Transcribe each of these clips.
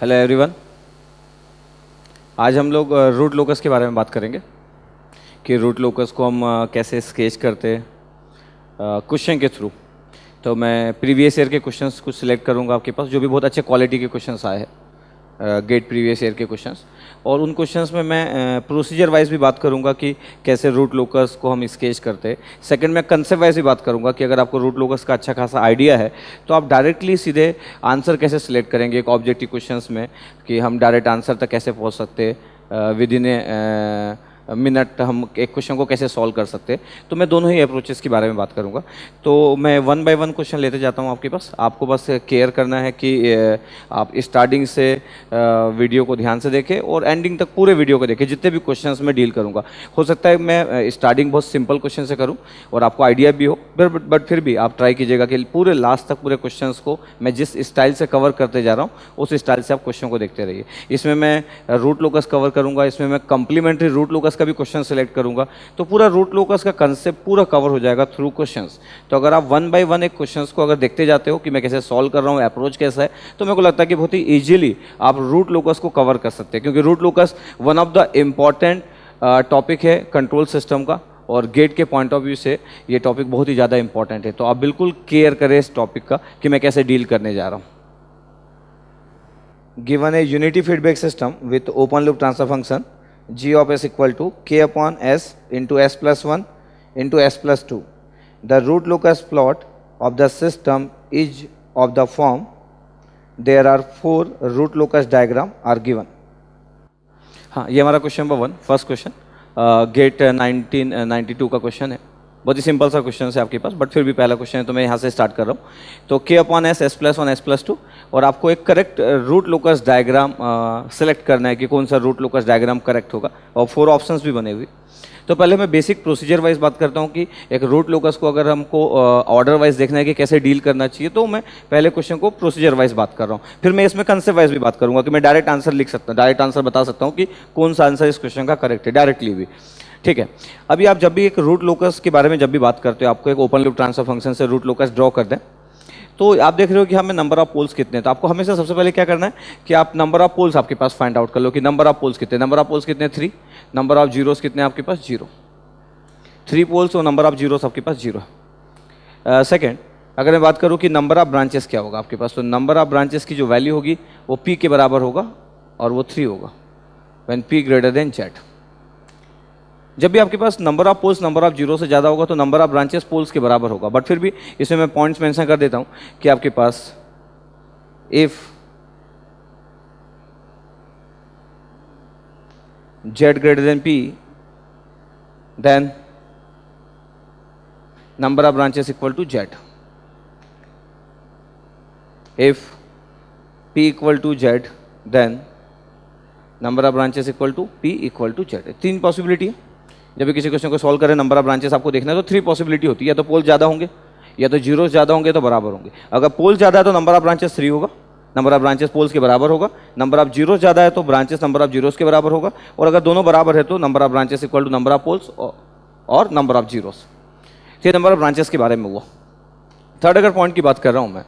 Hello everyone. आज हम लोग रूट लोकस के बारे में बात करेंगे कि रूट लोकस को हम कैसे स्केच करते हैं क्वेश्चन के थ्रू। तो मैं प्रीवियस ईयर के क्वेश्चंस कुछ सिलेक्ट करूंगा आपके पास, जो भी बहुत अच्छे क्वालिटी के क्वेश्चंस आए हैं, गेट प्रीवियस ईयर के क्वेश्चंस। और उन क्वेश्चंस में मैं प्रोसीजर वाइज भी बात करूंगा कि कैसे रूट लोकस को हम स्केच करते हैं। सेकंड में कंसेप्ट वाइज भी बात करूंगा कि अगर आपको रूट लोकस का अच्छा खासा आइडिया है तो आप डायरेक्टली सीधे आंसर कैसे सिलेक्ट करेंगे एक ऑब्जेक्टिव क्वेश्चंस में, कि हम डायरेक्ट आंसर तक कैसे पहुँच सकते हैं विद इन ए मिनट, हम एक क्वेश्चन को कैसे सॉल्व कर सकते हैं। तो मैं दोनों ही अप्रोचेस के बारे में बात करूंगा। तो मैं वन बाय वन क्वेश्चन लेते जाता हूं आपके पास। आपको बस केयर करना है कि आप स्टार्टिंग से वीडियो को ध्यान से देखें और एंडिंग तक पूरे वीडियो को देखें, जितने भी क्वेश्चंस मैं डील करूंगा। हो सकता है मैं स्टार्टिंग बहुत सिंपल क्वेश्चन से करूँ और आपको आइडिया भी हो, बट फिर भी आप ट्राई कीजिएगा कि पूरे लास्ट तक पूरे क्वेश्चंस को मैं जिस स्टाइल से कवर करते जा रहा हूँ उस स्टाइल से आप क्वेश्चन को देखते रहिए। इसमें मैं रूट लोकस कवर करूँगा, इसमें मैं कंप्लीमेंट्री रूट लोकस का भी क्वेश्चन सेलेक्ट करूंगा। तो पूरा रूट लोकस का कंसेप्ट पूरा कवर हो जाएगा थ्रू क्वेश्चंस। तो अगर आप वन बाय वन एक क्वेश्चंस को अगर देखते जाते हो कि मैं कैसे सॉल्व कर रहा हूँ, अप्रोच कैसा है, तो मेरे को लगता है कि बहुत ही इजीली आप रूट लोकस को कवर कर सकते हैं, क्योंकि root locus one of the important topic है कंट्रोल सिस्टम का, और गेट के पॉइंट ऑफ व्यू से ये टॉपिक बहुत ही ज़्यादा इंपॉर्टेंट है। तो आप बिल्कुल केयर करें इस टॉपिक का कि मैं कैसे डील करने जा रहा हूँ। Given A unity feedback system with open loop transfer function g of s equal to k upon s into s plus 1 into s plus 2. The root locus plot of the system is of the form, there are 4 root locus diagram are given. हाँ, ये हमारा question number 1, first question GATE 1992 का question है। बहुत ही simple सा question है आपके पास, but फिर भी पहला क्वेश्चन है तो मैं यहाँ से स्टार्ट कर रहा हूँ। तो k upon S, S plus 1, S plus 2, और आपको एक correct root locus diagram select करना है कि कौन सा रूट लोकस डायग्राम करेक्ट होगा, और 4 ऑप्शंस भी बने हुए। तो पहले मैं बेसिक प्रोसीजर वाइज बात करता हूँ कि एक रूट लोकस को अगर हमको ऑर्डर वाइज देखना है कि कैसे डील करना चाहिए, तो मैं पहले क्वेश्चन को प्रोसीजर वाइज बात कर रहा हूँ। फिर मैं इसमें कंसेप्ट वाइज भी बात करूँगा कि मैं डायरेक्ट आंसर लिख सकता हूँ, डायरेक्ट आंसर बता सकता हूँ कि कौन सा आंसर इस क्वेश्चन का करेक्ट है, डायरेक्टली भी। ठीक है। अभी आप जब भी एक रूट लोकस के बारे में जब भी बात करते हो, आपको एक ओपन लूप ट्रांसफर फंक्शन से रूट लोकस ड्रॉ कर दें, तो आप देख रहे हो कि हमें नंबर ऑफ पोल्स कितने हैं। तो आपको हमेशा सबसे पहले क्या करना है कि आप नंबर ऑफ पोल्स आपके पास फाइंड आउट कर लो कि नंबर ऑफ पोल्स कितने, नंबर ऑफ पोल्स कितने 3, नंबर ऑफ जीरोस कितने आपके पास 0, 3 पोल्स और नंबर ऑफ जीरोस आपके पास 0 है। सेकेंड, अगर मैं बात करूँ कि नंबर ऑफ ब्रांचेस क्या होगा आपके पास, तो नंबर ऑफ ब्रांचेस की जो वैल्यू होगी वो p के बराबर होगा और वो 3 होगा when p greater than z। जब भी आपके पास number of poles number of zero से ज़्यादा होगा तो नंबर ऑफ ब्रांचेस पोल्स के बराबर होगा। बट फिर भी इसमें मैं पॉइंट्स मेंशन कर देता हूं कि आपके पास if z greater than p, then number of branches equal to z। If p equal to z, then number of branches equal to p equal to z। 3 possibility है। जब भी किसी क्वेश्चन को सॉल्व करें, नंबर ऑफ ब्रांचेस आपको देखना है तो 3 पॉसिबिलिटी होती है, या तो पोल ज़्यादा होंगे, या तो जीरो ज़्यादा होंगे तो बराबर होंगे। अगर पोल ज़्यादा है तो नंबर ऑफ ब्रांचेस 3 होगा, नंबर ऑफ ब्रांचेस पोल्स के बराबर होगा। नंबर ऑफ जीरो ज़्यादा है तो ब्रांचेस नंबर ऑफ जीरोस के बराबर होगा, और अगर दोनों बराबर है तो number of branches equal to number of poles और नंबर ऑफ जीरोस। ये नंबर ऑफ ब्रांचेस के बारे में हुआ। थर्ड अगर पॉइंट की बात कर रहा हूँ मैं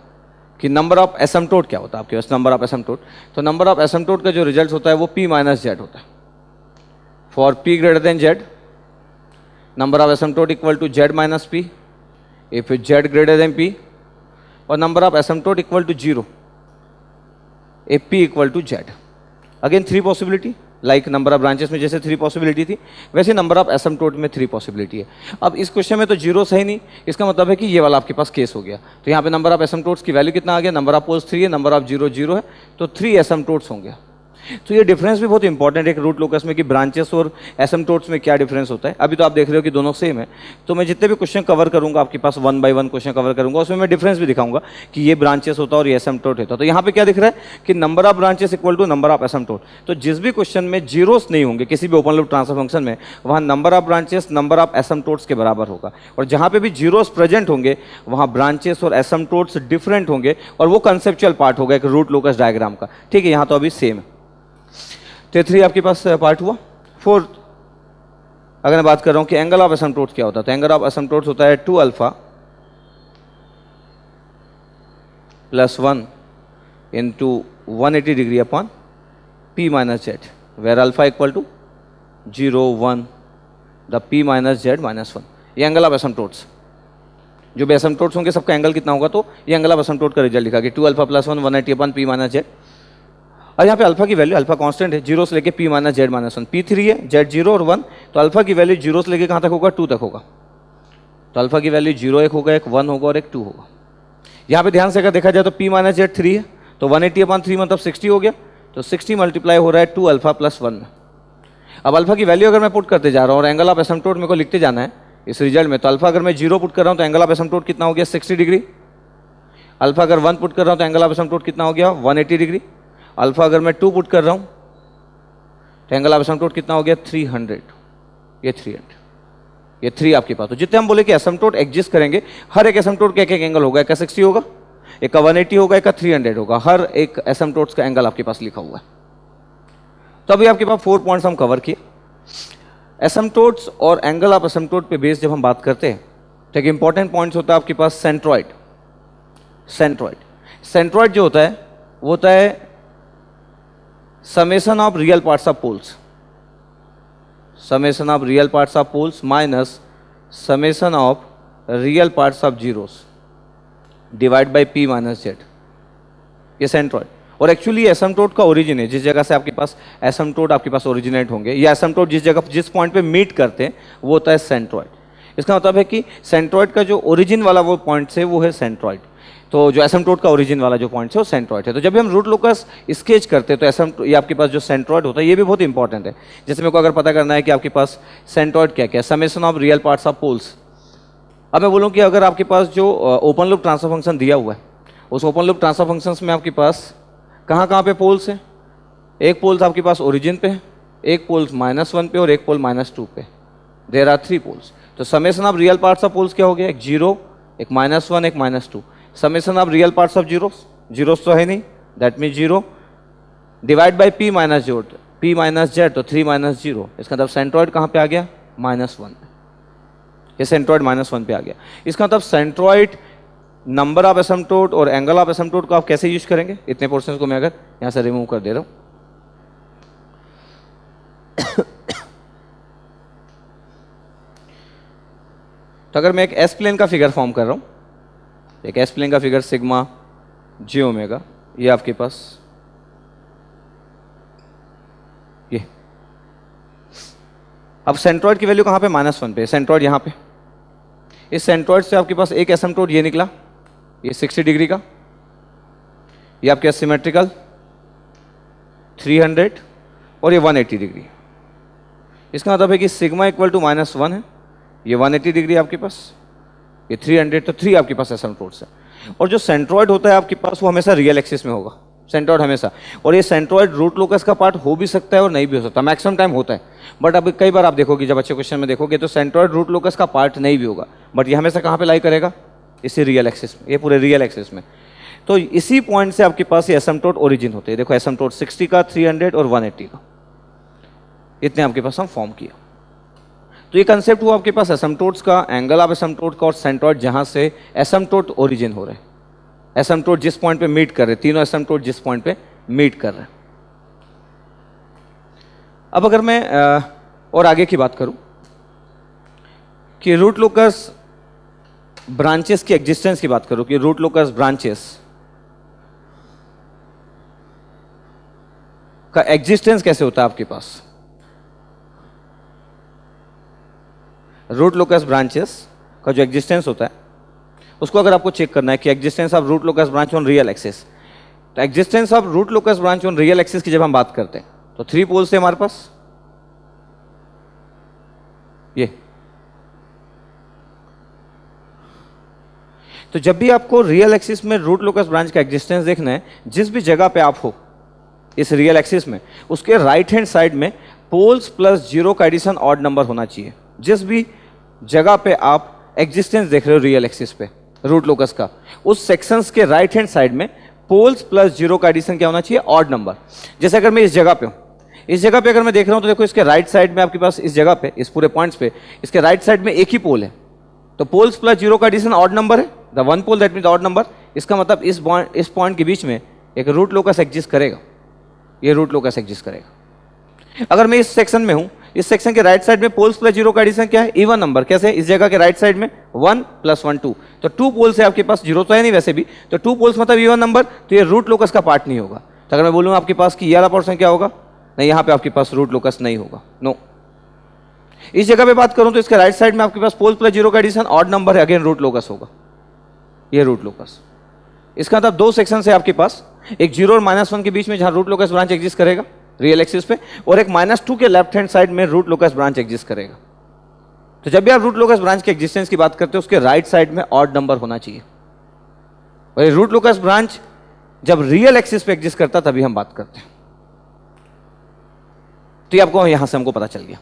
कि नंबर ऑफ एसिम्पटोट क्या होता है आपके पास, नंबर ऑफ एसिम्पटोट, तो नंबर ऑफ एसिम्पटोट का जो रिजल्ट होता है वो p माइनस z होता है। For p greater than z, number of asymptote equal to z minus p, if z greater than p, और number of asymptote equal to 0 if p equal to z। Again 3 possibility, like number of branches में जैसे 3 possibility थी, वैसे number of एसिम्पटोट में 3 possibility है। अब इस question में तो जीरो है ही नहीं, इसका मतलब है कि ये वाला आपके पास केस हो गया। तो यहाँ पे नंबर ऑफ एसिम्पटोट्स की वैल्यू कितना आ गया, नंबर ऑफ पोल्स 3 है, नंबर ऑफ जीरो 0 है, तो 3 एसिम्पटोट्स होंगे। तो ये डिफरेंस भी बहुत इंपॉर्टेंट है एक रूट लोकस में कि ब्रांचेस और एसिम्पटोट्स में क्या डिफरेंस होता है। अभी तो आप देख रहे हो कि दोनों सेम है, तो मैं जितने भी क्वेश्चन कवर करूंगा आपके पास one by one question cover करूंगा, उसमें मैं डिफरेंस भी दिखाऊंगा कि ये ब्रांचेस होता है और ये एसिम्पटोट होता है। तो यहाँ पे क्या दिख रहा है कि number of branches equal to number of asymptote. तो जिस भी क्वेश्चन में जीरोस नहीं होंगे किसी भी ओपन लूप ट्रांसफर फंक्शन में, वहाँ number of branches number of asymptotes के बराबर होगा, और जहाँ पे भी जीरोस प्रेजेंट होंगे वहाँ ब्रांचेस और एसिम्पटोट्स डिफरेंट होंगे, और वो कंसेप्चुअल पार्ट होगा एक रूट लोकस डायग्राम का। ठीक है, यहाँ तो अभी सेम है। तो 3 आपके पास पार्ट हुआ। फोर्थ, अगर मैं बात कर रहा हूं कि एंगल ऑफ एसिम्पटोट्स क्या होता है, तो एंगल ऑफ एसिम्पटोट्स होता है 2 alpha plus 1 into 180 degree upon p minus Z, where alpha equal to 0 1 the p minus Z minus 1। ये एंगल ऑफ एसिम्पटोट्स, जो भी एसिम्पटोट्स होंगे सबका एंगल कितना होगा, तो ये एंगल ऑफ एसिम्पटोट का रिजल्ट लिखा कि 2 alpha plus 1 180 upon p minus Z. और यहाँ पे अल्फा की वैल्यू, अल्फा कांस्टेंट है, 0 से लेके p minus Z minus 1, p 3 है, जेड 0 और 1, तो अल्फा की वैल्यू 0 से लेके कहाँ तक होगा, 2 तक होगा। तो अल्फा की वैल्यू 0 एक होगा, एक 1 होगा और एक 2 होगा। यहाँ पे ध्यान से अगर देखा जाए तो p माइनस जेड 3 है, तो 180 अपॉन 3 मतलब 60 हो गया, तो 60 मल्टीप्लाई हो रहा है 2 अल्फा प्लस 1 में। अब अल्फा की वैल्यू अगर मैं पुट करते जा रहा हूँ और एंगल ऑफ एसिम्पटोट मेरे को लिखते जाना है इस रिजल्ट में, तो अल्फा अगर मैं 0 पुट कर रहा हूँ तो एंगल ऑफ एसिम्पटोट कितना हो गया, 60 डिग्री। अल्फा अगर 1 पुट कर रहा हूँ तो एंगल ऑफ एसिम्पटोट कितना हो गया, 180 डिग्री। अल्फा अगर मैं 2 पुट कर रहा हूँ तो एंगल ऑफ एसिम्पटोट कितना हो गया, 300। ये 300, ये 3 आपके पास। तो जितने हम बोले कि एसिम्पटोट एग्जिस्ट करेंगे, हर एक एसिम्पटोट का एक एंगल होगा, एक का 60 होगा, एक का 180 होगा, एक का 300 होगा, हर एक एसिम्पटोट्स का एंगल आपके पास लिखा हुआ है। तो अभी आपके पास 4 पॉइंट्स हम कवर किए। एसिम्पटोट्स और एंगल ऑफ एसिम्पटोट पे बेस जब हम बात करते हैं तो एक इंपॉर्टेंट पॉइंट्स होता है आपके पास सेंट्रॉइड। सेंट्रॉइड जो होता है वो होता है summation of real parts of poles, summation of real parts of poles minus summation of real parts of zeros divide by p minus Z. ये सेंट्रॉइड, और एक्चुअली एसिम्पटोट का ओरिजिन है, जिस जगह से आपके पास एसिम्पटोट आपके पास ओरिजिनेट होंगे, या एसिम्पटोट जिस जगह जिस पॉइंट पे मीट करते हैं वो होता है सेंट्रॉइड। इसका मतलब है कि सेंट्रॉइड का जो ओरिजिन वाला वो पॉइंट है वो है सेंट्रॉइड। तो जो एसिम्पटोट का ओरिजिन वाला जो पॉइंट है वो सेंट्रॉइड है। तो जब भी हम रूट लोकस स्केच करते हैं तो एसिम्पटोट, ये आपके पास जो सेंट्रॉइड होता है ये भी बहुत इंपॉर्टेंट है। जैसे मेरे को अगर पता करना है कि आपके पास सेंट्रॉइड क्या क्या है, summation of real parts of poles. अब मैं बोलूँ कि अगर आपके पास जो ओपन लूप ट्रांसफर फंक्शन दिया हुआ है, उस ओपन लूप ट्रांसफर फंक्शन में आपके पास कहाँ कहाँ पे पोल्स हैं, एक पोल्स आपके पास ओरिजिन पे है, एक पोल्स -1 पे और एक पोल -2 पे। There are 3 poles. तो summation of real parts of poles क्या हो गया, एक 0, एक -1, एक -2। Summation of real parts of zeros तो है नहीं, that mean 0 divide by p minus z, p minus z तो 3 माइनस 0। इसका मतलब सेंट्रॉइड कहाँ पे आ गया, -1। ये सेंट्रॉइड -1 पे आ गया। इसका मतलब सेंट्रॉइड, नंबर ऑफ एसिम्पटोट और एंगल ऑफ एसिम्पटोट को आप कैसे यूज करेंगे, इतने पोर्शंस को मैं अगर यहाँ से रिमूव कर दे रहा हूँ तो अगर मैं एक एस प्लेन का फिगर फॉर्म कर रहा हूँ, एक एस प्लेन का फिगर सिग्मा जे ओमेगा, ये आपके पास ये। अब सेंट्रॉइड की वैल्यू कहाँ पे, -1 पे, सेंट्रॉइड यहाँ पे। इस सेंट्रॉइड से आपके पास एक एसिम्पटोट ये निकला, ये 60 डिग्री का, ये आपके सिमेट्रिकल 300 और ये 180 डिग्री। इसका मतलब है कि सिग्मा इक्वल टू -1 है, ये 180 डिग्री आपके पास, ये 300, तो 3 आपके पास एसिम्पटोट्स है। और जो सेंट्रॉइड होता है आपके पास वो हमेशा रियल एक्सिस में होगा, सेंट्रॉइड हमेशा। और ये सेंट्रॉइड रूट लोकस का पार्ट हो भी सकता है और नहीं भी हो सकता, मैक्सिमम टाइम होता है। बट अब कई बार आप देखोगे, जब अच्छे क्वेश्चन में देखोगे तो सेंट्रॉइड रूट लोकस का पार्ट नहीं भी होगा, बट ये हमेशा कहाँ पे लाई करेगा, इसी रियल एक्सिस में, ये पूरे रियल एक्सिस में। तो इसी पॉइंट से आपके पास ये एसिम्पटोट ओरिजिन होते हैं। देखो एसिम्पटोट 60 का, 300 और 180 का, इतने आपके पास हम फॉर्म किया। तो ये कंसेप्ट हुआ आपके पास एसिम्पटोट्स का, एंगल ऑफ एसिम्पटोट का और सेंट्रॉइड जहाँ से एसिम्पटोट ओरिजिन हो रहे हैं, एसिम्पटोट जिस पॉइंट पे मीट कर रहे हैं, तीनों एसिम्पटोट जिस पॉइंट पे मीट कर रहे हैं। अब अगर मैं और आगे की बात करूं कि रूट लोकस ब्रांचेस की एग्जिस्टेंस की बात करूं कि रूट लोकस ब्रांचेस का एग्जिस्टेंस कैसे होता है आपके पास। रूट लोकस ब्रांचेस का जो एग्जिस्टेंस होता है उसको अगर आपको चेक करना है कि existence of root locus branch on real axis, तो existence of root locus branch on real axis की जब हम बात करते हैं तो 3 पोल्स है हमारे पास, ये। तो जब भी आपको रियल एक्सिस में रूट लोकस ब्रांच का एग्जिस्टेंस देखना है, जिस भी जगह पे आप हो इस रियल एक्सिस में, उसके राइट हैंड साइड में पोल्स प्लस 0 का एडिशन ऑड नंबर होना चाहिए। जिस भी जगह पे आप एग्जिस्टेंस देख रहे हो रियल एक्सिस पे रूट लोकस का, उस सेक्शंस के राइट हैंड साइड में पोल्स प्लस 0 का एडिशन क्या होना चाहिए, ऑड नंबर। जैसे अगर मैं इस जगह पे हूं, इस जगह पे अगर मैं देख रहा हूं तो देखो इसके राइट साइड में आपके पास इस जगह पे, इस पूरे पॉइंट्स पे इसके राइट साइड में एक ही पोल है, तो पोल्स प्लस 0 का एडिशन ऑड नंबर है, the one pole that mean odd number. इसका मतलब इस पॉइंट के बीच में एक रूट लोकस एग्जिस्ट करेगा, ये रूट लोकस एग्जिस्ट करेगा। अगर मैं इस सेक्शन में हूं, इस सेक्शन के राइट साइड में पोल्स प्लस जीरो का एडिशन क्या है, इवन नंबर। कैसे? इस जगह के राइट साइड में 1 + 1 2, तो 2 पोल्स है आपके पास, जीरो तो है नहीं वैसे भी, तो 2 पोल्स मतलब इवन नंबर, तो ये रूट लोकस का पार्ट नहीं होगा। तो अगर मैं बोलूँ आपके पास कि ये वाला पोर्शन क्या होगा, नहीं, यहाँ पे आपके पास रूट लोकस नहीं होगा, नो। इस जगह पे बात करूं तो इसके राइट साइड में आपके पास पोल प्लस जीरो का एडिशन ऑड नंबर है, अगेन रूट लोकस होगा, ये रूट लोकस। इसका मतलब दो सेक्शन है आपके पास, एक 0 और -1 के बीच में जहां रूट लोकस ब्रांच एग्जिस्ट करेगा रियल एक्सिस पे, और एक -2 के लेफ्ट हैंड साइड में रूट लोकस ब्रांच एग्जिस्ट करेगा। तो जब भी आप रूट लोकस ब्रांच के एग्जिस्टेंस की बात करते हो, उसके राइट साइड में ऑड नंबर होना चाहिए। और रूट लोकस ब्रांच जब रियल एक्सिस पे एग्जिस्ट करता तभी हम बात करते हैं। तो ये आपको यहां से हमको पता चल गया।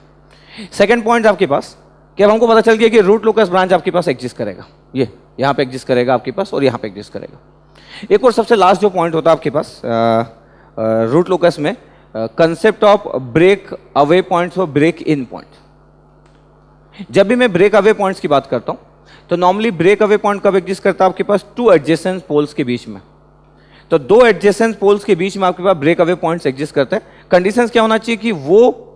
सेकंड पॉइंट आपके पास कि अब हमको पता चल गया कि रूट लोकस ब्रांच आपके पास एग्जिस्ट करेगा, ये यहां पे एग्जिस्ट करेगा आपके पास और यहां पे एग्जिस्ट करेगा। एक और सबसे लास्ट जो पॉइंट होता है आपके पास रूट लोकस में, concept of break away points और ब्रेक इन पॉइंट। जब भी मैं ब्रेक अवे पॉइंट्स की बात करता हूं तो नॉर्मली ब्रेक अवे पॉइंट कब एग्जिस्ट करता है आपके पास, 2 एडजेसेंट पोल्स के बीच में। तो 2 एडजेसेंट पोल्स के बीच में आपके पास ब्रेक अवे पॉइंट्स एग्जिस्ट करते हैं। कंडीशंस क्या होना चाहिए कि वो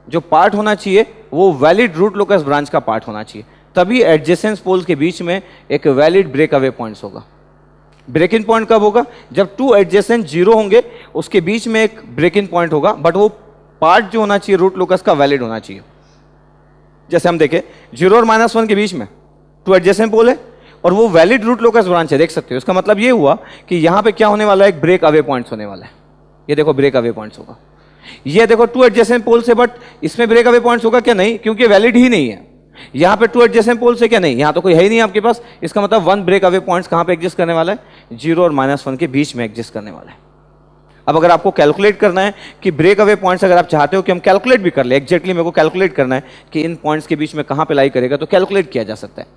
जो पार्ट होना चाहिए वो वैलिड रूट लोकस ब्रांच का पार्ट होना चाहिए, तभी एडजेसेंट पोल्स के बीच में एक वैलिड ब्रेक अवे पॉइंट्स होगा। ब्रेक इन पॉइंट कब होगा, जब 2 एडजेसेंट जीरो होंगे, उसके बीच में एक ब्रेक इन पॉइंट होगा, बट वो पार्ट जो होना चाहिए रूट लोकस का वैलिड होना चाहिए। जैसे हम देखें 0 और -1 के बीच में 2 एडजेसेंट पोल है और वो वैलिड रूट लोकस ब्रांच है, देख सकते हो। इसका मतलब ये हुआ कि यहां पे क्या होने वाला है, एक ब्रेक अवे पॉइंट्स होने वाला है। ये देखो ब्रेक अवे पॉइंट्स होगा, ये देखो 2 एडजेसेंट पोल से, बट इसमें ब्रेक अवे पॉइंट्स होगा क्या, नहीं, क्योंकि वैलिड ही नहीं है। यहां पे 2 एडजेसेंट पोल से क्या, नहीं, यहां तो कोई है ही नहीं आपके पास। इसका मतलब 1 ब्रेक अवे पॉइंट्स कहां पे एग्जिस्ट करने वाला है, 0 और -1 के बीच में एग्जिस्ट करने वाला है। अब अगर आपको कैलकुलेट करना है कि ब्रेक अवे पॉइंट्स, अगर आप चाहते हो कि हम कैलकुलेट भी कर ले, एग्जैक्टली मेरे को कैलकुलेट करना है कि इन पॉइंट्स के बीच में कहां पे लाई करेगा, तो कैलकुलेट किया जा सकता है।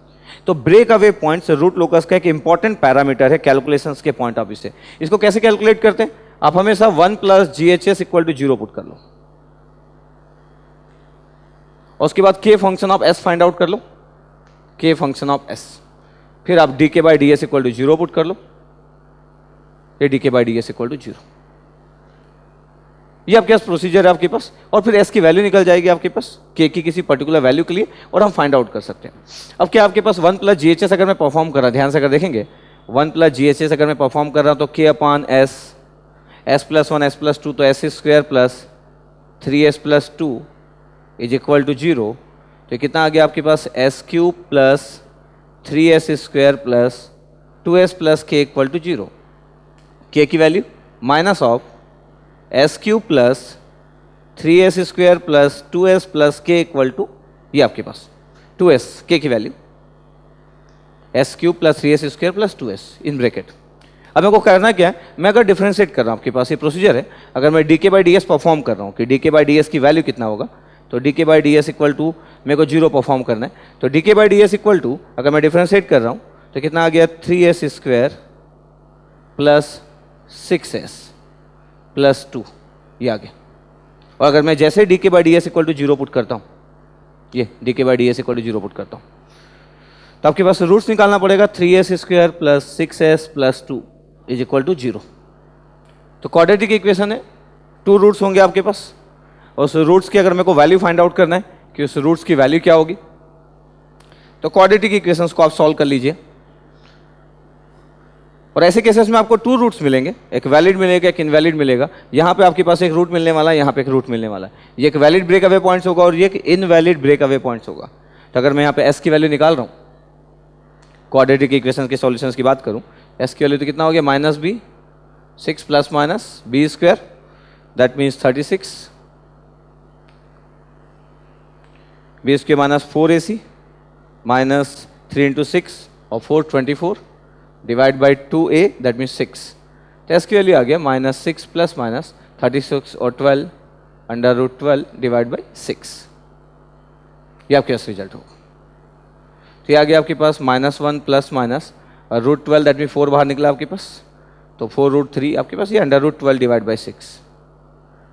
तो break away points root locus का एक इंपॉर्टेंट पैरामीटर है कैलकुलेशंस के पॉइंट ऑफ व्यू से। इसको कैसे कैलकुलेट करते हैं, आप हमेशा 1 + GHS = 0 पुट कर लो, और उसके बाद k function of s find out कर लो, k फंक्शन ऑफ s, फिर आप dk/ds = 0 पुट कर लो, ये dk/ds = 0। ये आपके पास प्रोसीजर है आपके पास, और फिर s की वैल्यू निकल जाएगी आपके पास k की किसी पर्टिकुलर वैल्यू के लिए, और हम फाइंड आउट कर सकते हैं। अब क्या आपके पास 1 + GHS अगर मैं परफॉर्म कर रहा, ध्यान से अगर देखेंगे 1 + GHS अगर मैं परफॉर्म कर रहा हूं तो k/s, s+1 s+2, तो s² + 3s + 2 = 0। तो कितना आ गया आपके पास, s³ + 3s² + 2s + k = 0। k की value minus of s³ + 3s² + 2s + k = ये आपके पास 2s, k की value s³ + 3s² + 2s in bracket. अब मेरे को करना क्या है, मैं अगर डिफरेंशिएट कर रहा हूँ, आपके पास ये प्रोसीजर है, अगर मैं dk/ds परफॉर्म कर रहा हूँ कि dk/ds की वैल्यू कितना होगा, तो dk/ds = मेरे को 0 परफॉर्म करना है, तो dk/ds = अगर मैं डिफरेंशिएट कर रहा हूँ तो कितना आ गया, 3s² + 6s + 2, ये आ गया। और अगर मैं जैसे dk/ds = 0 पुट करता हूँ, ये dk/ds = 0 पुट करता हूँ, तो आपके पास रूट्स निकालना पड़ेगा, 3s² + 6s + 2 = 0। तो क्वाड्रेटिक इक्वेशन है, 2 रूट्स होंगे आपके पास, और उस रूट्स की अगर मेरे को वैल्यू फाइंड आउट करना है कि उस रूट्स की वैल्यू क्या होगी, तो क्वाड्रेटिक इक्वेशंस को आप सॉल्व कर लीजिए। और ऐसे केसेस में आपको 2 रूट्स मिलेंगे, एक वैलिड मिलेगा, एक इनवैलिड मिलेगा। यहाँ पे आपके पास एक रूट मिलने वाला है, यहाँ पे एक रूट मिलने वाला है। ये एक वैलिड ब्रेक अवे पॉइंट्स होगा और ये एक इनवैलिड ब्रेक अवे पॉइंट्स होगा। तो अगर मैं यहाँ पे s की वैल्यू निकाल रहा हूँ, क्वाड्रेटिक इक्वेशन के सॉल्यूशंस की बात करूँ, s की वैल्यू तो कितना हो गया, -b, 6 ± b², that means 36, b² - 4ac -3 × 6 और 4 24 divide by 2a, that means 6। तो s की वैल्यू आ गया -6 ± 36 और 12 √12 डिवाइड बाई 6। ये आपके पास रिजल्ट होगा। तो ये आ गया आपके पास -1 ± √12, दैट मीन 4 बाहर निकला आपके पास, तो 4√3 आपके पास, ये √12 डिवाइड बाई 6,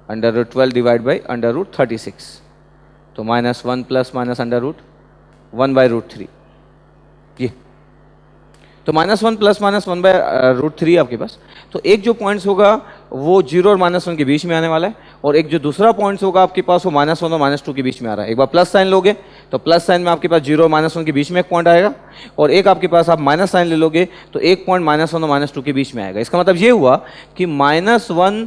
√12 डिवाइड बाई √36, तो -1 ± √1/√3 ये। तो -1 प्लस -1 बाय √3 आपके पास। तो एक जो पॉइंट्स होगा वो 0 और -1 के बीच में आने वाला है, और एक जो दूसरा पॉइंट्स होगा आपके पास वो -1 और -2 के बीच में आ रहा है। एक बार प्लस साइन लोगे तो प्लस साइन में आपके पास 0 और -1 के बीच में एक पॉइंट आएगा, और एक आपके पास आप माइनस साइन ले लोगे तो एक पॉइंट -1 और -2 के बीच में आएगा। इसका मतलब ये हुआ कि -1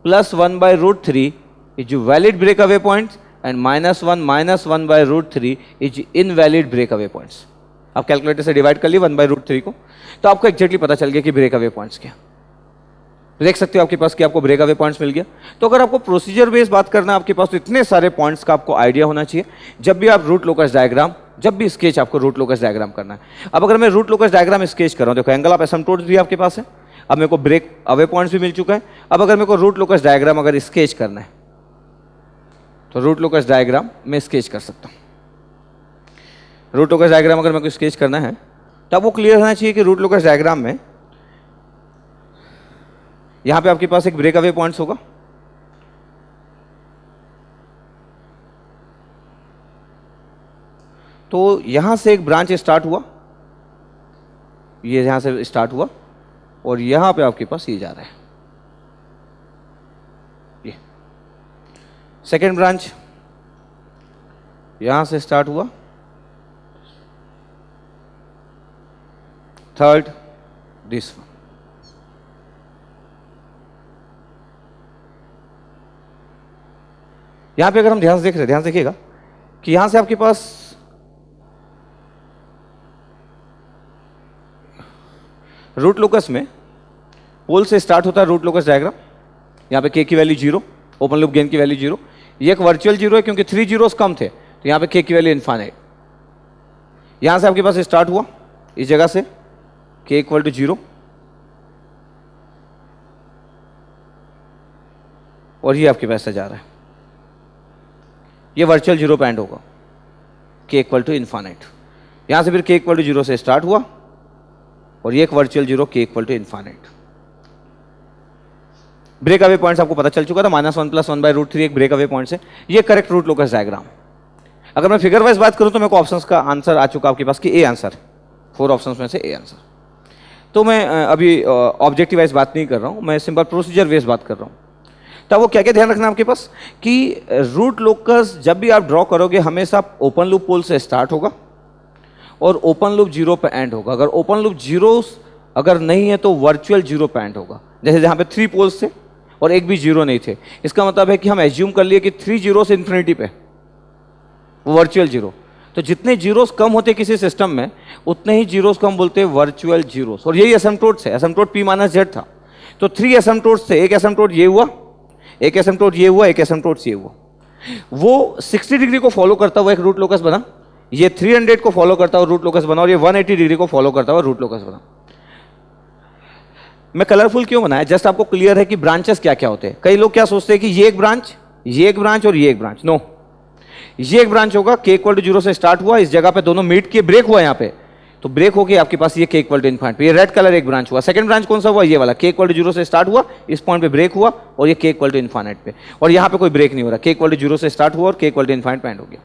plus 1 by √3 is valid break away points, and -1 by √3 is invalid break away points. आप कैलकुलेटर से डिवाइड कर लिए 1 बाय √3 को, तो आपको एक्जैक्टली पता चल गया कि ब्रेक अवे पॉइंट्स क्या। देख सकते हो आपके पास कि आपको ब्रेक अवे पॉइंट्स मिल गया। तो अगर आपको प्रोसीजर बेस्ड बात करना है आपके पास, तो इतने सारे पॉइंट्स का आपको आइडिया होना चाहिए जब भी आप रूट लोकस डायग्राम, जब भी स्केच आपको रूट लोकस डायग्राम करना है। अब अगर मैं रूट लोकस डायग्राम स्केच कर रहा हूँ, देखो एंगल ऑफ एसिम्पटोट्स भी आपके पास है, अब मेरे को ब्रेक अवे पॉइंट्स भी मिल चुका है। अब अगर मेरे को रूट लोकस डायग्राम अगर स्केच करना है तो रूट लोकस डायग्राम मैं स्केच कर सकता हूँ। रूट लोकस डायग्राम अगर मेरे को स्केच करना है तो वो क्लियर होना चाहिए कि रूट लोकस डायग्राम में यहां पे आपके पास एक ब्रेक अवे पॉइंट्स होगा, तो यहां से एक ब्रांच स्टार्ट हुआ, ये यहां से स्टार्ट हुआ, और यहां पे आपके पास ये जा रहा है, ये सेकेंड ब्रांच यहां से स्टार्ट हुआ, थर्ड दिस वन। यहां पे अगर हम ध्यान से देख रहे हैं, ध्यान से देखिएगा कि यहां से आपके पास रूट लोकस में पोल से स्टार्ट होता है रूट लोकस डायग्राम। यहां पे के की वैल्यू 0, ओपन लूप गेन की वैल्यू 0, ये एक वर्चुअल 0 है क्योंकि 3 जीरोस कम थे, तो यहां पे के की वैल्यू इनफाइनाइट। यहां से आपके पास स्टार्ट हुआ इस जगह से के इक्वल टू 0, और ये आपके पास जा रहा है, ये वर्चुअल 0 पे एंड होगा, के इक्वल टू इनफाइनाइट। यहां से फिर के इक्वल टू 0 से स्टार्ट हुआ, और ये एक वर्चुअल 0 के equal to infinite. Break away points आपको पता चल चुका था, -1 प्लस 1 बाय √3 एक ब्रेक अवे पॉइंट्स है। ये करेक्ट रूट लोकस डायग्राम। अगर मैं फिगर वाइज बात करूं तो मेरे को ऑप्शंस का आंसर आ चुका आपके पास कि ए आंसर, 4 ऑप्शंस में से ए आंसर। तो मैं अभी ऑब्जेक्टिव वाइज बात नहीं कर रहा हूं, मैं सिंपल प्रोसीजर वेज बात कर रहा हूं। तो वो क्या क्या ध्यान रखना आपके पास कि रूट लोकस जब भी आप ड्रॉ करोगे हमेशा ओपन लूप पोल से स्टार्ट होगा और ओपन लूप 0 पे एंड होगा। अगर ओपन लूप 0 अगर नहीं है तो वर्चुअल 0 पे एंड होगा। जैसे जहां पे 3 पोल्स थे और एक भी 0 नहीं थे, इसका मतलब है कि हम एज्यूम कर लिए कि 3 जीरो से इन्फिनिटी पे वर्चुअल 0। तो जितने जीरोस कम होते किसी सिस्टम में उतने ही जीरोस को हम बोलते हैं वर्चुअल जीरोस, और यही एसिम्पटोट्स है। एसिम्पटोट P माइनस Z था, तो 3 एसिम्पटोट्स थे, एक एसिम्पटोट ये हुआ, एक एसिम्पटोट ये हुआ, एक एसिम्पटोट ये हुआ। वो 60 डिग्री को फॉलो करता हुआ एक रूट लोकस बना, ये 300 को फॉलो करता हुआ रूट लोकस बना, और ये 180 डिग्री को फॉलो करता हुआ रूट लोकस बना। मैं कलरफुल क्यों बनाया, जस्ट आपको क्लियर है कि ब्रांचेस क्या क्या होते हैं। कई लोग क्या सोचते हैं कि ये एक ब्रांच, ये एक ब्रांच और ये एक ब्रांच। नो, ये एक ब्रांच होगा, के इक्वल टू 0 से स्टार्ट हुआ, इस जगह पे दोनों मीट किए, ब्रेक हुआ यहाँ पे, तो ब्रेक हो गया आपके पास ये के इक्वल टू इनफाइनाइट पे। ये रेड कलर एक ब्रांच हुआ। सेकंड ब्रांच कौन सा हुआ, ये वाला, के इक्वल टू 0 से स्टार्ट हुआ, इस पॉइंट पे ब्रेक हुआ, और ये के इक्वल टू इनफाइनाइट पे, और यहाँ पे कोई ब्रेक नहीं हो रहा, के इक्वल टू 0 से स्टार्ट हुआ और के इक्वल टू इनफाइनाइट पे एंड हो गया।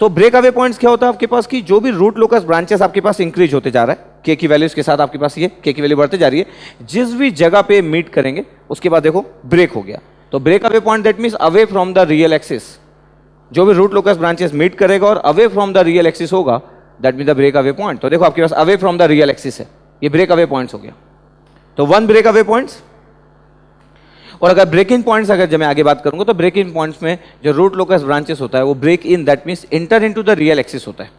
तो ब्रेक अवे पॉइंट्स क्या होता है आपके पास कि जो भी रूट लोकस ब्रांचेस आपके पास इंक्रीज होते जा रहा है, के की वैल्यूज के साथ आपके पास ये के की वैल्यू बढ़ते जा रही है, जिस भी जगह पे मीट करेंगे उसके बाद देखो ब्रेक हो गया। तो break away point that means away from the real axis. जो भी रूट लोकस ब्रांचेस मीट करेगा और away from the real axis होगा, that mean the break away point. तो देखो आपके पास away from the real axis है, ये ब्रेक अवे पॉइंट्स हो गया। तो 1 ब्रेक अवे पॉइंट्स। और अगर ब्रेक इन पॉइंट्स अगर जब मैं आगे बात करूंगा तो ब्रेक इन पॉइंट्स में जो रूट लोकस ब्रांचेस होता है वो break in that means enter into the real axis होता है।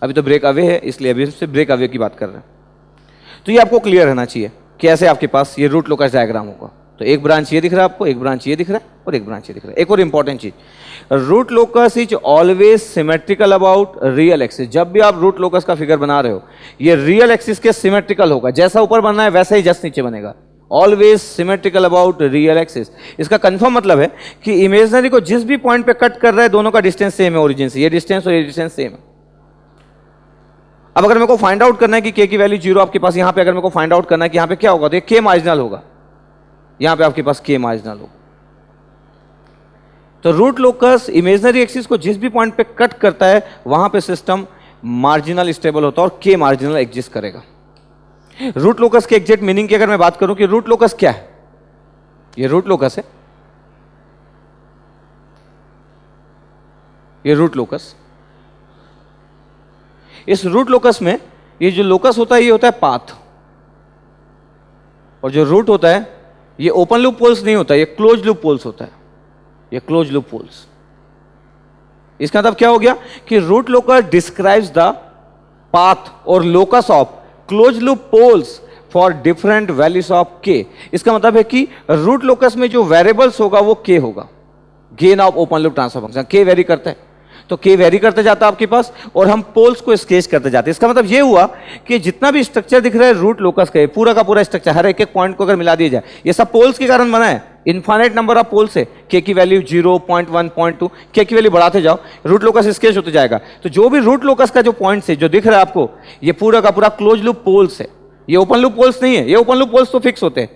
अभी तो ब्रेक अवे है इसलिए अभी से ब्रेक अवे की बात कर रहे हैं। तो ये आपको क्लियर रहना चाहिए कि ऐसे आपके पास ये रूट लोकस डायग्राम होगा। तो एक ब्रांच ये दिख रहा है आपको, एक ब्रांच ये दिख रहा है और एक ब्रांच ये दिख रहा है। एक और इंपॉर्टेंट चीज, root locus is always symmetrical about real axis. जब भी आप रूट लोकस का फिगर बना रहे हो ये रियल एक्सिस के सिमेट्रिकल होगा, जैसा ऊपर बनना है वैसा ही जस्ट नीचे बनेगा। Always symmetrical about real axis. इसका कंफर्म मतलब है कि इमेजिनरी को जिस भी पॉइंट पे कट कर रहा है दोनों का डिस्टेंस सेम है ओरिजिन से, ये डिस्टेंस और ये डिस्टेंस सेम है। अब अगर मेरे को फाइंड आउट करना है कि के की वैल्यू 0 आपके पास यहाँ पे, अगर मेरे को फाइंड आउट करना है कि यहाँ पे क्या होगा, तो ये के मार्जिनल होगा, यहाँ पे आपके पास के मार्जिनल होगा। तो रूट लोकस इमेजिनरी एक्सिस को जिस भी पॉइंट पे कट करता है वहां पे सिस्टम मार्जिनल स्टेबल होता है और के मार्जिनल एग्जिस्ट करेगा। रूट लोकस के एग्जैक्ट मीनिंग की अगर मैं बात करूं कि रूट लोकस क्या है, ये रूट लोकस है, ये रूट लोकस। इस रूट लोकस में ये जो लोकस होता है ये होता है पाथ, और जो रूट होता है ये ओपन लूप पोल्स नहीं होता, ये क्लोज लूप पोल्स होता है, ये क्लोज लूप पोल्स। इसका मतलब क्या हो गया कि root locus describes the path और locus of close loop poles for different values of K. इसका मतलब है कि रूट लोकस में जो वेरिएबल्स होगा वो के होगा, gain of open loop transfer function. के वेरी करता है तो के वेरी करते जाता है आपके पास, और हम पोल्स को स्केच करते जाते हैं। इसका मतलब ये हुआ कि जितना भी स्ट्रक्चर दिख रहा है रूट लोकस का, पूरा का पूरा स्ट्रक्चर, हर एक एक पॉइंट को अगर मिला दिया जाए, ये सब पोल्स के कारण बना है। इनफाइनाइट नंबर ऑफ पोल्स है, के की वैल्यू 0, 0.1, 0.2, के की वैल्यू बढ़ाते जाओ, रूट लोकस स्केच होते जाएगा। तो जो भी रूट लोकस का जो पॉइंट है जो दिख रहा है आपको, ये पूरा का पूरा क्लोज लूप पोल्स है, ये ओपन लूप पोल्स नहीं है। ये ओपन लूप पोल्स तो फिक्स होते हैं,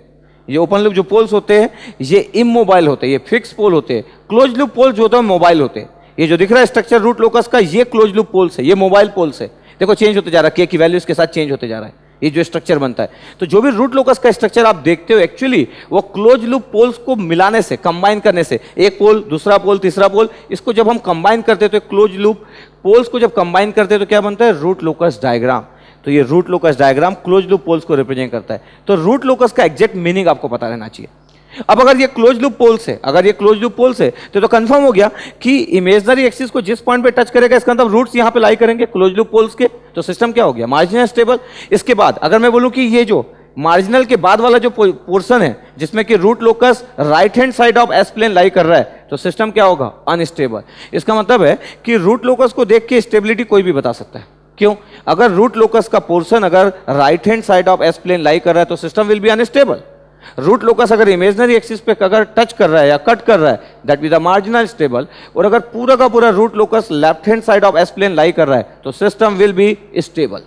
ये ओपन लूप जो पोल्स होते हैं ये इमोबाइल होते हैं, ये फिक्स पोल होते हैं। क्लोज लूप पोल्स जो होते हैं मोबाइल होते हैं। ये जो दिख रहा है स्ट्रक्चर रूट लोकस का, ये क्लोज लूप पोल्स है, ये मोबाइल पोल्स है। देखो चेंज होते जा रहा है, के की वैल्यू इसके साथ चेंज होते जा रहा है, ये जो स्ट्रक्चर बनता है। तो जो भी रूट लोकस का स्ट्रक्चर आप देखते हो एक्चुअली वो क्लोज लूप पोल्स को मिलाने से, कंबाइन करने से, एक पोल दूसरा पोल तीसरा पोल, इसको जब हम कंबाइन करते हैं तो क्लोज लूप पोल्स को जब कंबाइन करते हैं तो क्या बनता है, रूट लोकस डायग्राम। तो ये root locus diagram close loop poles को रिप्रेजेंट करता है। तो रूट लोकस का एग्जैक्ट मीनिंग आपको पता रहना चाहिए। अब अगर ये क्लोज लूप पोल्स है, अगर ये क्लोज लूप पोल्स है तो कंफर्म हो गया कि इमेजिनरी एक्सिस को जिस पॉइंट पे टच करेगा इसका मतलब रूट्स यहां पे लाई करेंगे क्लोज लूप पोल्स के। तो सिस्टम क्या हो गया, मार्जिनल स्टेबल। इसके बाद अगर मैं बोलूं कि ये जो मार्जिनल के बाद वाला जो पोर्शन है जिसमें कि root locus right hand side of S plane lie कर रहा है, तो सिस्टम क्या होगा, अनस्टेबल। इसका मतलब है कि रूट लोकस को देख के स्टेबिलिटी कोई भी बता सकता है। क्यों, अगर रूट लोकस का पोर्शन अगर right hand side of S plane lie कर रहा है तो system will be unstable. Root locus अगर इमेजिनरी एक्सिस पे अगर टच कर रहा है या कट कर रहा है, that be the marginal stable. और अगर पूरा का पूरा root locus left hand side of S plane lie कर रहा है तो सिस्टम विल बी स्टेबल।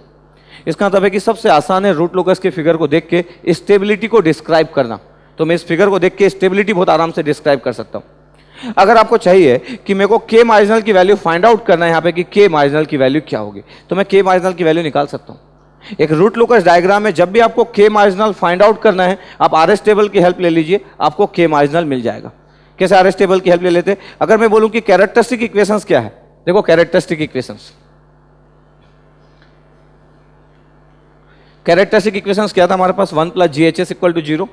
इसका मतलब है कि सबसे आसान है रूट लोकस के फिगर को देख के स्टेबिलिटी को डिस्क्राइब करना। तो मैं इस फिगर को देख के स्टेबिलिटी बहुत आराम से डिस्क्राइब कर सकता हूं। अगर आपको चाहिए कि मेरे को के मार्जिनल की वैल्यू फाइंड आउट करना है यहाँ पे कि के मार्जिनल की वैल्यू क्या होगी, तो मैं के मार्जिनल की वैल्यू निकाल सकता हूं। एक रूट लोकस डायग्राम में जब भी आपको के मार्जिनल फाइंड आउट करना है, आप आर एस टेबल की हेल्प ले लीजिए, आपको के मार्जिनल मिल जाएगा। कैसे आर एस टेबल की हेल्प ले लेते हैं, अगर मैं बोलूं कि कैरेक्टरिस्टिक इक्वेशंस क्या है, देखो कैरेक्टरिस्टिक इक्वेशंस, कैरेक्टरिस्टिक इक्वेशंस क्या था हमारे पास, 1 + GHS = 0,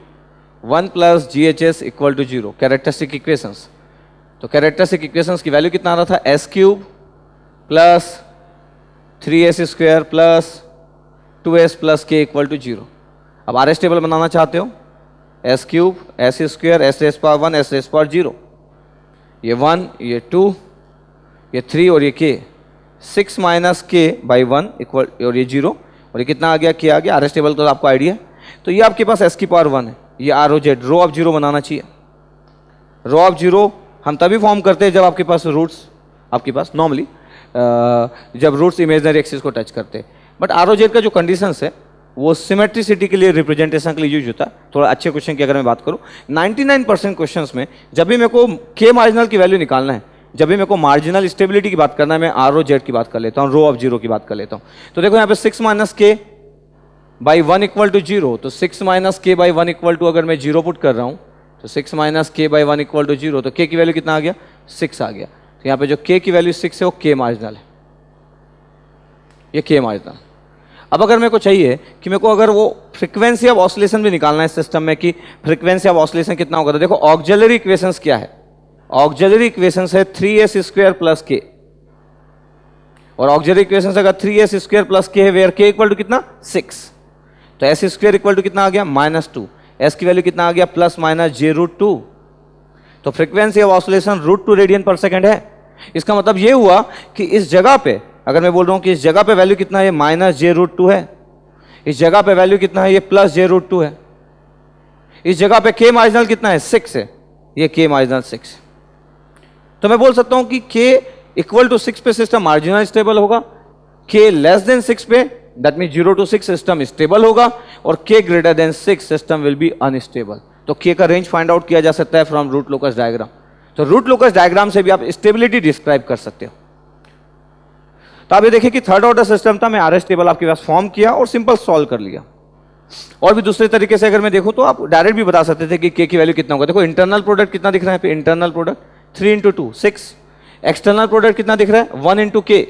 1 + GHS = 0, कैरेक्टरिस्टिक इक्वेशंस। तो कैरेक्टरिस्टिक इक्वेशंस की वैल्यू कितना आ रहा था, s³ + 3s² + 2s + k = 0। अब आर एस टेबल बनाना चाहते हो, s³ s², s⁻1 s⁻0, ये 1 ये 2 ये 3 और ये k, 6 - k/1 और ये 0, और ये कितना आ गया, k आ गया। आर एस टेबल तो आपको आइडिया है। तो ये आपके पास s⁻1 है, ये ROZ रो ऑफ 0 बनाना चाहिए। रो ऑफ 0 हम तभी फॉर्म करते हैं जब आपके पास रूट्स, आपके पास नॉर्मली जब रूट्स इमेजिनरी एक्सिस को टच करते हैं। बट ROZ का जो कंडीशंस है वो सिमेट्रिसिटी के लिए, रिप्रेजेंटेशन के लिए यूज होता है। थोड़ा अच्छे क्वेश्चन की अगर मैं बात करूं, 99% क्वेश्चंस में जब भी मेरे को के मार्जिनल की वैल्यू निकालना है, जब भी मेरे को मार्जिनल स्टेबिलिटी की बात करना है, मैं ROZ की बात कर लेता हूं, रो ऑफ 0 की बात कर लेता हूं। तो देखो यहाँ पे 6 - k/1 = 0, तो 6 - k/1 = अगर मैं 0 पुट कर रहा हूं तो 6 - k/1 = 0, तो k की वैल्यू कितना आ गया, 6 आ गया। तो यहाँ पे जो k की वैल्यू 6 है वो k मार्जिनल है, ये k मार्जिनल। अब अगर मेरे को चाहिए कि मेरे को अगर वो फ्रीक्वेंसी ऑफ ऑसिलेशन भी निकालना है सिस्टम में कि फ्रीक्वेंसी ऑफ ऑसिलेशन कितना होगा, तो देखो ऑक्सिलरी इक्वेशंस क्या है, ऑक्सिलरी इक्वेशंस है 3s² + k, और ऑक्सिलरी इक्वेशंस अगर 3s² + k है, वेयर k = कितना, 6, तो s² = कितना आ गया, -2, s की वैल्यू कितना आ गया, ±j√2। तो फ्रीक्वेंसी ऑफ ऑसिलेशन √2 रेडियन/सेकंड है। इसका मतलब ये हुआ कि इस जगह पे अगर मैं बोल रहा हूं कि इस जगह पे वैल्यू कितना है, -j√2 है, इस जगह पे वैल्यू कितना है, ये +j√2 है, इस जगह पे k मार्जिनल कितना है, 6 है, ये k मार्जिनल 6। तो मैं बोल सकता हूं कि k = 6 पे सिस्टम मार्जिनल स्टेबल होगा, k < 6 पे that mean 0 to 6 system stable होगा, और k > 6 system will be unstable. तो k का रेंज फाइंड आउट किया जा सकता है फ्रॉम रूट लोकस डायग्राम। तो रूट लोकस डायग्राम से भी आप स्टेबिलिटी डिस्क्राइब कर सकते हो। तो आप ये देखिए कि थर्ड ऑर्डर सिस्टम था, मैं आरएस टेबल आपके पास फॉर्म किया और सिंपल सॉल्व कर लिया। और भी दूसरे तरीके से अगर मैं देखूं तो आप डायरेक्ट भी बता सकते थे कि के की वैल्यू कितना होगा। देखो इंटरनल प्रोडक्ट कितना दिख रहा है पे, internal product 3 into 2 6, external product कितना दिख रहा है 1 इंटू के,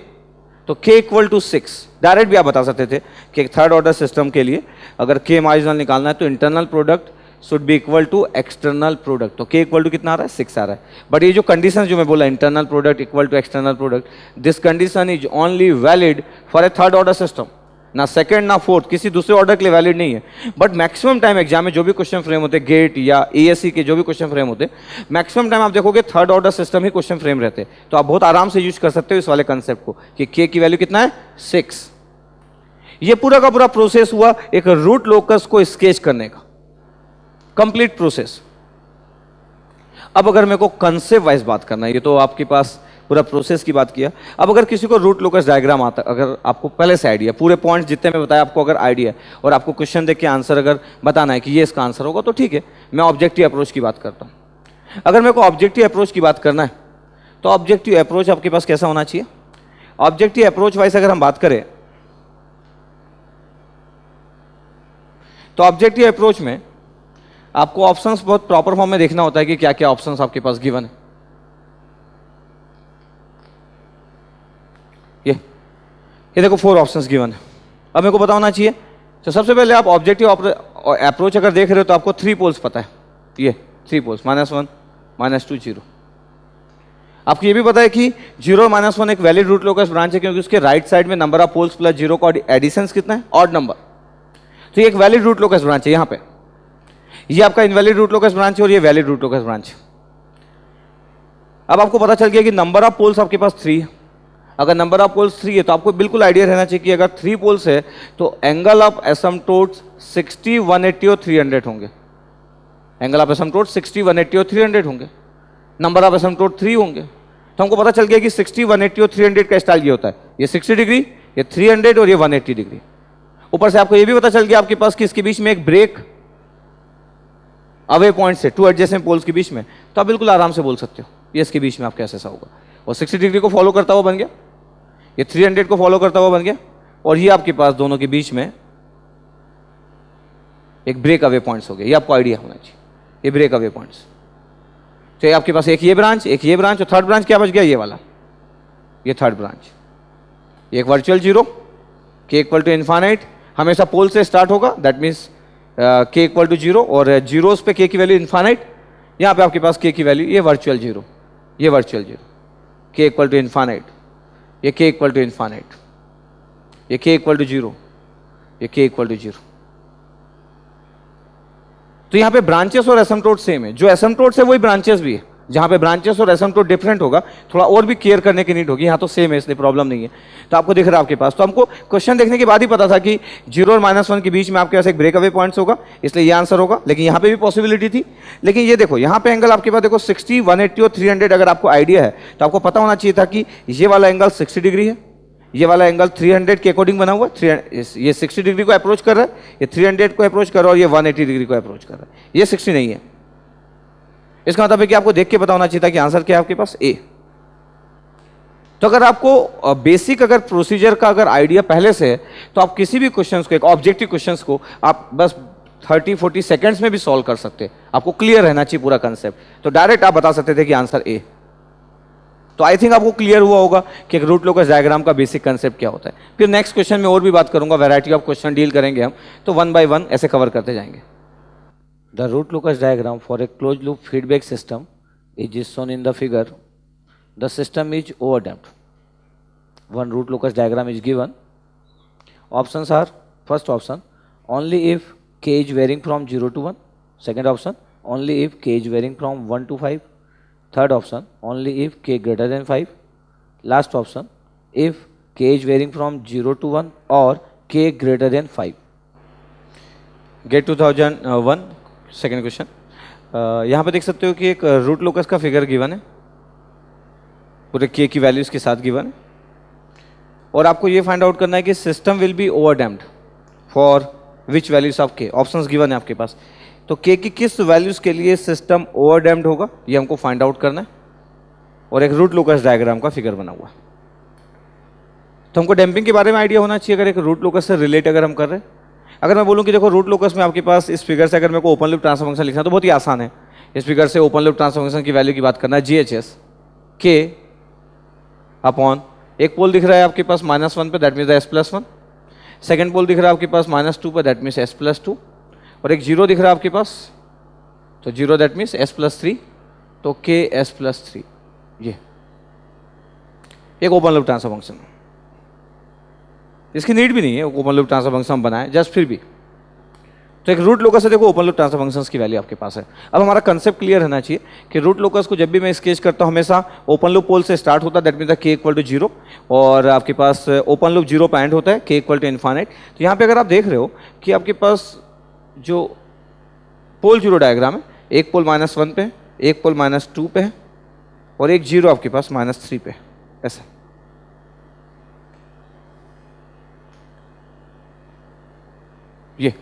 तो के इक्वल टू 6। डायरेक्ट भी आप बता सकते थे कि थर्ड ऑर्डर सिस्टम के लिए अगर के मार्जिनल निकालना है तो internal product should be equal to external product, तो के इक्वल टू कितना आ रहा है 6 आ रहा है। बट ये जो कंडीशन जो मैं बोला internal product equal to external product, this condition is only valid for a third order system, ना सेकंड ना फोर्थ, किसी दूसरे ऑर्डर के लिए वैलिड नहीं है। बट मैक्सिमम टाइम एग्जाम में जो भी क्वेश्चन फ्रेम होते हैं गेट या एएससी के जो भी क्वेश्चन फ्रेम होते हैं, मैक्सिमम टाइम आप देखोगे थर्ड ऑर्डर सिस्टम ही क्वेश्चन फ्रेम रहते हैं। तो आप बहुत आराम से यूज कर सकते हो इस वाले कंसेप्ट को कि के की वैल्यू कितना है 6। ये पूरा का पूरा प्रोसेस हुआ एक रूट लोकस को स्केच करने का, कंप्लीट प्रोसेस। अब अगर मेरे को कंसेप्ट वाइज बात करना है, ये तो आपके पास पूरा प्रोसेस की बात किया। अब अगर किसी को रूट लोकस डायग्राम आता, अगर आपको पहले से आइडिया पूरे पॉइंट्स जितने मैं बताया आपको अगर आइडिया है और आपको क्वेश्चन देख के आंसर अगर बताना है कि ये इसका आंसर होगा, तो ठीक है, मैं ऑब्जेक्टिव अप्रोच की बात करता हूं। अगर मेरे को ऑब्जेक्टिव अप्रोच की बात करना है तो ऑब्जेक्टिव अप्रोच आपके पास कैसा होना चाहिए? ऑब्जेक्टिव अप्रोच वाइज अगर हम बात करें तो ऑब्जेक्टिव अप्रोच में आपको ऑप्शंस बहुत प्रॉपर फॉर्म में देखना होता है कि क्या क्या ऑप्शंस आपके पास गिवन है। ये देखो 4 ऑप्शंस गिवन है। अब मेरे को पता होना चाहिए, तो सबसे पहले आप ऑब्जेक्टिव अप्रोच अगर देख रहे हो तो आपको 3 पोल्स पता है, ये 3 पोल्स -1 -2 0। आपको ये भी पता है कि 0 -1 एक वैलिड रूट लोकस ब्रांच है क्योंकि उसके राइट साइड में नंबर ऑफ पोल्स प्लस 0 का एडिशन कितना है, ऑड नंबर, तो ये एक वैलिड रूट लोकस ब्रांच है। यहां पे ये आपका इनवैलिड रूट लोकस ब्रांच है और ये वैलिड रूट लोकस ब्रांच है। अब आपको पता चल गया कि नंबर ऑफ पोल्स आपके पास 3 है। अगर नंबर ऑफ पोल्स 3 है तो आपको बिल्कुल आइडिया रहना चाहिए कि अगर 3 पोल्स है तो एंगल ऑफ एसिम्पटोट्स 60, 180 और 300 होंगे। एंगल ऑफ एसिम्पटोट 60, 180 और 300 होंगे। नंबर ऑफ एसिम्पटोट 3 होंगे, तो हमको पता चल गया कि 60, 180 और 300 का स्टाइल ये होता है, ये 60 डिग्री, ये 300 और ये 180 डिग्री। ऊपर से आपको ये भी पता चल गया आपके पास कि इसके बीच में एक ब्रेक अवे पॉइंट से 2 एडजेसेंट पोल्स के बीच में, तो आप बिल्कुल आराम से बोल सकते हो ये इसके बीच में आपका ऐसा होगा। और 60 डिग्री को फॉलो करता हुआ बन गया, ये 300 को फॉलो करता हुआ बन गया, और ये आपके पास दोनों के बीच में एक ब्रेक अवे पॉइंट्स हो गए। ये आपको आइडिया होना चाहिए, ये ब्रेक अवे पॉइंट्स। तो आपके पास एक ये ब्रांच, एक ये ब्रांच, और थर्ड ब्रांच क्या बच गया, ये वाला, ये थर्ड ब्रांच। एक वर्चुअल जीरो, के इक्वल टू इन्फानाइट, हमेशा पोल से स्टार्ट होगा, दैट मीन्स के इक्वल टू 0, और जीरोस पे के की वैल्यू इन्फानाइट। यहाँ पे आपके पास के की वैल्यू, ये वर्चुअल जीरो, ये वर्चुअल जीरो, के इक्वल टू इन्फानाइट, ये के इक्वल टू इन्फानाइट, ये के इक्वल टू 0, ये के इक्वल टू 0। तो यहाँ पे ब्रांचेस और एसिम्पटोट सेम है, जो एसिम्पटोट है वही ब्रांचेस भी है। जहाँ पे ब्रांचेस और एसिम्पटोट डिफरेंट होगा, थोड़ा और भी केयर करने की नीड होगी। यहाँ तो सेम है, इसलिए प्रॉब्लम नहीं है। तो आपको दिख रहा है आपके पास, तो हमको क्वेश्चन देखने के बाद ही पता था कि 0 और -1 के बीच में आपके पास एक ब्रेक अवे पॉइंट्स होगा, इसलिए ये आंसर होगा। लेकिन यहाँ पे भी पॉसिबिलिटी थी, लेकिन ये देखो यहाँ पे एंगल आपके पास देखो 60, 180 और 300 अगर आपको आइडिया है तो आपको पता होना चाहिए था कि ये वाला एंगल 60 डिग्री है, ये वाला एंगल 300 के अकॉर्डिंग बना हुआ है। ये 60 डिग्री को अप्रोच कर रहा है, ये 300 को अप्रोच कर रहा है, और ये 180 डिग्री को अप्रोच कर रहा है। ये 60 नहीं है। इसका मतलब है कि आपको देख के पता होना चाहिए था कि आंसर क्या है आपके पास, ए। तो अगर आपको बेसिक अगर प्रोसीजर का अगर आइडिया पहले से है तो आप किसी भी क्वेश्चंस को, एक ऑब्जेक्टिव क्वेश्चंस को आप बस 30-40 सेकंड्स में भी सॉल्व कर सकते हैं। आपको क्लियर रहना चाहिए पूरा कंसेप्ट, तो डायरेक्ट आप बता सकते थे कि आंसर ए। तो आई थिंक आपको क्लियर हुआ होगा कि एक रूट लोकस डायग्राम का बेसिक कंसेप्ट क्या होता है। फिर नेक्स्ट क्वेश्चन में और भी बात करूंगा, वैरायटी ऑफ क्वेश्चन डील करेंगे हम, तो 1 by 1 ऐसे कवर करते जाएंगे। The root locus diagram for a close loop feedback system is shown in the figure. The system is overdamped. One root locus diagram is given. Options are, first option, only if k is varying from 0 to 1. Second option, only if k is varying from 1 to 5. Third option, only if k greater than 5. Last option, if k is varying from 0 to 1 or k greater than 5. Get 2001 second question. यहाँ पे देख सकते हो कि एक root locus का figure given है, पूरे के की वैल्यूज के साथ गिवन है, और आपको ये फाइंड आउट करना है कि system will be overdamped for which values of K. Options given है आपके पास, तो के की किस वैल्यूज के लिए सिस्टम ओवरडैम्प्ड होगा ये हमको फाइंड आउट करना है, और एक रूट लोकस डायग्राम का फिगर बना हुआ है। तो हमको डैम्पिंग के बारे में आइडिया होना चाहिए अगर एक रूट लोकस से रिलेट अगर हम कर रहे हैं। अगर मैं बोलूँ कि देखो रूट लोकस में आपके पास इस फिगर से अगर मेरे को ओपन लूप ट्रांसफर फंक्शन लिखना तो बहुत ही आसान है। इस फिगर से ओपन लूप ट्रांसफर फंक्शन की वैल्यू की बात करना है GHS के अपॉन एक पोल दिख रहा है आपके पास -1 पे, दैट मीन्स S+1। सेकेंड पोल दिख रहा है आपके पास -2 पे, दैट मीन्स S+2। और एक जीरो दिख रहा है आपके पास, तो जीरो दैट मीन्स S+3, तो KS+3। ये एक ओपन लूप ट्रांसफर फंक्शन, इसकी नीड भी नहीं है ओपन लूप ट्रांसफर फंक्शन बनाए, जस्ट फिर भी तो एक रूट लोकस से देखो ओपन लूप ट्रांसफर फंक्शंस की वैल्यू आपके पास है। अब हमारा कंसेप्ट क्लियर रहना चाहिए कि रूट लोकस को जब भी मैं स्केच करता हूँ हमेशा ओपन लूप पोल से स्टार्ट होता है, that means K equal to 0, और आपके पास ओपन लूप 0 पे एंड होता है, K इक्वल टू इन्फाइनाइट। तो यहाँ पे अगर आप देख रहे हो कि आपके पास जो पोल जीरो डायग्राम है, एक पोल -1 पे, एक पोल -2 पे है, और एक जीरो आपके पास -3 पे, ऐसा। ये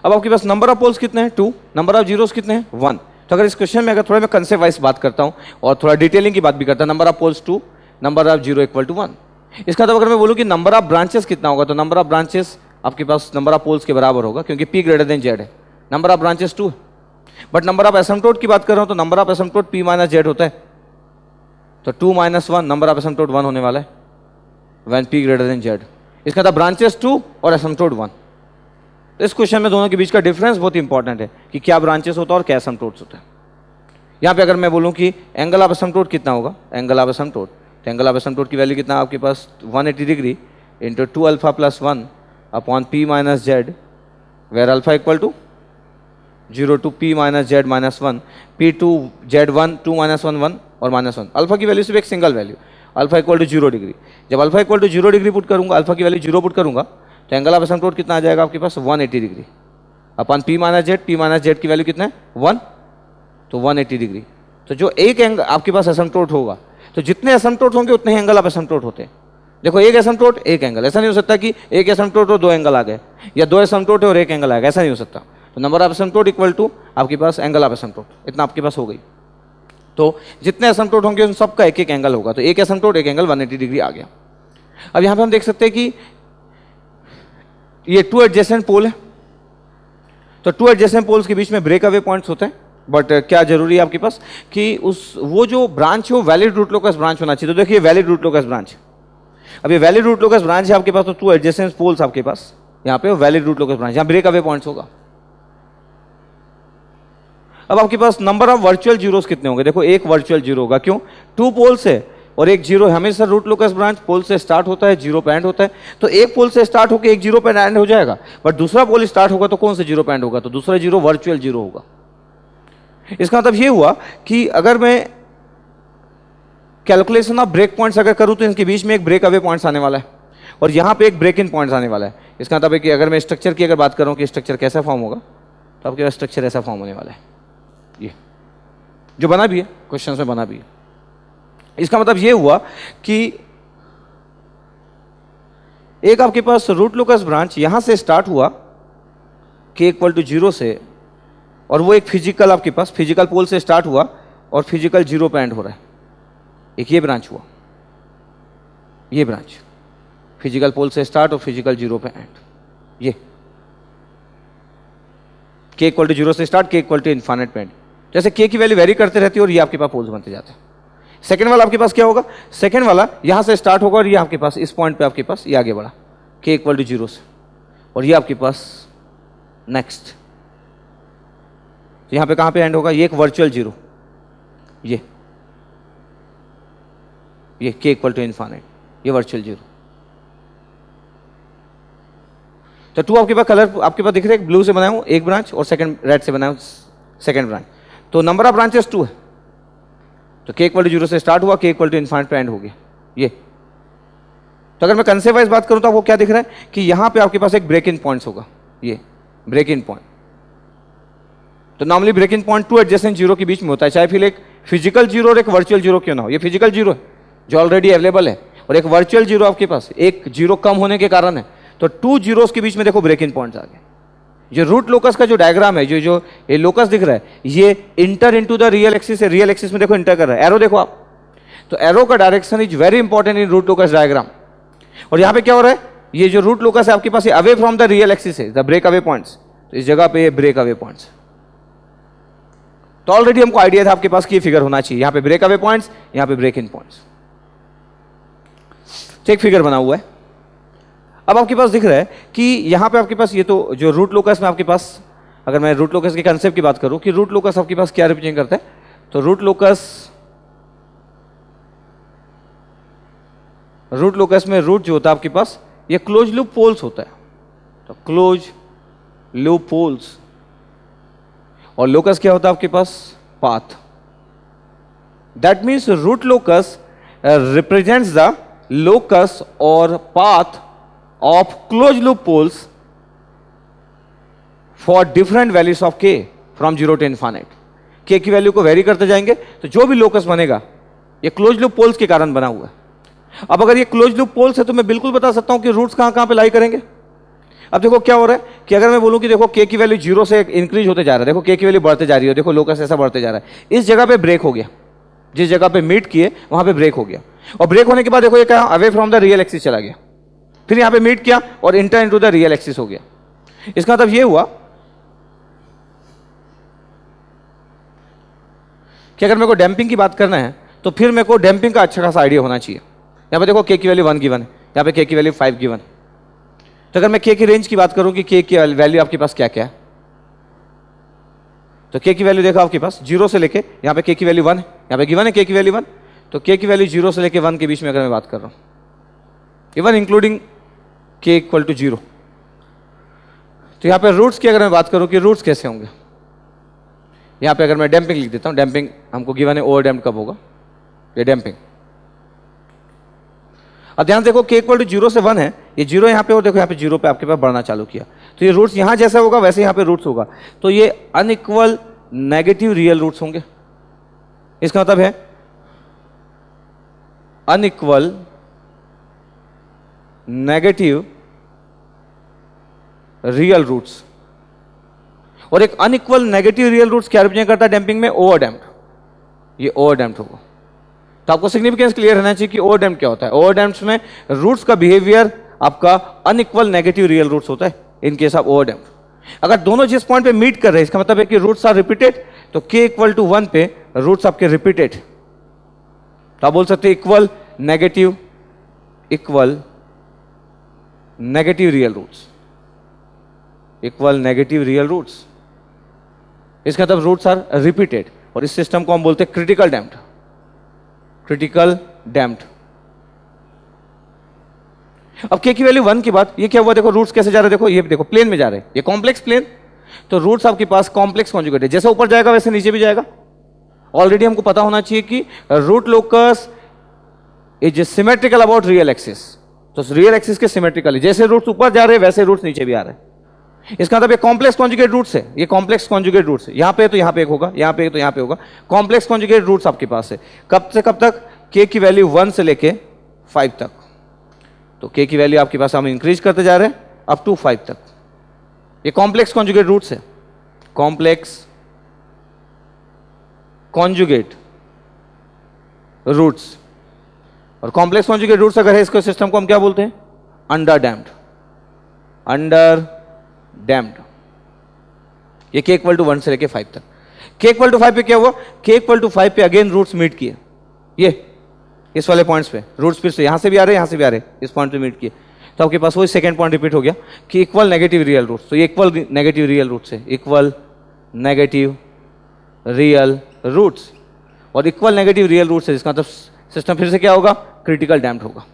अब आपके पास नंबर ऑफ पोल्स कितने हैं 2, नंबर ऑफ जीरोस कितने हैं 1। तो अगर इस क्वेश्चन में अगर थोड़ा मैं कंसेप्ट वाइज बात करता हूं और थोड़ा डिटेलिंग की बात भी करता हूं, number of poles 2, number of zero equal to 1। इसका मतलब अगर मैं बोलूं कि नंबर ऑफ ब्रांचेस कितना होगा, तो नंबर ऑफ ब्रांचेस आपके पास नंबर ऑफ पोल्स के बराबर होगा, क्योंकि P ग्रेटर देन Z है, नंबर ऑफ ब्रांचेस 2 है। बट नंबर ऑफ एसिम्पटोट की बात कर रहा हूं तो number of asymptote P minus Z होता है, तो 2 - 1 नंबर ऑफ एसिम्पटोट 1 होने वाला है when P greater than Z। इसका मतलब ब्रांचेस 2 और एसिम्पटोट 1। इस क्वेश्चन में दोनों के बीच का डिफरेंस बहुत इंपॉर्टेंट है कि क्या ब्रांचेस होता है और क्या एसिम्पटोट्स होता है। यहाँ पे अगर मैं बोलूँ कि एंगल ऑफ एसिम्पटोट कितना होगा, एंगल ऑफ एसिम्पटोट, तो एंगल ऑफ एसिम्पटोट की वैल्यू कितना आपके पास 180 degree into 2α + 1 upon P minus Z, where alpha equal to 0 to P minus Z -1, P 2 Z1 2 - 1 1 और -1। अल्फा की वैल्यू सिर्फ एक single value, alpha equal to 0 degree. जब alpha equal to 0 degree put करूंगा, अल्फा की वैल्यू 0 पुट करूंगा, तो angle of asymptote कितना आ जाएगा आपके पास 180 degree upon P minus Z। P minus Z की वैल्यू कितना है 1, तो 180 डिग्री। तो जो एक एंगल आपके पास एसिम्पटोट होगा, तो जितने एसिम्पटोट होंगे उतने ही एंगल ऑफ एसिम्पटोट होते हैं। देखो एक एसिम्पटोट एक एंगल, ऐसा नहीं हो सकता कि एक एसिम्पटोट और दो एंगल आ गए, या दो एसिम्पटोट और एक एंगल आ गया, ऐसा नहीं हो सकता। तो number of asymptote equal to आपके पास एंगल ऑफ एसिम्पटोट, इतना आपके पास हो गई। तो जितने एसिम्पटोट होंगे उन सबका एक एक एंगल होगा, तो एक एसिम्पटोट एक एंगल 180 डिग्री आ गया। अब यहाँ पे हम देख सकते हैं कि ये 2 एडजेसेंट पोल है, तो 2 एडजेसेंट पोल्स के बीच में ब्रेक अवे पॉइंट्स होते हैं। बट क्या जरूरी है आपके पास कि वो जो ब्रांच है वो वैलिड रूट लोकस ब्रांच होना चाहिए। तो देखिए वैलिड रूट लोकस ब्रांच, अब ये वैलिड रूट लोकस ब्रांच है आपके पास, तो 2 एडजेसेंट पोल्स आपके पास यहाँ पे वैलिड रूट लोकस ब्रांच, यहाँ ब्रेक अवे पॉइंट्स होगा। अब आपके पास नंबर ऑफ वर्चुअल जीरोस कितने होंगे, देखो एक वर्चुअल जीरो होगा, क्यों 2 पोल्स है और एक जीरो है। हमेशा रूट लोकस ब्रांच पोल से स्टार्ट होता है, जीरो पे एंड होता है, तो एक पोल से स्टार्ट होकर एक जीरो पे एंड हो जाएगा। बट दूसरा पोल स्टार्ट होगा तो कौन से जीरो पे एंड होगा, तो दूसरा जीरो वर्चुअल जीरो होगा। इसका मतलब ये हुआ कि अगर मैं कैलकुलेशन ऑफ ब्रेक पॉइंट्स अगर करूं तो इनके बीच में एक ब्रेक अवे पॉइंट्स आने वाला है और यहां पे एक ब्रेक इन पॉइंट्स आने वाला है। इसका मतलब है कि अगर मैं स्ट्रक्चर की अगर बात करूं कि स्ट्रक्चर कैसा फॉर्म होगा, तो आपके पास स्ट्रक्चर ऐसा फॉर्म होने वाला है, ये जो बना भी है क्वेश्चन में बना भी है। इसका मतलब ये हुआ कि एक आपके पास रूट लोकस ब्रांच यहां से स्टार्ट हुआ K इक्वल टू 0 से, और वो एक फिजिकल आपके पास फिजिकल पोल से स्टार्ट हुआ और फिजिकल जीरो पे एंड हो रहा है। एक ये ब्रांच हुआ, ये ब्रांच फिजिकल पोल से स्टार्ट और फिजिकल जीरो पे एंड, ये K इक्वल टू 0 से start, K equal to infinite पे एंड। जैसे K की वैल्यू वेरी करते रहती है और ये आपके पास पोल्स बनते जाते हैं। सेकेंड वाला आपके पास क्या होगा, सेकेंड वाला यहां से स्टार्ट होगा और ये आपके पास इस पॉइंट पे आपके पास ये आगे बढ़ा K इक्वल टू 0 से, और ये आपके पास नेक्स्ट यहां पे कहां पे एंड होगा, ये एक वर्चुअल जीरो, ये K इक्वल टू इन्फाइनाइट, ये वर्चुअल जीरो। तो 2 आपके पास कलर आपके पास दिख रहे हैं, ब्लू से बनाया हूं एक ब्रांच और सेकंड रेड से बनाया हूं सेकंड ब्रांच। तो नंबर ऑफ ब्रांचेस 2 है, तो K इक्वल टू 0 से स्टार्ट हुआ, K इक्वल टू इन्फाइनाइट पे एंड हो गया ये। तो अगर मैं कंसेप्ट वाइज बात करूं तो आपको क्या दिख रहा है कि यहां पे आपके पास एक ब्रेक इन पॉइंट्स होगा, ये ब्रेक इन पॉइंट। तो normally break in point 2 adjacent zero के बीच में होता है, चाहे फिर एक फिजिकल जीरो और एक वर्चुअल जीरो क्यों ना हो। ये फिजिकल जीरो है जो ऑलरेडी अवेलेबल है, और एक वर्चुअल जीरो आपके पास एक जीरो कम होने के कारण है, तो 2 जीरोस के बीच में देखो ब्रेक इन पॉइंट्स आ गए। ये रूट लोकस का जो डायग्राम है, जो ये लोकस दिख रहा है, ये inter into the real axis है, रियल एक्सिस में देखो इंटर कर रहा है, एरो देखो आप। तो एरो का direction is very important in root locus diagram. और यहां पे क्या हो रहा है, ये जो रूट लोकस है आपके पास, ये away from the real axis है, द ब्रेक अवे पॉइंट्स। तो इस जगह पे ये ब्रेक अवे पॉइंट्स, तो ऑलरेडी हमको आइडिया था आपके पास कि ये फिगर होना चाहिए, यहां पे ब्रेक अवे पॉइंट्स, यहां पे ब्रेक इन पॉइंट्स। तो एक फिगर बना हुआ है। अब आपके पास दिख रहा है कि यहां पे आपके पास ये तो जो रूट लोकस में आपके पास, अगर मैं रूट लोकस के कंसेप्ट की बात करूं कि रूट लोकस आपके पास क्या रिप्रेजेंट करता है, तो रूट लोकस में रूट जो होता है आपके पास, ये क्लोज लूप पोल्स होता है। तो क्लोज लूप पोल्स, और लोकस क्या होता है आपके पास, path. That means root locus represents the locus और path of close loop poles for different values of K from 0 to infinite. K की वैल्यू को वेरी करते जाएंगे, तो जो भी लोकस बनेगा ये क्लोज लूप पोल्स के कारण बना हुआ है। अब अगर ये क्लोज लूप पोल्स है तो मैं बिल्कुल बता सकता हूं कि रूट्स कहां कहां पे लाई करेंगे। अब देखो क्या हो रहा है कि अगर मैं बोलूं कि देखो के की वैल्यू 0 से इंक्रीज होते जा रहा है, देखो के की वैल्यू बढ़ते जा रही है, देखो लोकस ऐसा बढ़ते जा रहा है, इस जगह पे ब्रेक हो गया, जिस जगह पे मीट किए वहां पे ब्रेक हो गया, और ब्रेक होने के बाद देखो ये क्या, away from the real axis चला गया, फिर यहां पे मीट किया और inter into the real axis हो गया। इसका मतलब ये हुआ कि अगर मेरे को डैम्पिंग की बात करना है तो फिर मेरे को डैम्पिंग का अच्छा खासा आइडिया होना चाहिए। यहाँ पे देखो के की वैल्यू 1 गिवन है, यहाँ पे के की वैल्यू 5 गिवन है। तो अगर मैं के की रेंज की बात करूं कि के की वैल्यू आपके पास क्या क्या है, तो के की वैल्यू देखो आपके पास 0 से लेके यहाँ पे के की वैल्यू 1 है, यहाँ पे गिवन है के की वैल्यू 1, तो के की वैल्यू 0 से लेके 1 के बीच में अगर मैं बात कर रहा हूँ, इवन इंक्लूडिंग के इक्वल टू 0, तो यहाँ पे रूट्स की अगर मैं बात करूं कि रूट्स कैसे होंगे, यहाँ पे अगर मैं डैम्पिंग लिख देता हूँ, डैम्पिंग हमको गिवन है ओवर डैम्प कब होगा, ये डैम्पिंग। अब ध्यान देखो के इक्वल टू 0 से 1 है, ये 0 यहाँ पे, और देखो यहाँ पे 0 पे आपके पास बढ़ना चालू किया, तो ये रूट्स यहाँ जैसा होगा वैसे यहाँ पे रूट्स होगा, तो ये अनइक्वल नेगेटिव रियल रूट्स होंगे। इसका मतलब है अनइक्वल नेगेटिव रियल रूट्स। और एक अनइक्वल नेगेटिव रियल रूट्स क्या रिप्रेजेंट करता है डैम्पिंग में, ओवर डैम्प्ड, ये ओवर डैम्प्ड होगा। तो आपको सिग्निफिकेंस क्लियर रहना चाहिए कि ओवर डैम्प्ड क्या होता है। ओवर डैम्प्ड में रूट्स का बिहेवियर आपका अनइक्वल नेगेटिव रियल रूट्स होता है in case of over damped. अगर दोनों जिस पॉइंट पे मीट कर रहे हैं, इसका मतलब है कि रूट्स आर रिपीटेड, तो के इक्वल टू 1 पे रूट्स आपके रिपीटेड, तो आप बोल सकते हैं equal negative real roots, equal negative real roots. इसका मतलब रूट्स आर रिपीटेड, और इस सिस्टम को हम बोलते हैं क्रिटिकल डैम्प्ड, क्रिटिकल डैम्प्ड। अब के की वैल्यू 1 की बात, ये क्या हुआ, देखो रूट्स कैसे जा रहे हैं, देखो ये देखो प्लेन में जा रहे हैं, ये कॉम्प्लेक्स प्लेन, तो रूट्स आपके पास कॉम्प्लेक्स कॉन्जुगेट है, जैसे ऊपर जाएगा वैसे नीचे भी जाएगा। ऑलरेडी हमको पता होना चाहिए कि root locus is symmetrical about real axis, तो रियल एक्सिस के सिमेट्रिकल, जैसे रूट्स ऊपर जा रहे हैं वैसे रूट्स नीचे भी आ रहे हैं। इसका मतलब ये कॉम्प्लेक्स कॉन्जुगेट रूट्स है, ये कॉम्प्लेक्स कॉन्जुगेट रूट्स है, यहां पे तो यहां पे एक होगा, यहां पे तो यहां पे होगा, कॉम्प्लेक्स कॉन्जुगेट रूट्स आपके पास है। कब से कब तक, के की वैल्यू 1 से लेके 5 तक, तो के की वैल्यू आपके पास हम इंक्रीज करते जा रहे हैं अप टू 5 तक। ये कॉम्प्लेक्स कॉन्जुगेट रूट्स है, कॉम्प्लेक्स कॉन्जुगेट रूट्स। और कॉम्प्लेक्स कॉन्जुगेट रूट्स अगर है, इसको सिस्टम को हम क्या बोलते हैं, अंडर डैम्प्ड, अंडर डैम्प्ड। ये के इक्वल टू 1 से लेके 5 तक। के इक्वल टू 5 पे क्या हुआ, के इक्वल टू 5 पे अगेन रूट्स मीट किए, ये इस वाले पॉइंट्स पे रूट्स फिर से यहां से भी आ रहे हैं, यहां से भी आ रहे हैं, इस पॉइंट पे मीट किए, तो आपके पास वही सेकंड पॉइंट रिपीट हो गया कि इक्वल नेगेटिव रियल रूट्स। तो ये इक्वल नेगेटिव रियल रूट्स है, इक्वल नेगेटिव रियल रूट्स, और इक्वल नेगेटिव रियल रूट्स है, इसका मतलब सिस्टम फिर से क्या होगा, क्रिटिकल डैम्प्ड होगा।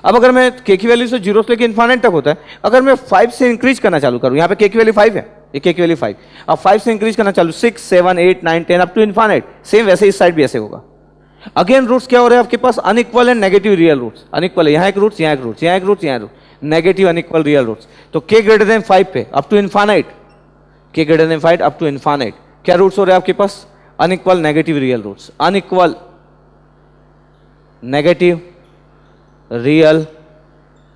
अब अगर मैं के की वैल्यू से 0 से लेकर इन्फाइनाइट तक होता है, अगर मैं 5 से इंक्रीज करना चालू करूं, यहां पे के की वैल्यू 5 है, ये के की वैल्यू 5, अब 5 से इंक्रीज करना चालू, 6 7 8 9 10 अप टू इन्फाइनाइट, सेम वैसे इस साइड भी ऐसे होगा। अगेन रूट्स क्या हो रहे हैं आपके पास, unequal and negative real roots, unequal है, यहां एक रूट्स, यहां एक रूट्स, यहां एक रूट्स, यहां root, negative unequal real roots. तो के ग्रेटर देन 5 पे up to infinite, K greater than 5 up to infinite क्या रूट्स हो रहे हैं आपके पास, unequal negative real roots, unequal negative real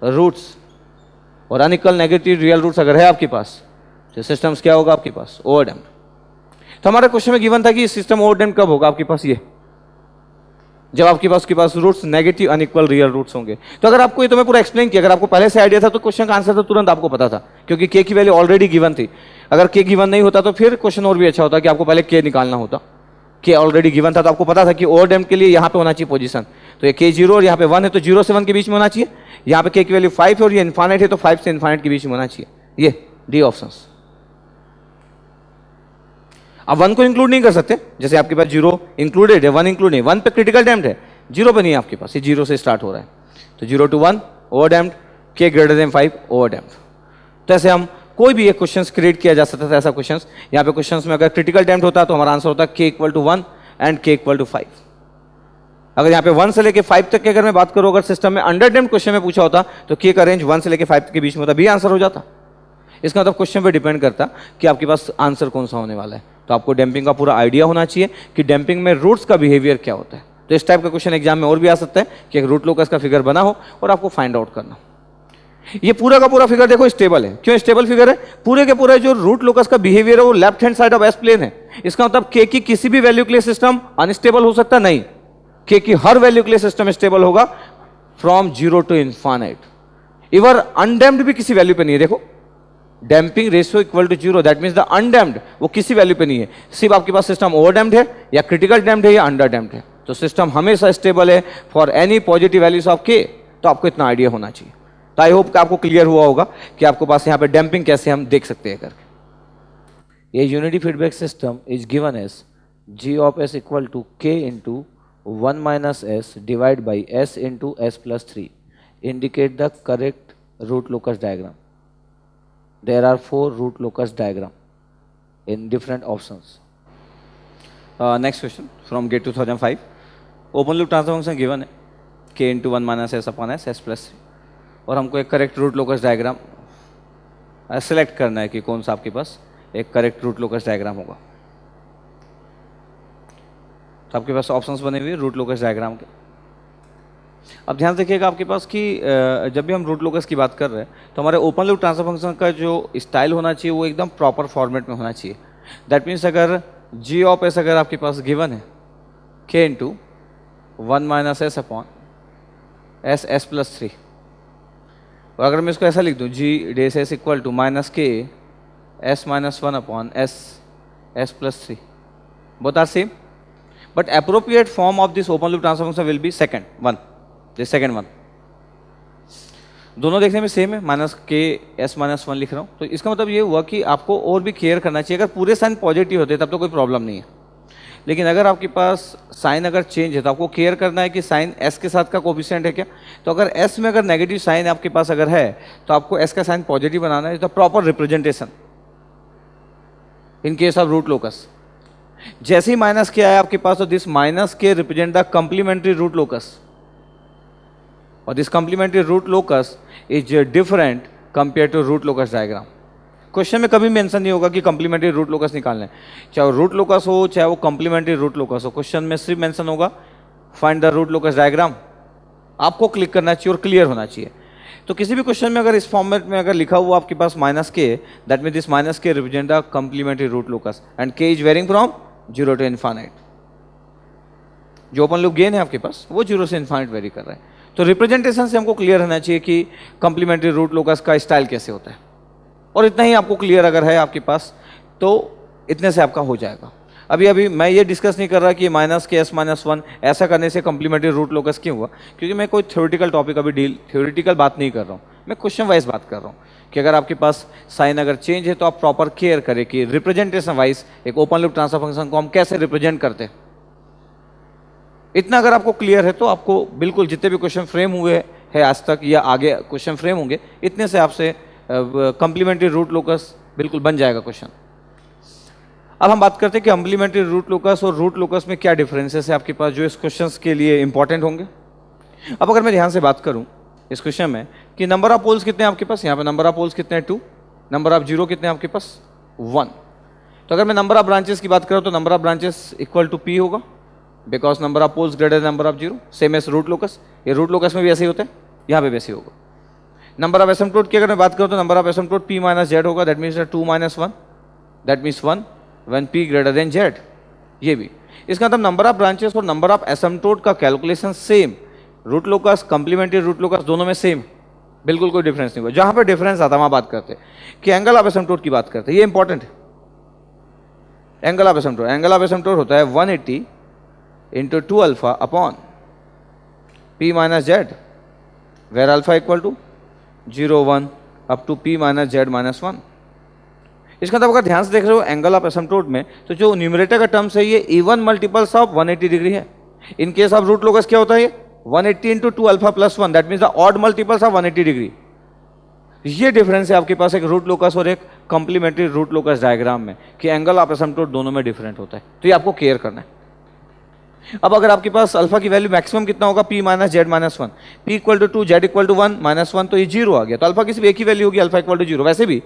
roots. और अनइक्वल नेगेटिव रियल रूट्स अगर है आपके पास, तो सिस्टम्स क्या होगा आपके पास, ओवरडैम्प्ड। तो हमारे क्वेश्चन में गिवन था कि सिस्टम ओवरडैम्प्ड कब होगा आपके पास, ये जब आपके पास roots negative unequal real roots होंगे। तो अगर आपको ये तो मैं पूरा एक्सप्लेन किया, अगर आपको पहले से आइडिया था तो क्वेश्चन का आंसर तो तुरंत आपको पता था, क्योंकि के की वैल्यू ऑलरेडी गिवन थी। अगर के गिवन नहीं होता तो फिर क्वेश्चन और भी अच्छा होता कि आपको पहले के निकालना होता। के ऑलरेडी गिवन था तो आपको पता था कि ओवरडैम्प्ड के लिए यहाँ पे होना चाहिए पोजीशन, तो ये के 0 और यहाँ पे 1 है तो 0 से 1 के बीच में होना चाहिए। यहाँ पे के की वैल्यू 5 है और ये इन्फाइनाइट है तो 5 से इन्फाइनाइट के बीच में होना चाहिए। ये डी ऑप्शंस। आप 1 को इंक्लूड नहीं कर सकते, जैसे आपके पास 0 इंक्लूडेड है, 1 इंक्लूड नहीं, 1 पे क्रिटिकल डैम्प्ड है, 0 पे नहीं है आपके पास, ये 0 से स्टार्ट हो रहा है। तो 0 to 1 ओवरडैम्प्ड, के ग्रेटर देन 5 ओवरडैम्प्ड। तो ऐसे हम कोई भी एक क्वेश्चन क्रिएट किया जा सकता था ऐसा क्वेश्चन। यहाँ पे क्वेश्चन में अगर क्रिटिकल डैम्प्ड होता तो हमारा आंसर होता के इक्वल टू 1 एंड के इक्वल टू 5। अगर यहाँ पे 1 से लेके 5 तक की अगर मैं बात करूँ, अगर सिस्टम में अंडर डैम्प्ड क्वेश्चन में पूछा होता तो के का रेंज 1 से लेके 5 के बीच में होता, भी आंसर हो जाता। इसका मतलब क्वेश्चन पे डिपेंड करता कि आपके पास आंसर कौन सा होने वाला है। तो आपको डैम्पिंग का पूरा आइडिया होना चाहिए कि डैम्पिंग में रूट्स का बिहेवियर क्या होता है। तो इस टाइप का क्वेश्चन एग्जाम में और भी आ सकता है कि एक रूट लोकस का फिगर बना हो और आपको फाइंड आउट करना। ये पूरा का पूरा फिगर देखो स्टेबल है। क्यों स्टेबल फिगर है? पूरे के पूरे जो रूट लोकस का बिहेवियर है वो left hand side of S plane है। इसका मतलब के की किसी भी वैल्यू के लिए सिस्टम अनस्टेबल हो सकता नहीं, के की हर वैल्यू के लिए सिस्टम स्टेबल होगा from 0 to infinite. Even undamped भी किसी वैल्यू पे नहीं है। देखो damping ratio equal to 0, that means the undamped वो किसी वैल्यू पे नहीं है। सिर्फ आपके पास सिस्टम ओवरडैम्प्ड है या क्रिटिकल डैम्प्ड है या अंडर डैम्प्ड है। तो सिस्टम हमेशा स्टेबल है for any positive values of के। तो आपको इतना आइडिया होना चाहिए। तो आई होप कि आपको क्लियर हुआ होगा कि आपको पास यहाँ पे डैम्पिंग कैसे हम देख सकते हैं करके। ये unity feedback system is given as G of S equal to K into 1 minus S divide by S into S plus 3। Indicate the correct root locus diagram. There are 4 root locus diagram in different options. Next question from GATE 2005. Open loop transfer function given है k into 1 minus s upon s, s plus 3, और हमको एक correct root locus diagram select करना है कि कौन सा आपके पास एक करेक्ट रूट लोकस डायग्राम होगा। तो आपके पास ऑप्शंस बने हुए रूट लोकस डायग्राम के। अब ध्यान देखिएगा आपके पास कि जब भी हम रूट लोकस की बात कर रहे हैं तो हमारे ओपन लूप ट्रांसफर फंक्शन का जो स्टाइल होना चाहिए वो एकदम प्रॉपर फॉर्मेट में होना चाहिए। दैट मीन्स अगर जी ऑफ एस अगर आपके पास गिवन है k into 1 minus s upon S S plus 3, और अगर मैं इसको ऐसा लिख दूँ जी डेस s equal to minus k s minus 1 upon S S plus 3, both are same, but appropriate form of this open loop transfer function will be second one, the second one। दोनों देखने में same है, minus k s minus 1 लिख रहा हूँ। तो इसका मतलब ये हुआ कि आपको और भी केयर करना चाहिए। अगर पूरे साइन पॉजिटिव होते तब तो कोई प्रॉब्लम नहीं है, लेकिन अगर आपके पास साइन अगर चेंज है तो आपको केयर करना है कि साइन एस के साथ का कोफिशिएंट है क्या। तो अगर एस में अगर नेगेटिव साइन आपके पास अगर है तो आपको एस का साइन पॉजिटिव बनाना है। The proper representation in case of root locus. जैसे ही माइनस के आया आपके पास तो this minus K represent the complementary root locus, और this complementary root locus is different compare to root locus diagram. Question में कभी मेंशन नहीं होगा कि कंप्लीमेंट्री रूट लोकस निकालना है, चाहे वो रूट लोकस हो चाहे वो कंप्लीमेंट्री रूट लोकस हो। क्वेश्चन में सिर्फ मेंशन होगा find the root locus diagram. आपको क्लिक करना चाहिए और क्लियर होना चाहिए। तो किसी भी क्वेश्चन में अगर इस फॉर्मेट में अगर लिखा हुआ आपके पास minus K, that mean this minus K represent the complementary root locus and K is varying from 0 to infinite. जो ओपन लूप गेन है आपके पास वो 0 से इनफाइनाइट वेरी कर रहा है। तो रिप्रेजेंटेशन से हमको क्लियर रहना चाहिए कि कंप्लीमेंट्री रूट लोकस का स्टाइल कैसे होता है, और इतना ही आपको क्लियर अगर है आपके पास तो इतने से आपका हो जाएगा। अभी मैं ये डिस्कस नहीं कर रहा कि माइनस के एस माइनस 1 ऐसा करने से कंप्लीमेंट्री रूट लोकस क्यों हुआ, क्योंकि मैं कोई थ्योरेटिकल टॉपिक अभी थ्योरेटिकल बात नहीं कर रहा हूँ, मैं क्वेश्चन वाइज बात कर रहा हूँ कि अगर आपके पास साइन अगर चेंज है तो आप प्रॉपर केयर करें कि रिप्रेजेंटेशन वाइज एक ओपन लूप ट्रांसफर फंक्शन को हम कैसे रिप्रेजेंट करते हैं। इतना अगर आपको क्लियर है तो आपको बिल्कुल जितने भी क्वेश्चन फ्रेम हुए हैं आज तक या आगे क्वेश्चन फ्रेम होंगे, इतने से आपसे कंप्लीमेंट्री रूट लोकस बिल्कुल बन जाएगा क्वेश्चन। अब हम बात करते हैं कि कंप्लीमेंट्री रूट लोकस और रूट लोकस में क्या डिफरेंसेस है आपके पास जो इस क्वेश्चन के लिए इंपॉर्टेंट होंगे। अब अगर मैं ध्यान से बात करूं इस क्वेश्चन में कि नंबर ऑफ पोल्स कितने हैं आपके पास, यहाँ पे नंबर ऑफ पोल्स कितने हैं 2, नंबर ऑफ जीरो कितने हैं आपके पास 1। तो अगर मैं नंबर ऑफ ब्रांचेस की बात करूं तो number of branches equal to P होगा, because number of poles greater number of zero, same as root locus. ये रूट लोकस में भी ऐसे ही होता है, यहाँ पे भी ऐसे होगा। नंबर ऑफ एसिम्पटोट की अगर मैं बात करूं तो number of asymptote p minus z होगा, that means 2 minus 1, that means 1 when p greater than z। ये भी इसका मतलब नंबर ऑफ ब्रांचेस और नंबर ऑफ एसिम्प्टोट का calculation same, root locus complementary root locus दोनों में सेम, बिल्कुल कोई डिफरेंस नहीं हुआ। जहां पे डिफरेंस आता है वहां बात करते हैं कि एंगल ऑफ एसिम्प्टोट की बात करते हैं, ये इंपॉर्टेंट है। एंगल ऑफ एसिम्प्टोट होता है 180 into 2 alpha upon p minus Z, where alpha equal to 0 1 up to p minus Z minus 1। इसका मतलब अगर ध्यान से देख रहे हो एंगल ऑफ एसिम्प्टोट में, तो जो न्यूमरेटर का टर्म्स है ये इवन मल्टीपल्स ऑफ 180 डिग्री है। In case of root locus क्या होता है, ये 180 into 2 alpha plus 1, that means the odd multiples of 180 degree. ये डिफरेंस है आपके पास एक रूट लोकस और एक कॉम्प्लीमेंट्री रूट लोकस डायग्राम में, कि एंगल ऑफ एसिम्प्टोट दोनों में डिफरेंट होता है। तो ये आपको केयर करना है। अब अगर आपके पास अल्फा की वैल्यू मैक्सिमम कितना होगा, p minus Z minus 1, p equal to 2 z equal to 1 minus 1, तो ये 0 आ गया। तो अल्फा की सिर्फ एक ही वैल्यू होगी, अल्फा इक्वल टू 0। वैसे भी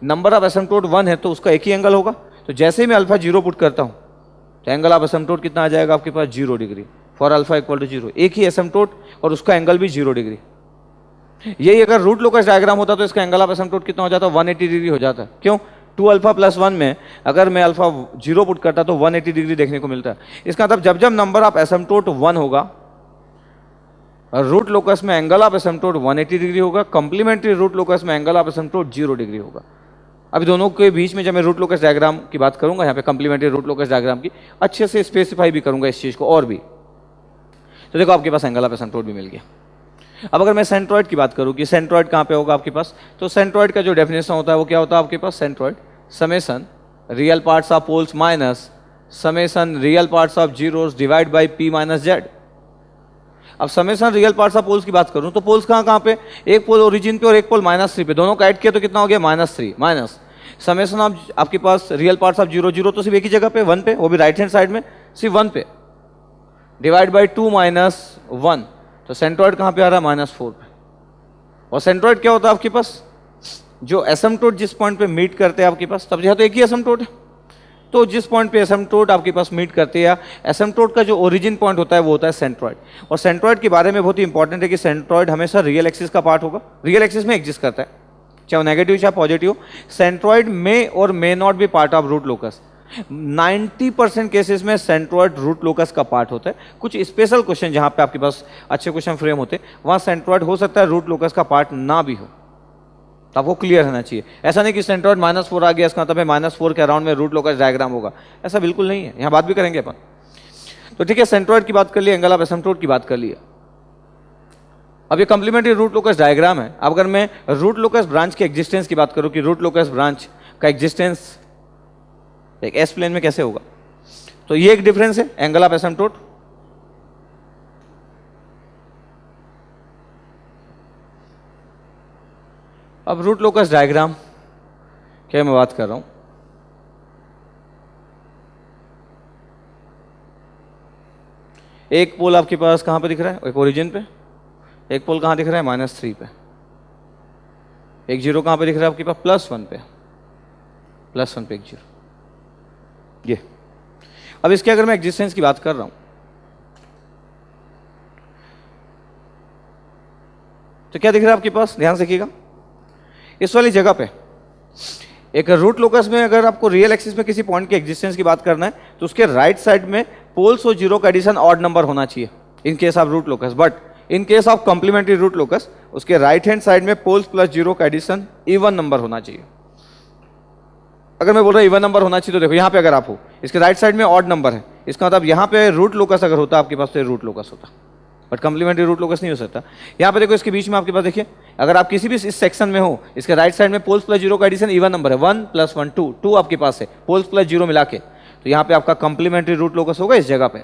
नंबर ऑफ एसिम्प्टोट 1 है तो उसका एक ही एंगल होगा। तो जैसे ही मैं अल्फा 0 पुट करता हूं तो एंगल ऑफ एसिम्प्टोट कितना आ जाएगा आपके पास, 0 degree for alpha equal to 0। एक ही एसिम्प्टोट और उसका एंगल भी 0 डिग्री। यही अगर रूट लोकस डायग्राम होता तो इसका एंगल ऑफ एसिम्प्टोट कितना हो जाता, 180 डिग्री हो जाता। क्यों, 2 अल्फा प्लस 1 में अगर मैं अल्फा 0 पुट करता तो 180 डिग्री देखने को मिलता है। इसका मतलब जब जब नंबर ऑफ एसिम्प्टोट 1 होगा और रूट लोकस में एंगल ऑफ एसिम्प्टोट 180 डिग्री होगा, कॉम्प्लीमेंट्री रूट लोकस में एंगल ऑफ एसिम्प्टोट 0 डिग्री होगा। अभी दोनों के बीच में जब मैं रूट लोकस डायग्राम की बात करूंगा, यहाँ पे कॉम्प्लीमेंट्री रूट लोकस डायग्राम की अच्छे से स्पेसिफाई भी करूंगा इस चीज को और भी। तो देखो आपके पास एंगल ऑफ एसिम्प्टोट भी मिल गया। अब अगर मैं सेंट्रॉइड की बात करूं कि सेंट्रॉइड कहाँ पे होगा आपके पास, तो सेंट्रॉइड का जो डेफिनेशन होता है वो क्या होता है आपके पास, centroid summation real parts of poles minus summation real parts of zeros divide by p minus z. अब summation real parts of poles की बात करूं तो पोल्स कहाँ पे, एक पोल ओरिजिन पे और एक पोल -3 पे, दोनों का ऐड किया तो कितना हो गया, -3 माइनस समेसन ऑफ आपके पास रियल पार्ट्स ऑफ 0 0 तो सिर्फ एक ही जगह पे 1 पे, वो भी राइट हैंड साइड में सिर्फ 1 पे, डिवाइड बाय 2 माइनस 1। तो सेंट्रॉइड कहाँ पे आ रहा है, -4 पे। और सेंट्रॉइड क्या होता है आपके पास, जो एसिम्प्टोट जिस पॉइंट पे मीट करते हैं आपके पास, तब यहाँ तो एक ही एसिम्प्टोट है, तो जिस पॉइंट पे एसिम्प्टोट आपके पास मीट करते हैं, एसिम्प्टोट का जो ओरिजिन पॉइंट होता है वो होता है सेंट्रॉइड। और सेंट्रॉइड के बारे में बहुत ही इंपॉर्टेंट है कि सेंट्रॉइड हमेशा रियल एक्सिस का पार्ट होगा, रियल एक्सिस में एग्जिस्ट करता है, चाहे वो नेगेटिव चाहे पॉजिटिव। सेंट्रॉइड में और may not be part of root locus. 90% cases में सेंट्रॉइड रूट लोकस का पार्ट होता है। कुछ स्पेशल क्वेश्चन जहां पे आपके पास अच्छे क्वेश्चन फ्रेम होते हैं वहां सेंट्रॉइड हो सकता है रूट लोकस का पार्ट ना भी हो, तो आपको क्लियर रहना चाहिए। ऐसा नहीं कि सेंट्रॉइड -4 आ गया इसका मतलब -4 के अराउंड में रूट लोकस डायग्राम होगा, ऐसा बिल्कुल नहीं है। यहां बात भी करेंगे अपन। तो ठीक है, सेंट्रॉइड की बात कर लिया, एंगल ऑफ एसिम्प्टोट की बात कर लिया। अब ये कॉम्प्लीमेंट्री रूट लोकस डायग्राम है। अब अगर मैं रूट लोकस ब्रांच के एग्जिस्टेंस की बात करूं कि रूट लोकस ब्रांच का एग्जिस्टेंस एक एस प्लेन में कैसे होगा, तो ये एक डिफरेंस है, एंगल ऑफ एसिम्प्टोट। अब रूट लोकस डायग्राम क्या मैं बात कर रहा हूं, एक पोल आपके पास कहां पे दिख रहा है, एक ओरिजिन पे, एक पोल कहां दिख रहा है, -3 पे, एक जीरो कहां पे दिख रहा है आपके पास, +1 पे, +1 पे एक जीरो। ये अब इसके अगर मैं एग्जिस्टेंस की बात कर रहा हूं तो क्या दिख रहा है आपके पास, ध्यान से देखिएगा। इस वाली जगह पे एक रूट लोकस में अगर आपको रियल एक्सिस में किसी पॉइंट के एग्जिस्टेंस की बात करना है तो उसके राइट साइड में पोल्स और जीरो का एडिशन ऑड नंबर होना चाहिए in case of root locus. But in case of complementary root locus उसके राइट हैंड साइड में पोल्स प्लस जीरो का एडिशन इवन नंबर होना चाहिए। अगर मैं बोल रहा हूं इवन नंबर होना चाहिए तो देखो यहाँ पे अगर आप हो, इसके राइट साइड में ऑड नंबर है, इसका मतलब यहाँ पे रूट लोकस अगर होता आपके पास तो रूट लोकस होता, बट कॉम्प्लीमेंट्री रूट लोकस नहीं हो सकता। यहाँ पे देखो इसके बीच में आपके पास देखिए, अगर आप किसी भी इस सेक्शन में हो, इसके राइट साइड में पोल्स प्लस जीरो का एडिशन इवन नंबर है, 1 + 1 2 आपके पास है, पोल्स प्लस जीरो मिला के, तो यहाँ पे आपका कॉम्प्लीमेंट्री रूट लोकस होगा इस जगह पे।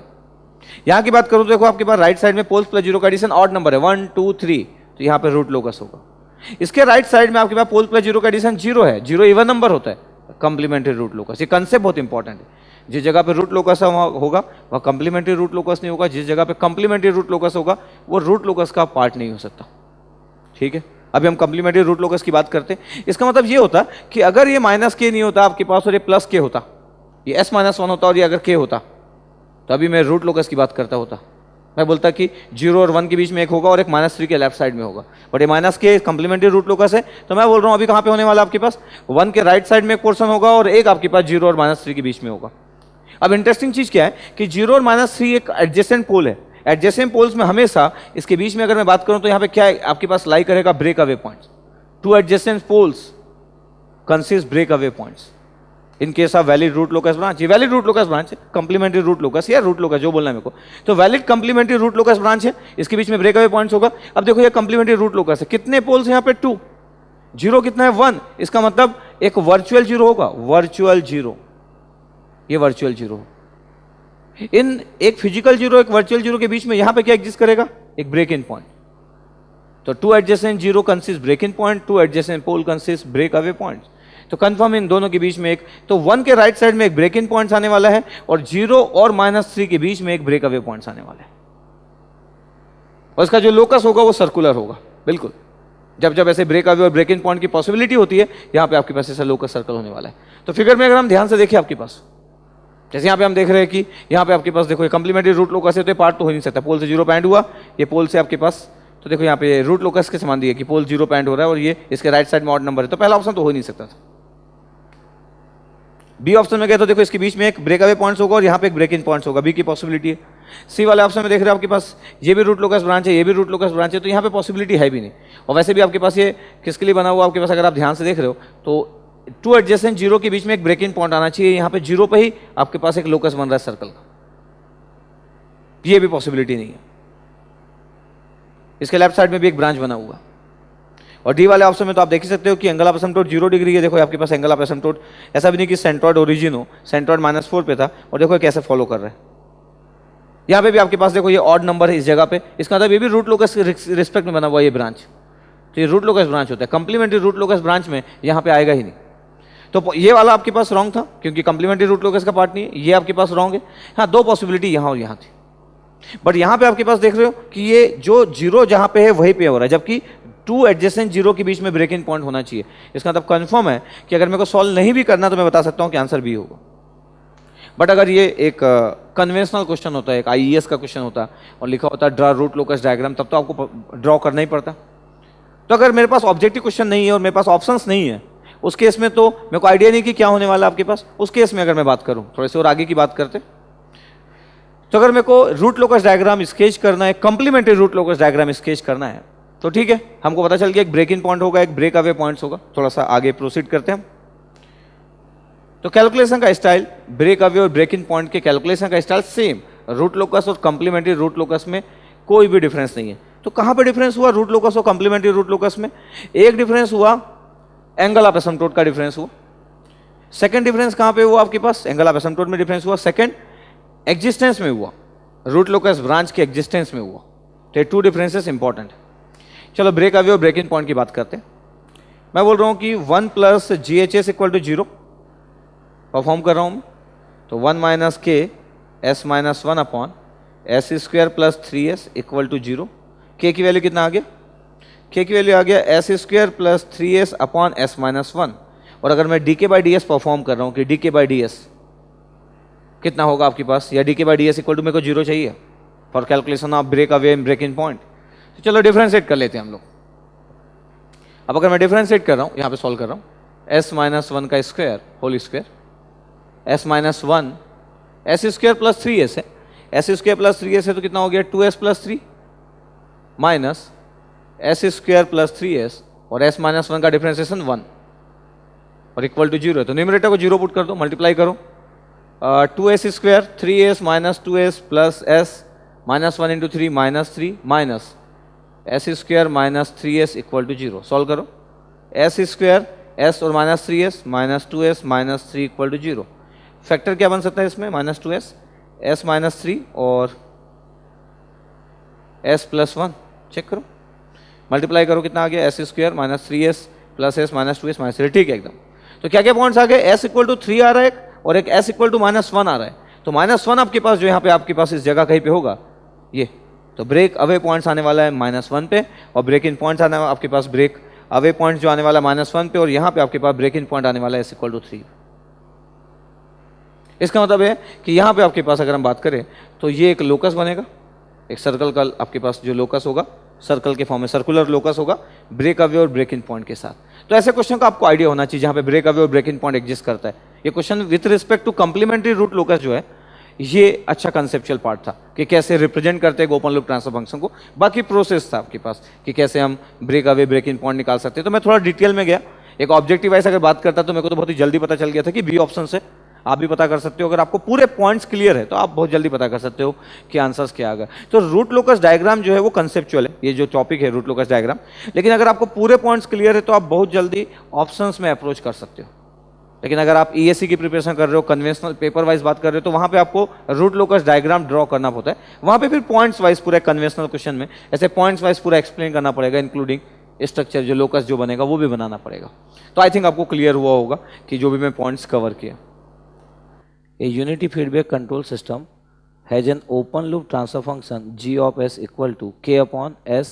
यहाँ की बात करूँ तो देखो आपके पास राइट साइड में पोल्स प्लस जीरो का एडिशन ऑड नंबर है, 1 2 3, तो यहाँ पे रूट लोकस होगा। इसके राइट साइड में आपके पास पोल्स प्लस जीरो का एडिशन 0 है, 0 इवन नंबर होता है, कॉम्प्लीमेंट्री रूट लोकस। ये कंसेप्ट बहुत इंपॉर्टेंट है। जिस जगह पे रूट लोकस होगा वह कॉम्प्लीमेंट्री रूट लोकस नहीं होगा, जिस जगह पे कॉम्प्लीमेंट्री रूट लोकस होगा वो रूट लोकस का पार्ट नहीं हो सकता। ठीक है, अभी हम कॉम्प्लीमेंट्री रूट लोकस की बात करते हैं। इसका मतलब ये होता कि अगर ये -k नहीं होता आपके पास और ये +k होता, ये s-1 होता और ये अगर k होता, तो अभी मैं रूट लोकस की बात करता होता। मैं बोलता कि 0 और 1 के बीच में एक होगा और एक -3 के लेफ्ट साइड में होगा, बट ये -k कॉम्प्लीमेंट्री रूट लोकस है, तो मैं बोल रहा हूँ अभी कहाँ पे होने वाला आपके पास, 1 के राइट साइड में एक पोर्शन होगा और एक आपके पास 0 और -3 के बीच में होगा। अब इंटरेस्टिंग चीज क्या है कि 0 और -3 एक एडजेसेंट पोल है। एडजेसेंट पोल्स में हमेशा इसके बीच में अगर मैं बात करूं तो यहां पे क्या है, आपके पास लाई करेगा break away points. Two adjacent poles consist break away points in case of valid root locus branch. ये वैलिड रूट लोकस ब्रांच है, कंप्लीमेंट्री रूट लोकस या रूट लोकस जो बोलना है मेरे को, तो valid complementary root locus branch है, इसके बीच में ब्रेक अवे पॉइंट्स होगा। अब देखो ये कंप्लीमेंट्री रूट लोकस है, कितने पोल्स हैं यहाँ पे 2, 0 कितना है 1, इसका मतलब एक वर्चुअल 0 होगा, वर्चुअल 0, ये वर्चुअल 0। इन एक फिजिकल 0 एक वर्चुअल 0 के बीच में यहां पे क्या एग्जिस्ट करेगा, एक ब्रेक इन पॉइंट। तो 2 adjacent 0 consist break in point, 2 adjacent pole consist break away point. तो कंफर्म इन दोनों के बीच में एक, तो 1 के राइट साइड में एक ब्रेक इन पॉइंट्स आने वाला है और 0 और -3 के बीच में एक ब्रेक अवे पॉइंट्स आने वाला है। और इसका जो लोकस होगा वो सर्कुलर होगा, बिल्कुल। जब जब ऐसे ब्रेक अवे और ब्रेक इन पॉइंट की पॉसिबिलिटी होती है, यहां पे आपके पास ऐसा लोकस सर्कल होने वाला है। तो फिगर में अगर हम ध्यान से देखें आपके पास, जैसे यहाँ पे हम देख रहे हैं कि यहाँ पे आपके पास देखो ये कंप्लीमेंट्री रूट लोकस है, तो ये पार्ट तो हो नहीं सकता, पोल से 0 पॉइंट हुआ, ये पोल से आपके पास, तो देखो यहाँ पे रूट लोकस के समान दिया कि पोल 0 पॉइंट हो रहा है और ये इसके राइट साइड में ऑड नंबर है, तो पहला ऑप्शन तो हो नहीं सकता था। बी ऑप्शन में गए तो देखो इसके बीच में एक ब्रेक अवे पॉइंट्स होगा और यहाँ पे एक ब्रेक इन पॉइंट्स होगा, बी की पॉसिबिलिटी है। सी वाले ऑप्शन में देख रहे हो आपके पास ये भी रूट लोकस ब्रांच है, ये भी रूट लोकस ब्रांच है, तो यहाँ पे पॉसिबिलिटी है भी नहीं। और वैसे भी आपके पास ये किसके लिए बना हुआ, आपके पास अगर आप ध्यान से देख रहे हो तो 2 एडजेसेंट 0 के बीच में एक ब्रेक इन पॉइंट आना चाहिए, यहाँ पे 0 पे ही आपके पास एक लोकस बन रहा है सर्कल का, ये भी पॉसिबिलिटी नहीं है। इसके लेफ्ट साइड में भी एक ब्रांच बना हुआ। और डी वाले ऑप्शन में तो आप देख ही सकते हो कि एंगल ऑफ एसिम्पटोट 0 डिग्री है। देखो आपके पास एंगल ऑफ एसिम्पटोट, ऐसा भी नहीं कि सेंट्रॉइड ओरिजिन हो, सेंट्रॉइड -4 पे था और देखो कैसे फॉलो कर रहा है। यहाँ पे भी आपके पास देखो ये ऑड नंबर है इस जगह पे, इसका मतलब ये भी रूट लोकस के रिस्पेक्ट में बना हुआ ये ब्रांच, तो ये रूट लोकस ब्रांच होता है। कंप्लीमेंट्री रूट लोकस ब्रांच में यहाँ पे आएगा ही नहीं। तो ये वाला आपके पास रॉन्ग था क्योंकि कंप्लीमेंट्री रूट लोकस का पार्ट नहीं है, ये आपके पास रॉन्ग है। हाँ, 2 पॉसिबिलिटी यहाँ और यहाँ थी, बट यहाँ पे आपके पास देख रहे हो कि ये जो 0 जहाँ पे है वहीं पे हो रहा है, जबकि 2 एडजेसेंट 0 के बीच में ब्रेक इन पॉइंट होना चाहिए। इसका मतलब कंफर्म है कि अगर मेरे को सॉल्व नहीं भी करना तो मैं बता सकता हूँ कि आंसर बी होगा। बट अगर ये एक कन्वेंशनल क्वेश्चन होता है, एक IES का क्वेश्चन होता और लिखा होता ड्रा रूट लोकस डायग्राम, तब तो आपको ड्रॉ करना ही पड़ता। तो अगर मेरे पास ऑब्जेक्टिव क्वेश्चन नहीं है और मेरे पास ऑप्शंस नहीं है, उस केस में तो मेरे को आइडिया नहीं कि क्या होने वाला आपके पास। उस केस में अगर मैं बात करूं, थोड़े से और आगे की बात करते, तो अगर मेरे को रूट लोकस डायग्राम स्केच करना है, complementary root locus diagram sketch करना है, तो ठीक है, हमको पता चल गया एक ब्रेक इन पॉइंट होगा, एक ब्रेक अवे पॉइंट्स होगा। थोड़ा सा आगे प्रोसीड करते हैं। तो कैलकुलेशन का स्टाइल, ब्रेक अवे और ब्रेक इन पॉइंट के कैलकुलेशन का स्टाइल सेम, रूट लोकस और कंप्लीमेंट्री रूट लोकस में कोई भी डिफरेंस नहीं है। तो कहां पे डिफरेंस हुआ रूट लोकस और कंप्लीमेंट्री रूट लोकस में? एक डिफरेंस हुआ एंगल ऑफ एसिम्पटोट का डिफरेंस हुआ। सेकंड डिफरेंस कहां पे हुआ आपके पास? एंगल ऑफ एसिम्पटोट में डिफरेंस हुआ। सेकंड एग्जिस्टेंस में हुआ, रूट लोकस ब्रांच के एग्जिस्टेंस में हुआ। तो ये 2 डिफरेंसेस इंपॉर्टेंट है। चलो ब्रेक अवे और ब्रेक इन पॉइंट की बात करते हैं। मैं बोल रहा हूं कि 1 + GHS = 0 परफॉर्म कर रहा हूं मैं, तो 1 - k s - 1 s² + 3s = 0। k की वैल्यू कितना आ गया? k की वैल्यू आ गया s² + 3s / s - 1। और अगर मैं dk/ds परफॉर्म कर रहा हूं कि dk/ds कितना होगा आपके पास, या dk/ds = मेरे को 0 चाहिए for calculation of break away and break in point. तो चलो डिफरेंशिएट कर लेते हैं हम लोग। अब अगर मैं डिफरेंशिएट कर रहा हूं, यहां पे सॉल्व कर रहा हूं, s - 1 का square whole square, s - 1 s² + 3s है, s² + 3s है तो कितना हो गया 2s + 3 माइनस s² + 3s और s - 1 का डिफरेंशिएशन 1 और इक्वल टू 0 है। तो न्यूमरेटर को 0 पुट कर दो, मल्टीप्लाई करो, 2s² 3s - 2s + s -1 × 3 -3 minus s² - 3s = 0। Solve करो, s² s और -3s -2s -3 = 0। फैक्टर क्या बन सकता है इसमें? -2s s - 3 और s + 1। चेक करो, मल्टीप्लाई करो, कितना आ गया s² - 3s + s -2s -3। ठीक है एकदम। तो क्या क्या पॉइंट्स आ गए? s = 3 आ रहा है और एक s = -1 आ रहा है। तो -1 आपके पास जो यहाँ पे आपके पास इस जगह कहीं पे होगा ये, तो ब्रेक अवे पॉइंट्स आने वाला है -1 पे और ब्रेक इन पॉइंट्स आने वाला आपके पास ब्रेक अवे पॉइंट्स जो आने वाला है -1 पे और यहाँ पे आपके पास ब्रेक इन पॉइंट आने वाला है s = 3। इसका मतलब है कि यहाँ पे आपके पास अगर हम बात करें तो ये एक लोकस बनेगा, एक सर्कल का आपके पास जो लोकस होगा सर्कल के फॉर्म में सर्कुलर लोकस होगा ब्रेक अवे और ब्रेक इन पॉइंट के साथ। तो ऐसे क्वेश्चन का आपको आइडिया होना चाहिए जहाँ पे ब्रेक अवे और ब्रेक इन पॉइंट एग्जिस्ट करता है। ये question with respect to complementary root locus जो है ये अच्छा कंसेप्चुअल पार्ट था कि कैसे रिप्रेजेंट करते हैं ओपन लूप ट्रांसफर फंक्शन को। बाकी प्रोसेस था आपके पास कि कैसे हम break away break in point निकाल सकते हैं। तो मैं थोड़ा डिटेल में गया। एक ऑब्जेक्टिव वाइज अगर बात करता तो मेरे को तो बहुत ही जल्दी पता चल गया था कि बी ऑप्शन से आप भी पता कर सकते हो। अगर आपको पूरे पॉइंट्स क्लियर है तो आप बहुत जल्दी पता कर सकते हो कि आंसर्स क्या आ गए। तो रूट लोकस डायग्राम जो है वो कंसेप्चुअल है, ये जो टॉपिक है रूट लोकस डायग्राम। लेकिन अगर आपको पूरे पॉइंट्स क्लियर है तो आप बहुत जल्दी ऑप्शंस में अप्रोच कर सकते हो। लेकिन अगर आप ईएससी की प्रिपरेशन कर रहे हो, कन्वेंशनल पेपर वाइज बात कर रहे हो, तो वहां पे आपको रूट लोकस डायग्राम ड्रॉ करना होता है। वहां पे फिर पॉइंट्स वाइज पूरे कन्वेंशनल क्वेश्चन में ऐसे पॉइंट्स वाइज पूरा एक्सप्लेन करना पड़ेगा, इंक्लूडिंग स्ट्रक्चर जो लोकस जो बनेगा वो भी बनाना पड़ेगा। तो आई थिंक आपको क्लियर हुआ होगा कि जो भी मैं पॉइंट्स कवर किया। A unity feedback control system has an open loop transfer function g of s equal to k upon s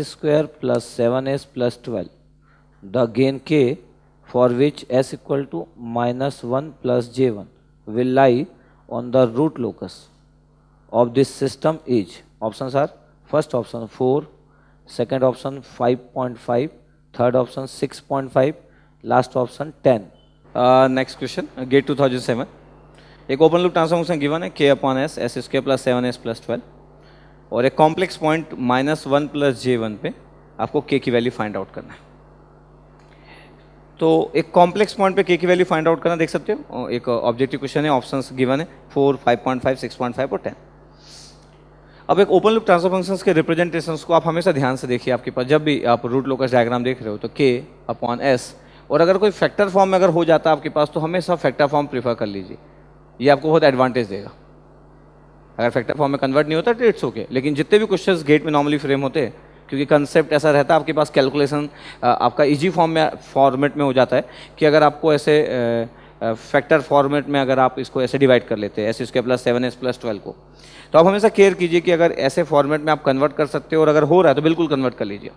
square plus 7s plus 12. The gain k for which s equal to minus 1 plus j1 will lie on the root locus of this system is. Options are first option 4, second option 5.5, third option 6.5, last option 10. Next question, GATE 2007. एक open loop transfer function given है k upon S S square plus 7s plus 12 और एक complex point -1 plus j1 पे आपको k की value find out करना है। तो एक कॉम्प्लेक्स पॉइंट पे k की वैल्यू फाइंड आउट करना देख सकते हो। एक ऑब्जेक्टिव क्वेश्चन है, ऑप्शंस गिवन है 4, 5.5, 6.5 और 10। अब एक ओपन लूप ट्रांसफर फंक्शंस के रिप्रेजेंटेशंस को आप हमेशा ध्यान से देखिए। आपके पास जब भी आप रूट लोकस डायग्राम देख रहे हो तो k अपॉन s, और अगर कोई फैक्टर फॉर्म में अगर हो जाता है आपके पास तो हमेशा फैक्टर फॉर्म प्रीफर कर लीजिए, ये आपको बहुत एडवांटेज देगा। अगर फैक्टर फॉर्म में कन्वर्ट नहीं होता तो इट्स ओके, लेकिन जितने भी क्वेश्चंस गेट में नॉर्मली फ्रेम होते हैं, क्योंकि कंसेप्ट ऐसा रहता है आपके पास कैलकुलेशन आपका इजी फॉर्मेट में हो जाता है कि अगर आपको ऐसे फैक्टर फॉर्मेट में अगर आप इसको ऐसे डिवाइड कर लेते हैं S square plus 7s plus 12 को, तो आप हमेशा केयर कीजिए कि अगर ऐसे फॉर्मेट में आप कन्वर्ट कर सकते हो और अगर हो रहा है तो बिल्कुल कन्वर्ट कर लीजिए।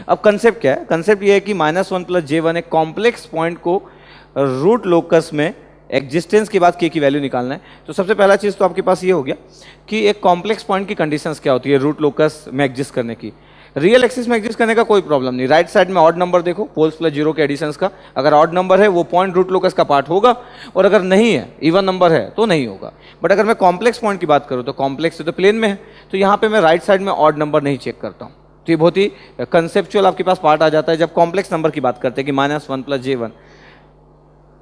अब कंसेप्ट क्या है? कंसेप्ट ये है कि -1 प्लस j1 एक कॉम्प्लेक्स पॉइंट को रूट लोकस में एग्जिस्टेंस के बाद k की वैल्यू निकालना है। तो सबसे पहला चीज़ तो आपके पास ये हो गया कि एक कॉम्प्लेक्स पॉइंट की कंडीशंस क्या होती है रूट लोकस में एग्जिस्ट करने की। रियल एक्सिस में एग्जिस्ट करने का कोई प्रॉब्लम नहीं। राइट साइड में ऑड नंबर देखो, पोल्स प्लस जीरो के एडिशंस का, अगर ऑड नंबर है वो पॉइंट रूट लोकस का पार्ट होगा, और अगर नहीं है इवन नंबर है तो नहीं होगा। बट अगर मैं कॉम्प्लेक्स पॉइंट की बात करूँ तो कॉम्प्लेक्स तो प्लेन में है, तो यहाँ पे मैं राइट साइड में ऑड नंबर नहीं चेक करता हूँ। तो ये बहुत ही कंसेप्चुअल आपके पास पार्ट आ जाता है जब कॉम्प्लेक्स नंबर की बात करते हैं कि -1 प्लस j1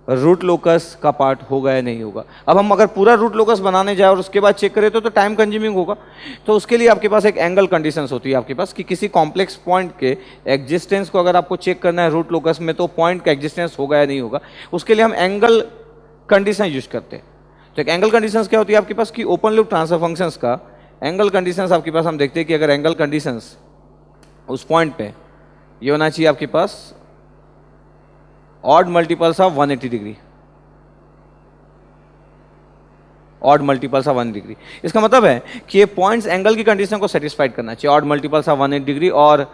रूट लोकस का पार्ट होगा या नहीं होगा। अब हम अगर पूरा रूट लोकस बनाने जाए और उसके बाद चेक करें तो टाइम कंज्यूमिंग होगा। तो उसके लिए आपके पास एक एंगल कंडीशंस होती है आपके पास कि किसी कॉम्प्लेक्स पॉइंट के एग्जिस्टेंस को अगर आपको चेक करना है रूट लोकस में तो पॉइंट का एग्जिस्टेंस होगा या नहीं होगा, उसके लिए हम एंगल कंडीशन यूज करते हैं। तो एक एंगल कंडीशंस क्या होती है आपके पास कि ओपन लूप ट्रांसफर फंक्शंस का एंगल कंडीशंस आपके पास हम देखते हैं कि अगर एंगल कंडीशंस उस पॉइंट पे ये होना चाहिए आपके पास odd multiples of 180 degree, odd multiples of 1 degree. इसका मतलब है कि ये पॉइंट्स एंगल की कंडीशन को सेटिस्फाइड करना चाहिए, ऑड मल्टीपल्स ऑफ 180 डिग्री और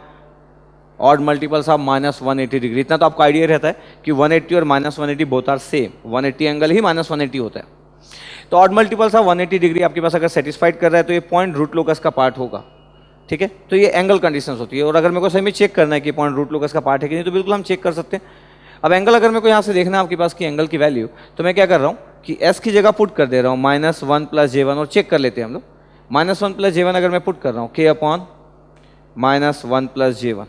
ऑड मल्टीपल्स ऑफ -180 डिग्री। इतना तो आपको आइडिया रहता है कि 180 और -180 बोथ आर सेम, 180 एंगल ही -180 होता है। तो ऑड मल्टीपल्स ऑफ 180 डिग्री आपके पास अगर सेटिस्फाइड कर रहा है तो ये पॉइंट रूट लोकस का पार्ट होगा, ठीक है। तो ये एंगल कंडीशंस होती है। और अगर मेरे को सही में चेक करना है कि पॉइंट रूट लोकस का पार्ट है कि नहीं, तो बिल्कुल हम चेक कर सकते हैं। अब एंगल अगर मेरे को यहाँ से देखना है आपके पास की एंगल की वैल्यू, तो मैं क्या कर रहा हूँ कि s की जगह पुट कर दे रहा हूँ -1 प्लस j1 और चेक कर लेते हैं हम लोग। -1 प्लस j1 अगर मैं पुट कर रहा हूँ k upon -1 plus j1,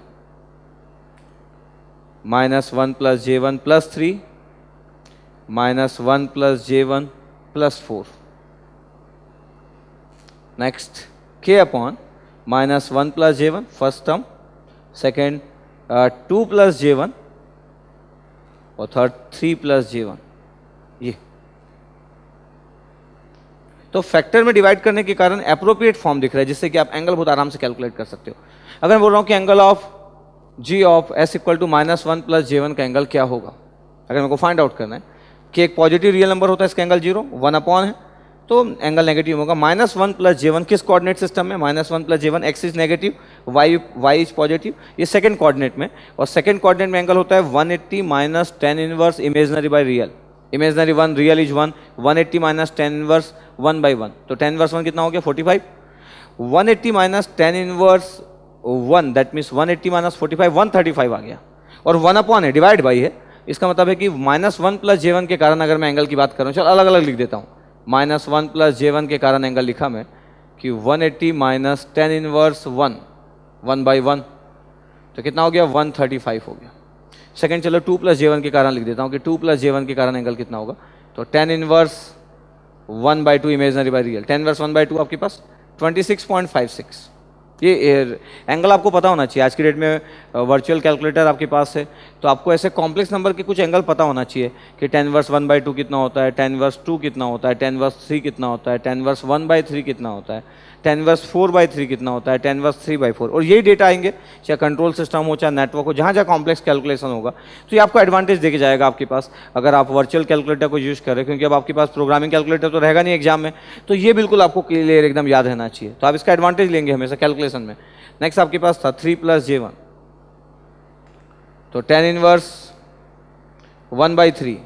-1 plus j1 plus 3, -1 plus j1 plus 4, next k upon -1 plus j1 first term, second 2 plus j1 और थर्ड 3 प्लस j1। ये तो फैक्टर में डिवाइड करने के कारण एप्रोप्रिएट फॉर्म दिख रहा है जिससे कि आप एंगल बहुत आराम से कैलकुलेट कर सकते हो। अगर मैं बोल रहा हूं कि angle of g of s equal to -1 plus j1 का एंगल क्या होगा, अगर मेरे को फाइंड आउट करना है कि एक पॉजिटिव रियल नंबर होता है इसका एंगल 0, 1 अपॉन है तो एंगल नेगेटिव होगा। -1 प्लस j1 किस कोऑर्डिनेट सिस्टम में, -1 plus j1 x is negative, y is positive, ये सेकंड कोऑर्डिनेट में। और सेकंड कोऑर्डिनेट में एंगल होता है 180 minus tan inverse imaginary by real, imaginary 1 real is 1, 180 minus tan inverse 1 by 1, तो tan इनवर्स 1 कितना हो गया 45, 180 minus tan inverse 1 that means 180 minus 45 135 आ गया, और 1 अपॉन है डिवाइड बाई है इसका मतलब है कि -1 + J1 के कारण अगर मैं एंगल की बात करूँ, चलो अलग अलग लिख देता हूँ। -1 + J1 के कारण एंगल लिखा मैं कि 180 माइनस tan इनवर्स 1/1, तो कितना हो गया 135 हो गया। सेकंड चलो 2 + J1 के कारण लिख देता हूँ कि 2 + J1 के कारण एंगल कितना होगा, तो tan inverse 1/2 imaginary by real, tan inverse 1/2 आपके पास 26.56। ये एंगल आपको पता होना चाहिए। आज की डेट में वर्चुअल कैलकुलेटर आपके पास है, तो आपको ऐसे कॉम्प्लेक्स नंबर के कुछ एंगल पता होना चाहिए कि tan इनवर्स 1/2 कितना होता है, tan इनवर्स 2 कितना होता है, tan इनवर्स 3 कितना होता है, tan इनवर्स 1/3 कितना होता है, tan इनवर्स 4/3 कितना होता है, tan इनवर्स 3/4। और यही डेटा आएंगे, चाहे कंट्रोल सिस्टम हो, चाहे नेटवर्क हो, जहाँ जहाँ कॉम्प्लेक्स कैलकुलेशन होगा, तो ये आपको एडवांटेज देके जाएगा आपके पास अगर आप वर्चुअल कैलकुलेटर को यूज़ करें, क्योंकि अब आपके पास प्रोग्रामिंग कैलकुलेटर तो रहेगा नहीं एग्जाम में, तो ये बिल्कुल आपको क्लियर एकदम याद रहना चाहिए। तो आप इसका एडवांटेज लेंगे हमेशा कैलकुलेशन में। नेक्स्ट आपके पास था 3 + J1, तो tan इनवर्स 1/3,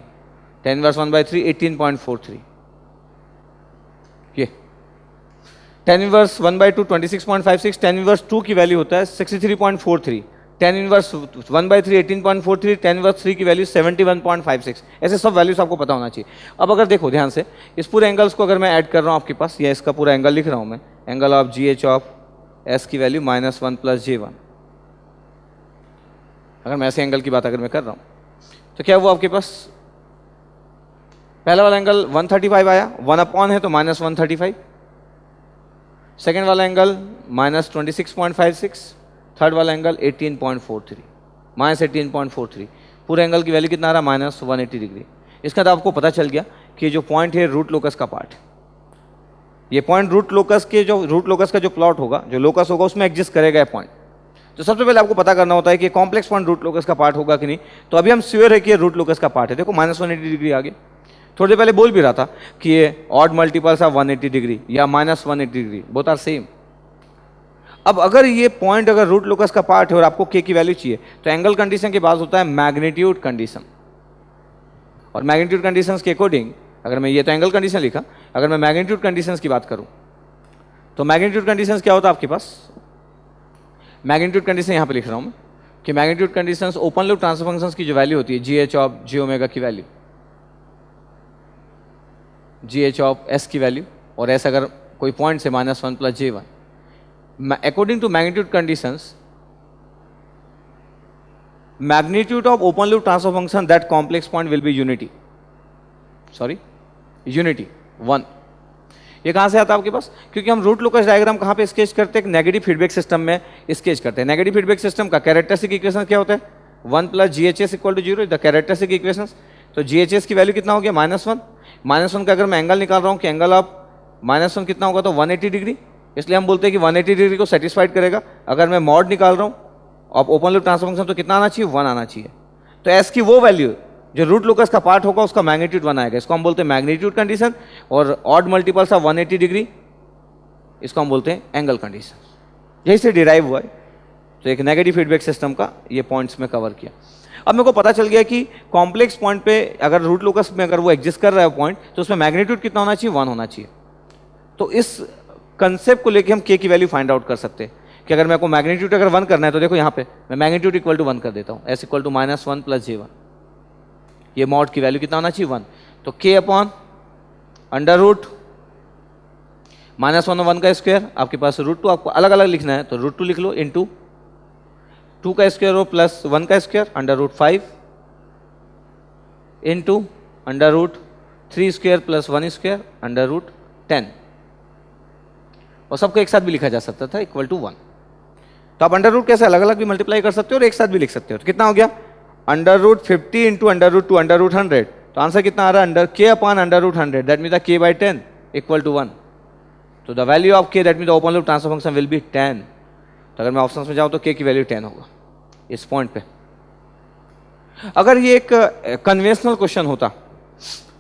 tan इनवर्स 1/3 18.43, ये tan इनवर्स 1/2 26.56, tan इनवर्स 2 की वैल्यू होता है 63.43, tan इनवर्स 1/3 18.43, tan इनवर्स 3 की वैल्यू 71.56। ऐसे सब वैल्यूज आपको पता होना चाहिए। अब अगर देखो ध्यान से, इस पूरे एंगल्स को अगर मैं ऐड कर रहा हूँ आपके पास, या इसका पूरा एंगल लिख रहा हूँ मैं, angle of GH of S की वैल्यू -1 + J1, अगर मैं ऐसे एंगल की बात अगर मैं कर रहा हूँ, तो क्या हुआ आपके पास, पहला वाला एंगल 135 आया, 1 है तो -135, सेकेंड वाला एंगल -26.56, थर्ड वाला एंगल 18.43, -18.43, पूरे एंगल की वैल्यू कितना आ रहा है -180 डिग्री। इसका तो आपको पता चल गया कि जो पॉइंट है रूट लोकस का पार्ट है, ये पॉइंट रूट लोकस का जो प्लॉट होगा, जो लोकस होगा उसमें एग्जिस्ट करेगा ये पॉइंट। तो सबसे पहले आपको पता करना होता है कि कॉम्प्लेक्स पॉइंट रूट लोकस का पार्ट होगा कि नहीं। तो अभी हम श्योर है कि ये रूट लोकस का पार्ट है। देखो -180 डिग्री आगे, थोड़ी देर पहले बोल भी रहा था कि ये ऑड मल्टीपल्स ऑफ 180 डिग्री या -180 डिग्री, बोथ आर सेम। अब अगर ये पॉइंट अगर रूट लोकस का पार्ट है और आपको k की वैल्यू चाहिए, तो एंगल कंडीशन के बाद होता है मैग्नीट्यूड कंडीशन। और मैग्नीट्यूड कंडीशंस के अकॉर्डिंग, अगर मैं ये तो एंगल कंडीशन लिखा, अगर मैं मैग्नीट्यूड कंडीशंस की बात करूं, तो मैग्नीट्यूड कंडीशंस क्या होता है आपके पास, मैग्नीट्यूड कंडीशन यहां पे लिख रहा हूं मैं कि magnitude conditions open loop transfer functions की जो वैल्यू होती है GH ऑफ J की वैल्यू, GH ऑफ S की वैल्यू, और S अगर कोई पॉइंट से -1 + J1, according to magnitude conditions, magnitude of open loop transfer function that complex point will be unity 1। ये कहाँ से आता है आपके पास, क्योंकि हम रूट लोकस डायग्राम कहाँ पे स्केच करते हैं, नेगेटिव फीडबैक सिस्टम में स्केच करते हैं। नेगेटिव फीडबैक सिस्टम का कैरेक्टरिस्टिक इक्वेशन क्या होता है, 1 + GHS = 0 द कैरेक्टरिस्टिक इक्वेशन। तो GHS की वैल्यू कितना हो गया -1 का अगर मैं एंगल निकाल रहा हूँ कि एंगल ऑफ -1 कितना होगा, तो 180 डिग्री, इसलिए हम बोलते हैं कि 180 डिग्री को सेटिस्फाइड करेगा। अगर मैं मॉड निकाल रहा हूँ अब ओपन लूप ट्रांसफर फंक्शन, तो कितना आना चाहिए, 1 आना चाहिए। तो S की वो वैल्यू जो रूट लोकस का पार्ट होगा उसका मैग्नीट्यूड 1 आएगा, इसको हम बोलते हैं मैग्नीट्यूड कंडीशन। और ऑड मल्टीपल्स ऑफ 180 डिग्री, इसको हम बोलते हैं एंगल कंडीशन। यही से डिराइव हुआ है। तो एक नेगेटिव फीडबैक सिस्टम का ये पॉइंट्स में कवर किया। अब मेरे को पता चल गया कि कॉम्प्लेक्स पॉइंट पे अगर रूट लोकस में अगर वो एग्जिस्ट कर रहा है पॉइंट, तो उसमें मैग्नीट्यूड कितना होना चाहिए, 1 होना चाहिए। तो इस कंसेप्ट को लेके हम k की वैल्यू फाइंड आउट कर सकते हैं कि अगर मेरे को मैग्नीट्यूड अगर 1 करना है, तो देखो यहाँ पे मैं मैग्नीट्यूड इक्वल टू 1 कर देता हूँ, S = -1 + J1, ये मॉड की वैल्यू कितना होना चाहिए, 1। तो k अपॉन अंडर रूट -1 और 1 का स्क्वायर, आपके पास √2, आपको अलग अलग लिखना है तो √2 लिख लो, इंटू 2 का स्क्वायर हो प्लस 1 का square √5 into √3 square plus 1 square √10, और सबको एक साथ भी लिखा जा सकता था = 1। तो आप अंडर रूट कैसे अलग अलग भी मल्टीप्लाई कर सकते हो और एक साथ भी लिख सकते हो। तो कितना हो गया, √50 इंटू √2 √100। तो आंसर कितना आ रहा है, k upon √100, that mean the k by 10 = 1। तो the value of k, that mean the open loop transfer function will be 10। तो अगर मैं ऑप्शन में जाऊँ तो k की वैल्यू 10 होगा इस पॉइंट पे। अगर ये एक कन्वेंशनल क्वेश्चन होता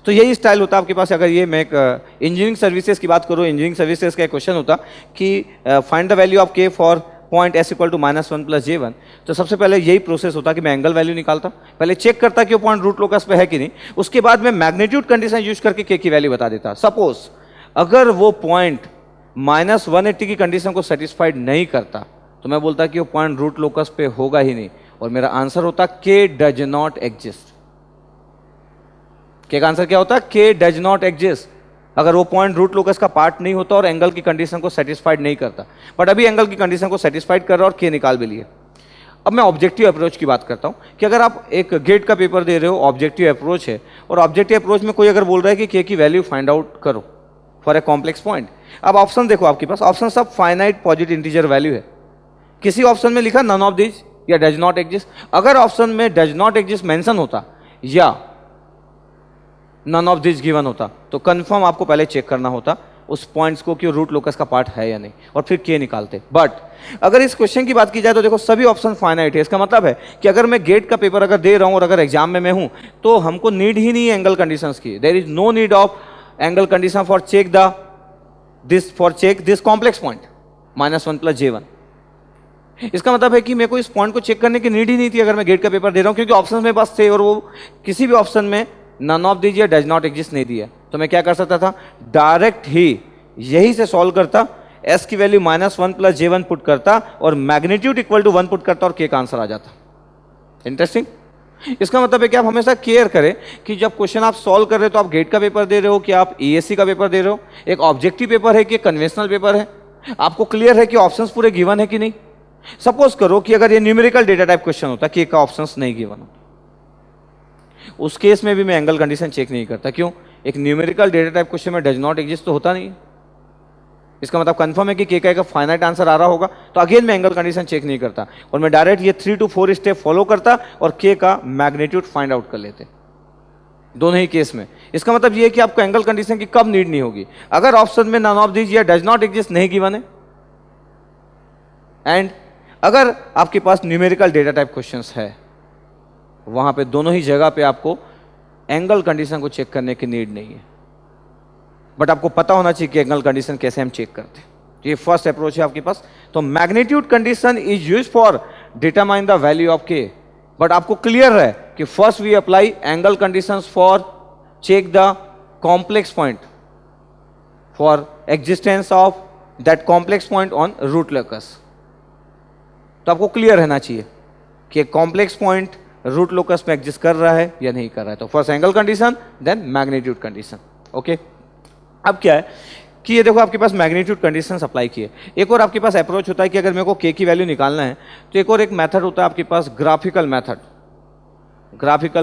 तो यही स्टाइल होता आपके पास। अगर ये मैं एक इंजीनियरिंग सर्विसेज की बात करूँ, इंजीनियरिंग सर्विसेज का एक क्वेश्चन होता कि find the value of k for point S = -1 + J1, तो सबसे पहले यही प्रोसेस होता कि मैं एंगल वैल्यू निकालता, पहले चेक करता कि वो पॉइंट रूट लोकस पे है कि नहीं, उसके बाद मैं मैग्नीट्यूड कंडीशन यूज करके k की वैल्यू बता देता। सपोज अगर वो पॉइंट -180 की कंडीशन को सेटिस्फाइड नहीं करता, तो मैं बोलता कि वो पॉइंट रूट लोकस पे होगा ही नहीं, और मेरा आंसर होता k डज नॉट एग्जिस्ट। के का आंसर क्या होता है? के डज नॉट एग्जिस्ट। अगर वो पॉइंट रूट लोकस का पार्ट नहीं होता और एंगल की कंडीशन को सेटिस्फाइड नहीं करता, बट अभी एंगल की कंडीशन को सेटिस्फाइड कर रहा है और के निकाल भी लिए। अब मैं ऑब्जेक्टिव अप्रोच की बात करता हूं कि अगर आप एक गेट का पेपर दे रहे हो, ऑब्जेक्टिव अप्रोच है, और ऑब्जेक्टिव अप्रोच में कोई अगर बोल रहा है कि के की वैल्यू फाइंड आउट करो फॉर ए कॉम्प्लेक्स पॉइंट। अब ऑप्शन देखो आपके पास, ऑप्शन सब फाइनाइट पॉजिटिव इंटीजर वैल्यू है। किसी ऑप्शन में लिखा नन ऑफ दिस या डज नॉट एग्जिस्ट। अगर ऑप्शन में डज नॉट एग्जिस्ट मेंशन होता या नन ऑफ दिस गिवन होता तो कंफर्म आपको पहले चेक करना होता उस पॉइंट्स को कि रूट लोकस का पार्ट है या नहीं, और फिर के निकालते। बट अगर इस क्वेश्चन की बात की जाए तो देखो सभी ऑप्शन फाइनाइट है। इसका मतलब है कि अगर मैं गेट का पेपर अगर दे रहा हूं और अगर एग्जाम में मैं हूं तो हमको नीड ही नहीं है एंगल कंडीशंस की। There is no need of angle condition for check this complex point -1 + J1। इसका मतलब है कि मेरे को इस पॉइंट को चेक करने की नीड ही नहीं थी अगर मैं गेट का पेपर दे रहा हूं, क्योंकि ऑप्शन मेरे पास थे और वो किसी भी ऑप्शन में नन ऑफ दिस या डज नॉट एग्जिस्ट नहीं दिया। तो मैं क्या कर सकता था? डायरेक्ट ही यही से सॉल्व करता, एस की वैल्यू -1 + J1 पुट करता और मैग्नीट्यूड इक्वल टू 1 पुट करता और के का आंसर आ जाता। इंटरेस्टिंग। इसका मतलब है कि आप हमेशा केयर करें कि जब क्वेश्चन आप सॉल्व कर रहे हो तो आप गेट का पेपर दे रहे हो कि आप ESC का पेपर दे रहे हो, एक ऑब्जेक्टिव पेपर है कि कन्वेंशनल पेपर है, आपको क्लियर है कि ऑप्शंस पूरे गिवन है कि नहीं। सपोज करो कि अगर ये न्यूमेरिकल डेटा टाइप क्वेश्चन होता कि का ऑप्शंस नहीं गिवन होता, उस केस में भी मैं एंगल कंडीशन चेक नहीं करता। क्यों? एक न्यूमेरिकल डेटा टाइप क्वेश्चन में डज नॉट एग्जिस्ट तो होता नहीं। इसका मतलब कंफर्म है कि के का फाइनाइट आंसर आ रहा होगा, तो अगेन मैं एंगल कंडीशन चेक नहीं करता और मैं डायरेक्ट ये 3 to 4 स्टेप फॉलो करता और के का मैग्नीट्यूड फाइंड आउट कर लेते दोनों ही केस में। इसका मतलब ये है कि आपको एंगल कंडीशन की कब नीड नहीं होगी? अगर ऑप्शन में नन ऑफ दिस या डज नॉट एग्जिस्ट नहीं गिवन है, एंड अगर आपके पास न्यूमेरिकल डेटा टाइप क्वेश्चंस है, वहां पे दोनों ही जगह पे आपको एंगल कंडीशन को चेक करने की नीड नहीं है। बट आपको पता होना चाहिए कि एंगल कंडीशन कैसे हम चेक करते हैं। ये फर्स्ट अप्रोच है आपके पास। तो magnitude condition is use for determine the value of k, but आपको क्लियर है कि first we apply angle conditions for check the complex point for existence of that complex point on root locus. तो आपको clear रहना चाहिए कि complex point root locus में exist कर रहा है या नहीं कर रहा है। तो first angle condition, then magnitude condition. Okay, अब क्या है कि ये देखो आपके पास मैग्नीट्यूड कंडीशंस अप्लाई किए। एक और आपके पास अप्रोच होता है कि अगर मेरे को के की वैल्यू निकालना है तो एक और एक मेथड होता है आपके पास, graphical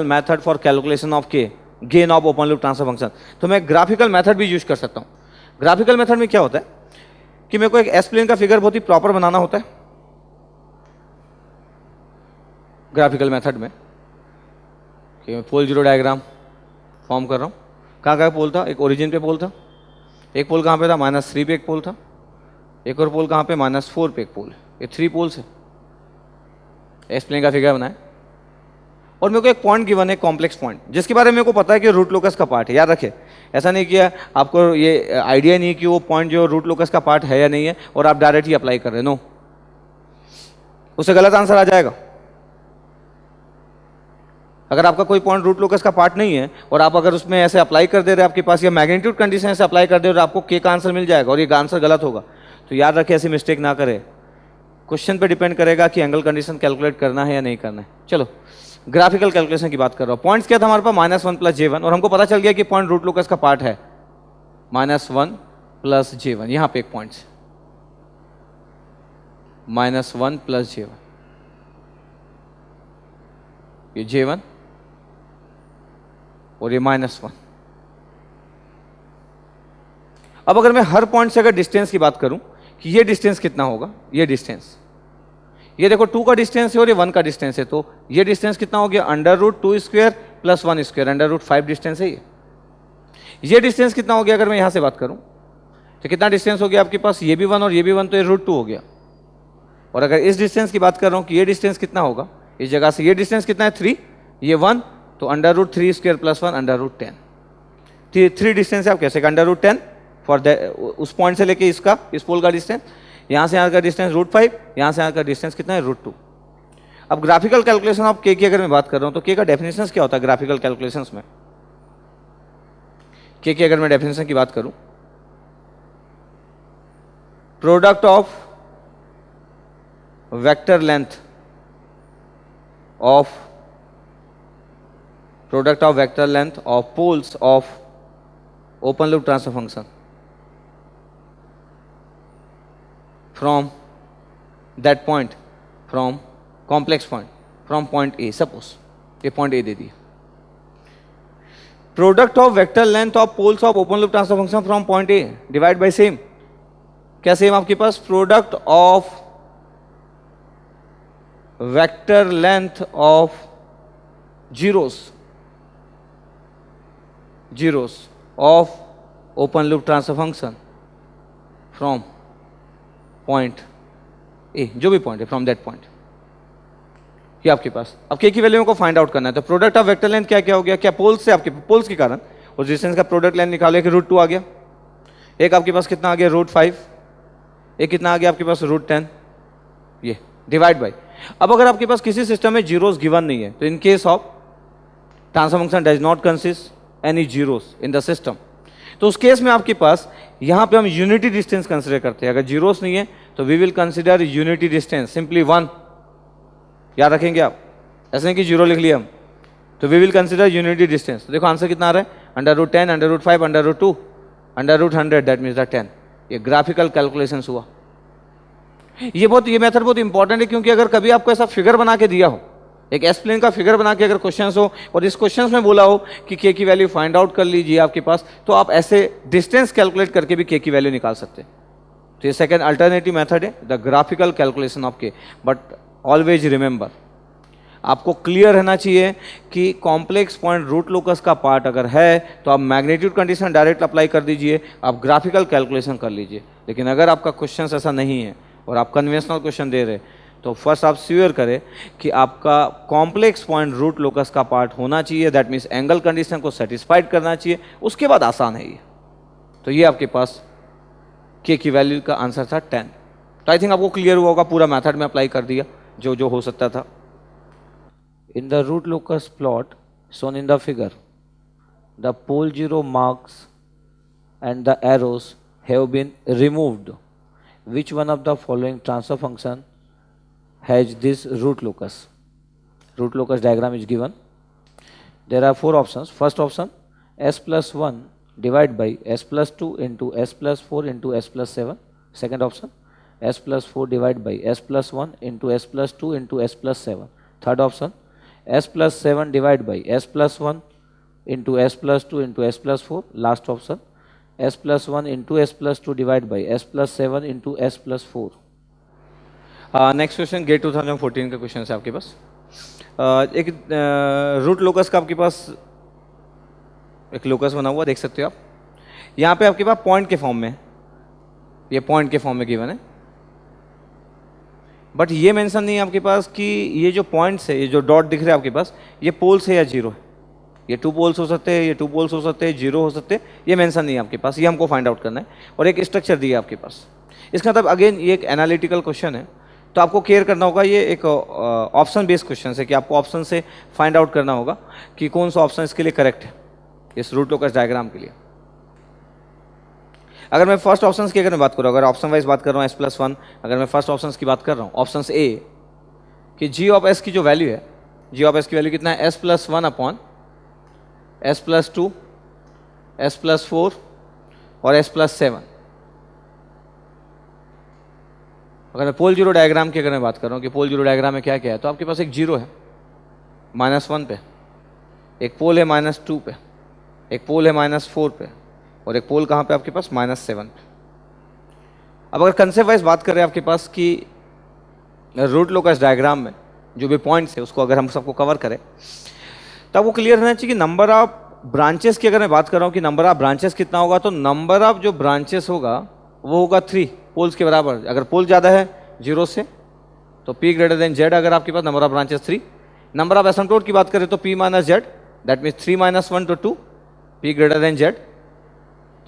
method for calculation of K, gain of open loop transfer function. तो मैं ग्राफिकल मेथड भी यूज कर सकता हूँ। ग्राफिकल मेथड में क्या होता है कि मेरे को एक एस प्लेन का फिगर बहुत ही प्रॉपर बनाना होता है ग्राफिकल मेथड में, कि मैं पोल जीरो डायग्राम फॉर्म कर रहा हूँ। कहाँ पोल था? एक ओरिजिन पे पोल था, एक पोल कहाँ पे था? -3 पे एक पोल था, एक और पोल कहाँ पे? -4 पे एक पोल। ये 3 पोल्स है। एस प्लेन का फिगर बनाए और मेरे को एक पॉइंट गिवन है, कॉम्प्लेक्स पॉइंट, जिसके बारे में मेरे को पता है कि रूट लोकस का पार्ट है। याद रखे, ऐसा नहीं किया आपको ये आइडिया नहीं कि वो पॉइंट जो रूट लोकस का पार्ट है या नहीं है और आप डायरेक्ट ही अप्लाई कर रहे हैं। नो, उससे गलत आंसर आ जाएगा। अगर आपका कोई पॉइंट रूट लोकस का पार्ट नहीं है और आप अगर उसमें ऐसे अप्लाई कर दे रहे हैं, आपके पास या मैग्नीट्यूड कंडीशन ऐसे अप्लाई कर दे रहे, आपको के का आंसर मिल जाएगा और ये आंसर गलत होगा। तो याद रखें, ऐसी मिस्टेक ना करें। क्वेश्चन पे डिपेंड करेगा कि एंगल कंडीशन कैलकुलेट करना है या नहीं करना है। चलो, ग्राफिकल कैलकुलेशन की बात कर रहा हूँ। पॉइंट्स क्या था हमारे पास? -1 + J1, और हमको पता चल गया कि पॉइंट रूट लोकस का पार्ट है। -1 + J1, यहाँ पे एक पॉइंट -1 + J1, ये J1 और ये -1। अब अगर मैं हर पॉइंट से अगर डिस्टेंस की बात करूं कि ये डिस्टेंस कितना होगा, ये डिस्टेंस, ये देखो 2 का डिस्टेंस है और ये 1 का डिस्टेंस है, तो ये डिस्टेंस कितना हो गया? √2² + 1² √5 डिस्टेंस है ये डिस्टेंस कितना हो गया? अगर मैं यहां से बात करूं तो कितना डिस्टेंस हो गया आपके पास? ये भी 1 और ये भी 1, तो ये √2 हो गया। और अगर इस डिस्टेंस की बात कर रहा हूं कि ये डिस्टेंस कितना होगा, इस जगह से ये डिस्टेंस कितना है? 3, ये 1, तो √3² + 1 √10। 3 डिस्टेंस है, आप कैसे? √10 फॉर उस पॉइंट से लेके इसका, इस पोल का डिस्टेंस, यहाँ से यहाँ का डिस्टेंस √5, यहाँ से यहाँ का डिस्टेंस कितना है? √2। अब ग्राफिकल कैलकुलेशन ऑफ के की अगर मैं बात कर रहा हूँ तो के का डेफिनेशन क्या होता है ग्राफिकल कैलकुलेशंस में? के की अगर मैं डेफिनेशन की बात करूँ, product of vector length of product of vector length of poles of open loop transfer function from that point, from complex point, from point A, suppose ये पॉइंट ए दे दिया। Product of vector length of poles of open loop transfer function from point A divide by same, क्या same आपके पास, product of vector length of zeros of open loop transfer function from point ए, जो भी point है from that point, ये आपके पास। अब के की वैल्यू को फाइंड आउट करना है, तो प्रोडक्ट ऑफ वेक्टर लेंथ क्या क्या हो गया, क्या पोल्स से, आपके पोल्स के कारण उस डिस्टेंस का प्रोडक्ट लेंथ निकाले कि √2 आ गया, एक आपके पास कितना आ गया √5, एक कितना आ गया आपके पास √10, ये डिवाइड बाई। अब अगर आपके पास किसी सिस्टम में जीरोस गिवन नहीं है, तो इन case of transfer function does not consist any zeros in the system, तो उस केस में आपके पास यहां पे हम यूनिटी डिस्टेंस कंसिडर करते हैं। अगर जीरोस नहीं है तो we will consider unity distance, simply 1, याद रखेंगे आप, ऐसे नहीं कि जीरो लिख लिया हम, तो we will consider unity distance. देखो आंसर कितना आ रहा है, √10, √5, √2, √100, दैट मीन्स द 10। ये ग्राफिकल कैलकुलेशन हुआ। ये मेथड बहुत इंपॉर्टेंट है, क्योंकि अगर कभी आपको ऐसा फिगर बना के दिया हो, एक एस प्लेन का फिगर बना के अगर क्वेश्चन हो और इस क्वेश्चन में बोला हो कि के की वैल्यू फाइंड आउट कर लीजिए आपके पास, तो आप ऐसे डिस्टेंस कैलकुलेट करके भी के की वैल्यू निकाल सकते हैं। तो ये सेकेंड अल्टरनेटिव मेथड है, the graphical calculation of k. But always remember, आपको क्लियर रहना चाहिए कि कॉम्प्लेक्स पॉइंट रूट लोकस का पार्ट अगर है तो आप मैग्नीट्यूड कंडीशन डायरेक्ट अप्लाई कर दीजिए, आप ग्राफिकल कैलकुलेशन कर लीजिए। लेकिन अगर आपका क्वेश्चन ऐसा नहीं है और आप कन्वेंशनल क्वेश्चन दे रहे, तो फर्स्ट आप श्योर करें कि आपका कॉम्प्लेक्स पॉइंट रूट लोकस का पार्ट होना चाहिए, दैट मीन्स एंगल कंडीशन को सेटिस्फाइड करना चाहिए, उसके बाद आसान है ये। तो ये आपके पास के की वैल्यू का आंसर था 10। तो आई थिंक आपको क्लियर हुआ होगा, पूरा मेथड में अप्लाई कर दिया जो जो हो सकता था। In the root locus plot shown in the figure, the pole 0 marks and the arrows have been removed. Which one of the following transfer function has this root locus? Root locus diagram is given. There are 4 options. First option, s plus 1 divided by s plus 2 into s plus 4 into s plus 7. Second option, s plus 4 divided by s plus 1 into s plus 2 into s plus 7. Third option, s plus 7 divided by s plus 1 into s plus 2 into s plus 4. Last option, s plus 1 into s plus 2 divided by s plus 7 into s plus 4. Next question GATE 2014 का question है आपके पास। एक root locus का आपके पास एक locus बना हुआ देख सकते हो आप। यहाँ पे आपके पास पॉइंट के फॉर्म में, ये पॉइंट के फॉर्म में गिवन है, बट ये मेंशन नहीं है आपके पास कि ये जो पॉइंट्स है, ये जो डॉट दिख रहे हैं आपके पास, ये पोल्स है या जीरो है। ये 2 पोल्स हो सकते हैं, ये 2 पोल्स हो सकते हैं, जीरो हो सकते हैं, ये मेंशन नहीं है आपके पास, ये हमको फाइंड आउट करना है। और एक स्ट्रक्चर दिया आपके पास। इसका मतलब अगेन ये एक एनालिटिकल क्वेश्चन है, तो आपको केयर करना होगा, ये एक ऑप्शन बेस्ड क्वेश्चन है कि आपको ऑप्शन से फाइंड आउट करना होगा कि कौन सा ऑप्शन इसके लिए करेक्ट है, इस रूट लोकस डायग्राम के लिए। अगर मैं फर्स्ट ऑप्शन की अगर मैं बात करूँ, अगर ऑप्शन वाइज बात कर रहा हूँ s+1, अगर मैं फर्स्ट ऑप्शन की बात कर रहा हूँ, ऑप्शन ए कि g ऑफ s की जो वैल्यू है, g ऑफ s की वैल्यू कितना है, s+1 अपॉन s+2, s+4 और s+7। अगर मैं पोल जीरो डायग्राम की अगर मैं बात कर रहा हूँ कि पोल जीरो डायग्राम में क्या क्या है, तो आपके पास एक जीरो है -1 पे, एक पोल है -2 पे, एक पोल है -4 पे, और एक पोल कहाँ पे आपके पास -7 पे। अब अगर कंसेप्ट वाइज बात करें आपके पास कि रूट लोकस डायग्राम में जो भी पॉइंट्स है उसको अगर हम सबको कवर करें, तो आपको क्लियर रहना चाहिए कि नंबर ऑफ ब्रांचेस की अगर मैं बात कर रहा हूँ कि नंबर ऑफ ब्रांचेस कितना होगा, तो नंबर ऑफ जो ब्रांचेस होगा वो होगा 3 पोल्स के बराबर। अगर पोल ज़्यादा है जीरो से तो p ग्रेटर देन z, अगर आपके पास number of branches 3। Number of asymptote की बात करें तो p minus z, that means 3 - 1 तो 2, p ग्रेटर देन z।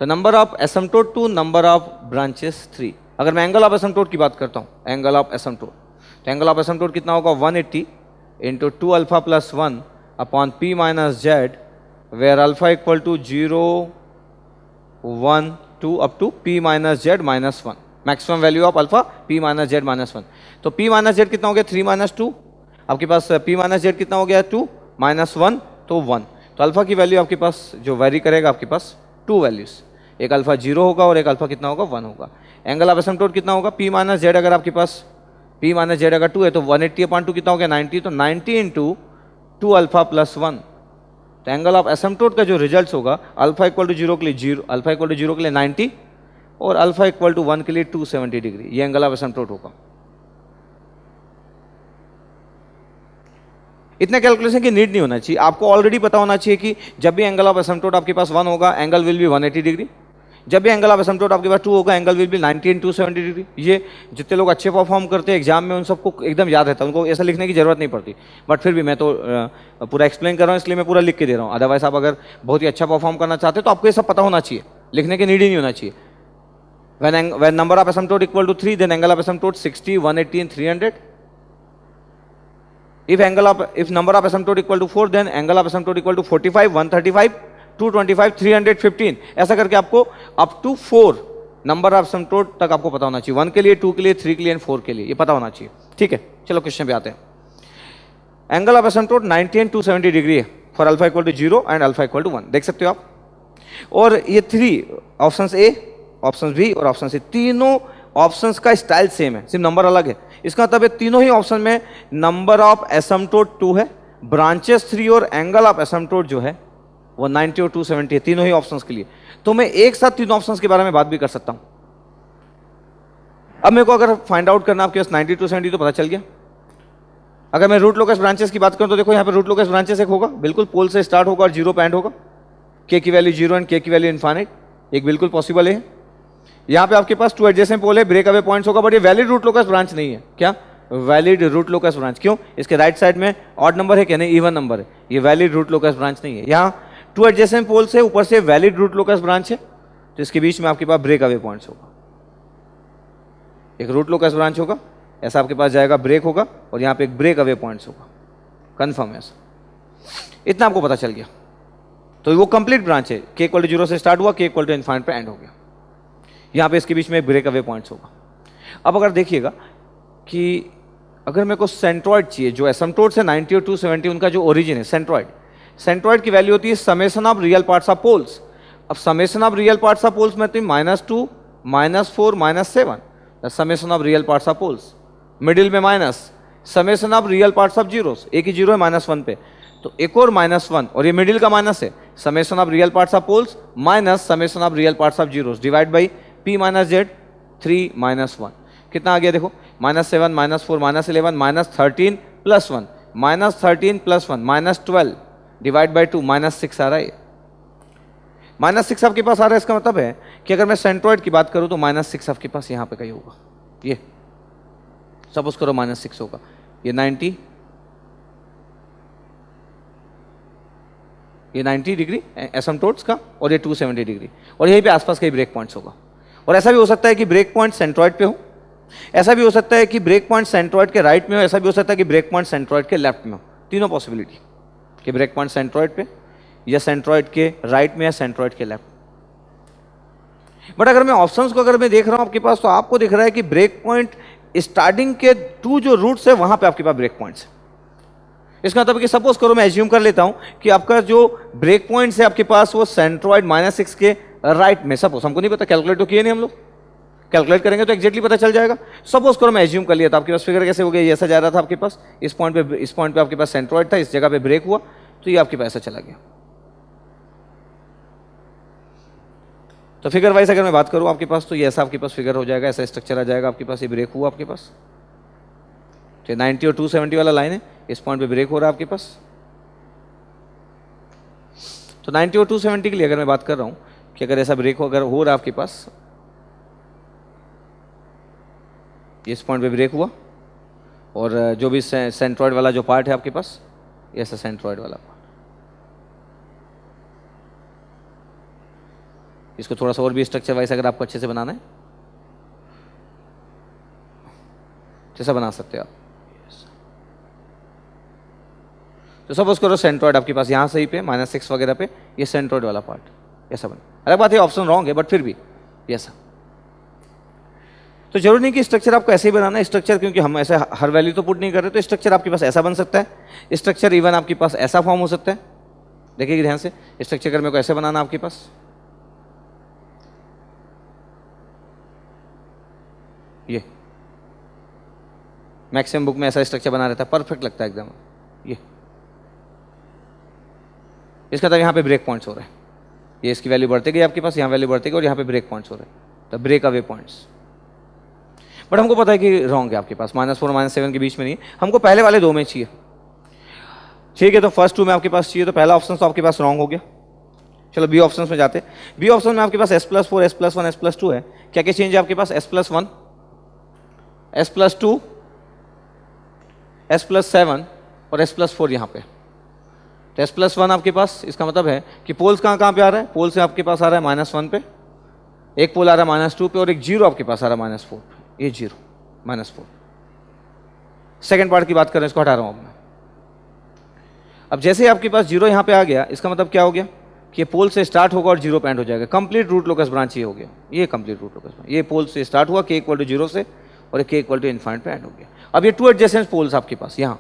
तो number of asymptote 2, number of branches 3। अगर मैं एंगल ऑफ एसिम्पटोट की बात करता हूँ, एंगल ऑफ एसिम्पटोट, तो एंगल ऑफ एसिम्पटोट कितना होगा 180 into 2 alpha plus 1 upon p minus z, where alpha equal to 0, 1, 2 up to p minus z minus 1, maximum value of alpha p minus z minus 1। तो p minus z कितना हो गया 3 - 2, आपके पास p minus z कितना हो गया 2 -1 तो 1, तो अल्फा की वैल्यू आपके पास जो वेरी करेगा आपके पास 2 वैल्यूज, एक अल्फा 0 होगा और एक अल्फा कितना होगा 1 होगा। एंगल ऑफ एसिम्पटोट कितना होगा P माइनस जेड, अगर आपके पास P माइनस जेड अगर 2 है तो 180/2 कितना हो गया 90, तो 90 इंटू 2 अल्फा प्लस 1, तो एंगल ऑफ एसिम्पटोट का जो रिजल्ट होगा अल्फा इक्वल टू 0 के लिए 0, अल्फा इक्वल टू 0 के लिए 90 और अल्फा इक्वल टू 1 के लिए 270 डिग्री, ये एंगल ऑफ एसिम्पटोट होगा। इतने कैलकुलेशन की नीड नहीं होना चाहिए, आपको ऑलरेडी पता होना चाहिए कि जब भी एंगल ऑफ एसिम्पटोट आपके पास 1 होगा एंगल विल बी 180 डिग्री, जब भी एंगल ऑफ एसिम्पटोट आपके पास 2 होगा angle will be 90 in 270 degree. ये जितने लोग अच्छे परफॉर्म करते हैं एग्जाम में उन सबको एकदम याद रहता है, उनको ऐसा लिखने की जरूरत नहीं पड़ती, बट फिर भी मैं तो पूरा एक्सप्लेन कर रहा हूँ इसलिए मैं पूरा लिख के दे रहा हूँ। अदरवाइज आप अगर बहुत ही अच्छा परफॉर्म करना चाहते हो तो आपको ये सब पता होना चाहिए, लिखने की नीड ही नहीं होना चाहिए। when number of asymptote equal to 3 then angle of asymptote 60, 180 and 300. If number of asymptote equal to 4 then angle of asymptote equal to 45, 135, 225, 315, ऐसा करके आपको अप टू 4 नंबर ऑफ एसिम्पटोट तक आपको पता होना चाहिए, 1 के लिए, 2 के लिए, 3 के लिए एंड 4 के लिए, ये पता होना चाहिए। ठीक है, चलो क्वेश्चन पे आते हैं। Angle of asymptote 90 and 270 degree है for alpha equal to 0 and alpha equal to 1, देख सकते हो आप। और ये 3 ऑप्शन ए, ऑप्शन बी और ऑप्शन सी, तीनों ऑप्शंस का स्टाइल सेम है, सिर्फ नंबर अलग है। इसका मतलब है तीनों ही ऑप्शन में नंबर ऑफ एसिम्पटोट 2 है, ब्रांचेस 3 और एंगल ऑफ एसिम्पटोट जो है वो 90 और 270 है, तीनों ही ऑप्शंस के लिए। तो मैं एक साथ तीनों ऑप्शंस के बारे में बात भी कर सकता हूं। अब मेरे को अगर फाइंड आउट करना आपके पास 90 270 तो पता चल गया। अगर मैं रूट लोकस ब्रांचेस की बात करूं तो देखो यहाँ पे रूट लोकस ब्रांचेस एक होगा, बिल्कुल पोल से स्टार्ट होगा और 0 पे एंड होगा, के की वैल्यू 0 एंड के की वैल्यू इनफाइनाइट, एक बिल्कुल पॉसिबल है। यहाँ पे आपके पास 2 एडजेसेंट पोल है, ब्रेक अवे पॉइंट्स होगा, बट ये वैलिड रूट लोकस ब्रांच नहीं है। क्या वैलिड रूट लोकस ब्रांच? क्यों? इसके राइट साइड में ऑड नंबर है क्या? नहीं, इवन नंबर है, ये वैलिड रूट लोकस ब्रांच नहीं है। यहाँ 2 एडजेसेंट पोल से ऊपर से वैलिड रूट लोकस ब्रांच है, तो इसके बीच में आपके पास ब्रेक अवे पॉइंट्स होगा, एक रूट लोकस ब्रांच होगा, ऐसा आपके पास जाएगा, ब्रेक होगा और यहाँ पे एक ब्रेक अवे पॉइंट्स होगा, कंफर्म है ऐसा। इतना आपको पता चल गया, तो वो कंप्लीट ब्रांच है, के इक्वल टू 0 से स्टार्ट हुआ, के इक्वल टू इनफाइनाइट पे एंड हो गया। यहाँ पे इसके बीच में एक ब्रेक अवे पॉइंट्स होगा। अब अगर देखिएगा कि अगर मेरे को सेंट्रॉइड चाहिए, जो एसिम्पटोट से 90 और 270 उनका जो ओरिजिन है सेंट्रॉइड, सेंट्रॉइड की वैल्यू होती है summation of real parts of poles. अब summation of real parts of poles में तो -2, -4, -7 summation of real parts of poles, middle में minus, summation of real parts of zeros, एक ही जीरो है -1 पे, तो एक और -1 और ये मिडिल का माइनस है, summation of real parts of poles minus summation of real parts of zeros divide by P minus z 3 -1, कितना आ गया देखो, -7, -4, -11, -13 + 1, -13 + 1 -12 डिवाइड बाई 2 -6 आ रहा है। -6 आपके पास आ रहा है, इसका मतलब है कि अगर मैं सेंट्रॉइड की बात करूं तो -6 आपके पास यहाँ पे कहीं होगा, ये सपोज करो -6 होगा, ये 90, ये 90 डिग्री एसिम्पटोट्स का और ये 270 डिग्री, और यहीं पे आसपास कहीं ब्रेक पॉइंट्स होगा। और ऐसा भी हो सकता है कि ब्रेक पॉइंट सेंट्रॉइड पे हो, ऐसा भी हो सकता है कि ब्रेक पॉइंट सेंट्रॉइड के राइट में हो, ऐसा भी हो सकता है कि ब्रेक पॉइंट सेंट्रॉइड के लेफ्ट में हो, तीनों पॉसिबिलिटी कि ब्रेक पॉइंट सेंट्रॉइड पे या सेंट्रॉइड के राइट में या सेंट्रॉइड के लेफ्ट। बट अगर मैं ऑप्शंस को अगर मैं देख रहा हूं आपके पास, तो आपको दिख रहा है कि ब्रेक पॉइंट स्टार्टिंग के 2 जो रूट्स है वहां पे आपके पास ब्रेक पॉइंट्स है। इसका मतलब कि सपोज करो, मैं एज्यूम कर लेता हूं कि आपका जो ब्रेक पॉइंट्स है आपके पास वो सेंट्रॉइड -6 के राइट में, सपोज, हमको नहीं पता, कैलकुलेट तो किए नहीं हम लोग, कैलकुलेट करेंगे तो एक्जेक्टली पता चल जाएगा। सपोज करो मैं एज्यूम कर लिया, तो आपके पास फिगर कैसे हो गया, ये ऐसा जा रहा था आपके पास, इस पॉइंट पे आपके पास सेंट्रॉइड था, इस जगह पे ब्रेक हुआ, तो ये आपके पास ऐसा चला गया। तो फिगर वाइज अगर मैं बात करूं आपके पास, तो ये ऐसा आपके पास फिगर हो जाएगा, ऐसा स्ट्रक्चर आ जाएगा आपके पास, ये ब्रेक हुआ आपके पास, तो 90 और 270 वाला लाइन है, इस पॉइंट पे ब्रेक हो रहा है आपके पास। तो 90 और 270 के लिए अगर मैं बात कर रहा हूं कि अगर ऐसा ब्रेक अगर हो रहा है आपके पास, इस पॉइंट पे ब्रेक हुआ, और जो भी सेंट्रॉइड वाला जो पार्ट है आपके पास, ऐसा सेंट्रॉइड वाला पार्ट, इसको थोड़ा सा और भी स्ट्रक्चर वाइज अगर आपको अच्छे से बनाना है, जैसा बना सकते हो आप। तो सपोज करो सेंट्रॉइड आपके पास यहाँ सही पे -6 वगैरह पे, ये सेंट्रॉइड वाला पार्ट ऐसा बना, अलग बात है ऑप्शन रॉन्ग है, बट फिर भी ऐसा। तो जरूरी नहीं कि स्ट्रक्चर आपको ऐसे ही बनाना है, स्ट्रक्चर क्योंकि हम ऐसे हर वैल्यू तो पुट नहीं कर रहे, तो स्ट्रक्चर आपके पास ऐसा बन सकता है, स्ट्रक्चर इवन आपके पास ऐसा फॉर्म हो सकता है, देखिए ध्यान से, स्ट्रक्चर अगर मेरे को ऐसे बनाना आपके पास, ये मैक्सिमम बुक में ऐसा स्ट्रक्चर बना रहता है, परफेक्ट लगता है एकदम। ये इसका मतलब यहाँ पे ब्रेक पॉइंट्स हो रहे हैं, ये इसकी वैल्यू बढ़ती गई आपके पास, यहाँ वैल्यू बढ़ती गई और यहाँ पे ब्रेक पॉइंट्स हो रहे हैं, तो ब्रेक अवे पॉइंट्स। बट हमको पता है कि रॉन्ग है आपके पास, -4 और -7 के बीच में नहीं, हमको पहले वाले दो में चाहिए। ठीक है, तो फर्स्ट 2 में आपके पास चाहिए, तो पहला ऑप्शन तो आपके पास रॉन्ग हो गया। चलो बी ऑप्शन में जाते हैं। बी ऑप्शन में आपके पास S+4, S+1, S+2 है। क्या क्या चेंज है आपके पास? S+1, S+2, S+7 और S+4 यहाँ पे। तो S+1 आपके पास, इसका मतलब है कि पोल्स कहाँ कहाँ पे आ रहा है? पोल से आपके पास आ रहा है -1 पे, एक पोल आ रहा है -2 पे और एक जीरो आपके पास आ रहा है -4 पे। ये जीरो -4। सेकेंड पार्ट की बात करें, इसको हटा रहा हूँ अब मैं। अब जैसे ही आपके पास जीरो यहाँ पे आ गया, इसका मतलब क्या हो गया कि ये पोल से स्टार्ट होगा और जीरो पे एंड हो जाएगा। कंप्लीट रूट लोकस ब्रांच ये हो गया, ये कंप्लीट रूट लोकस ब्रांच। ये पोल से स्टार्ट हुआ k = 0 से और k = इन्फाइनाइट पे एंड हो गया। अब ये 2 एडजेसेंट पोल्स आपके पास, यहाँ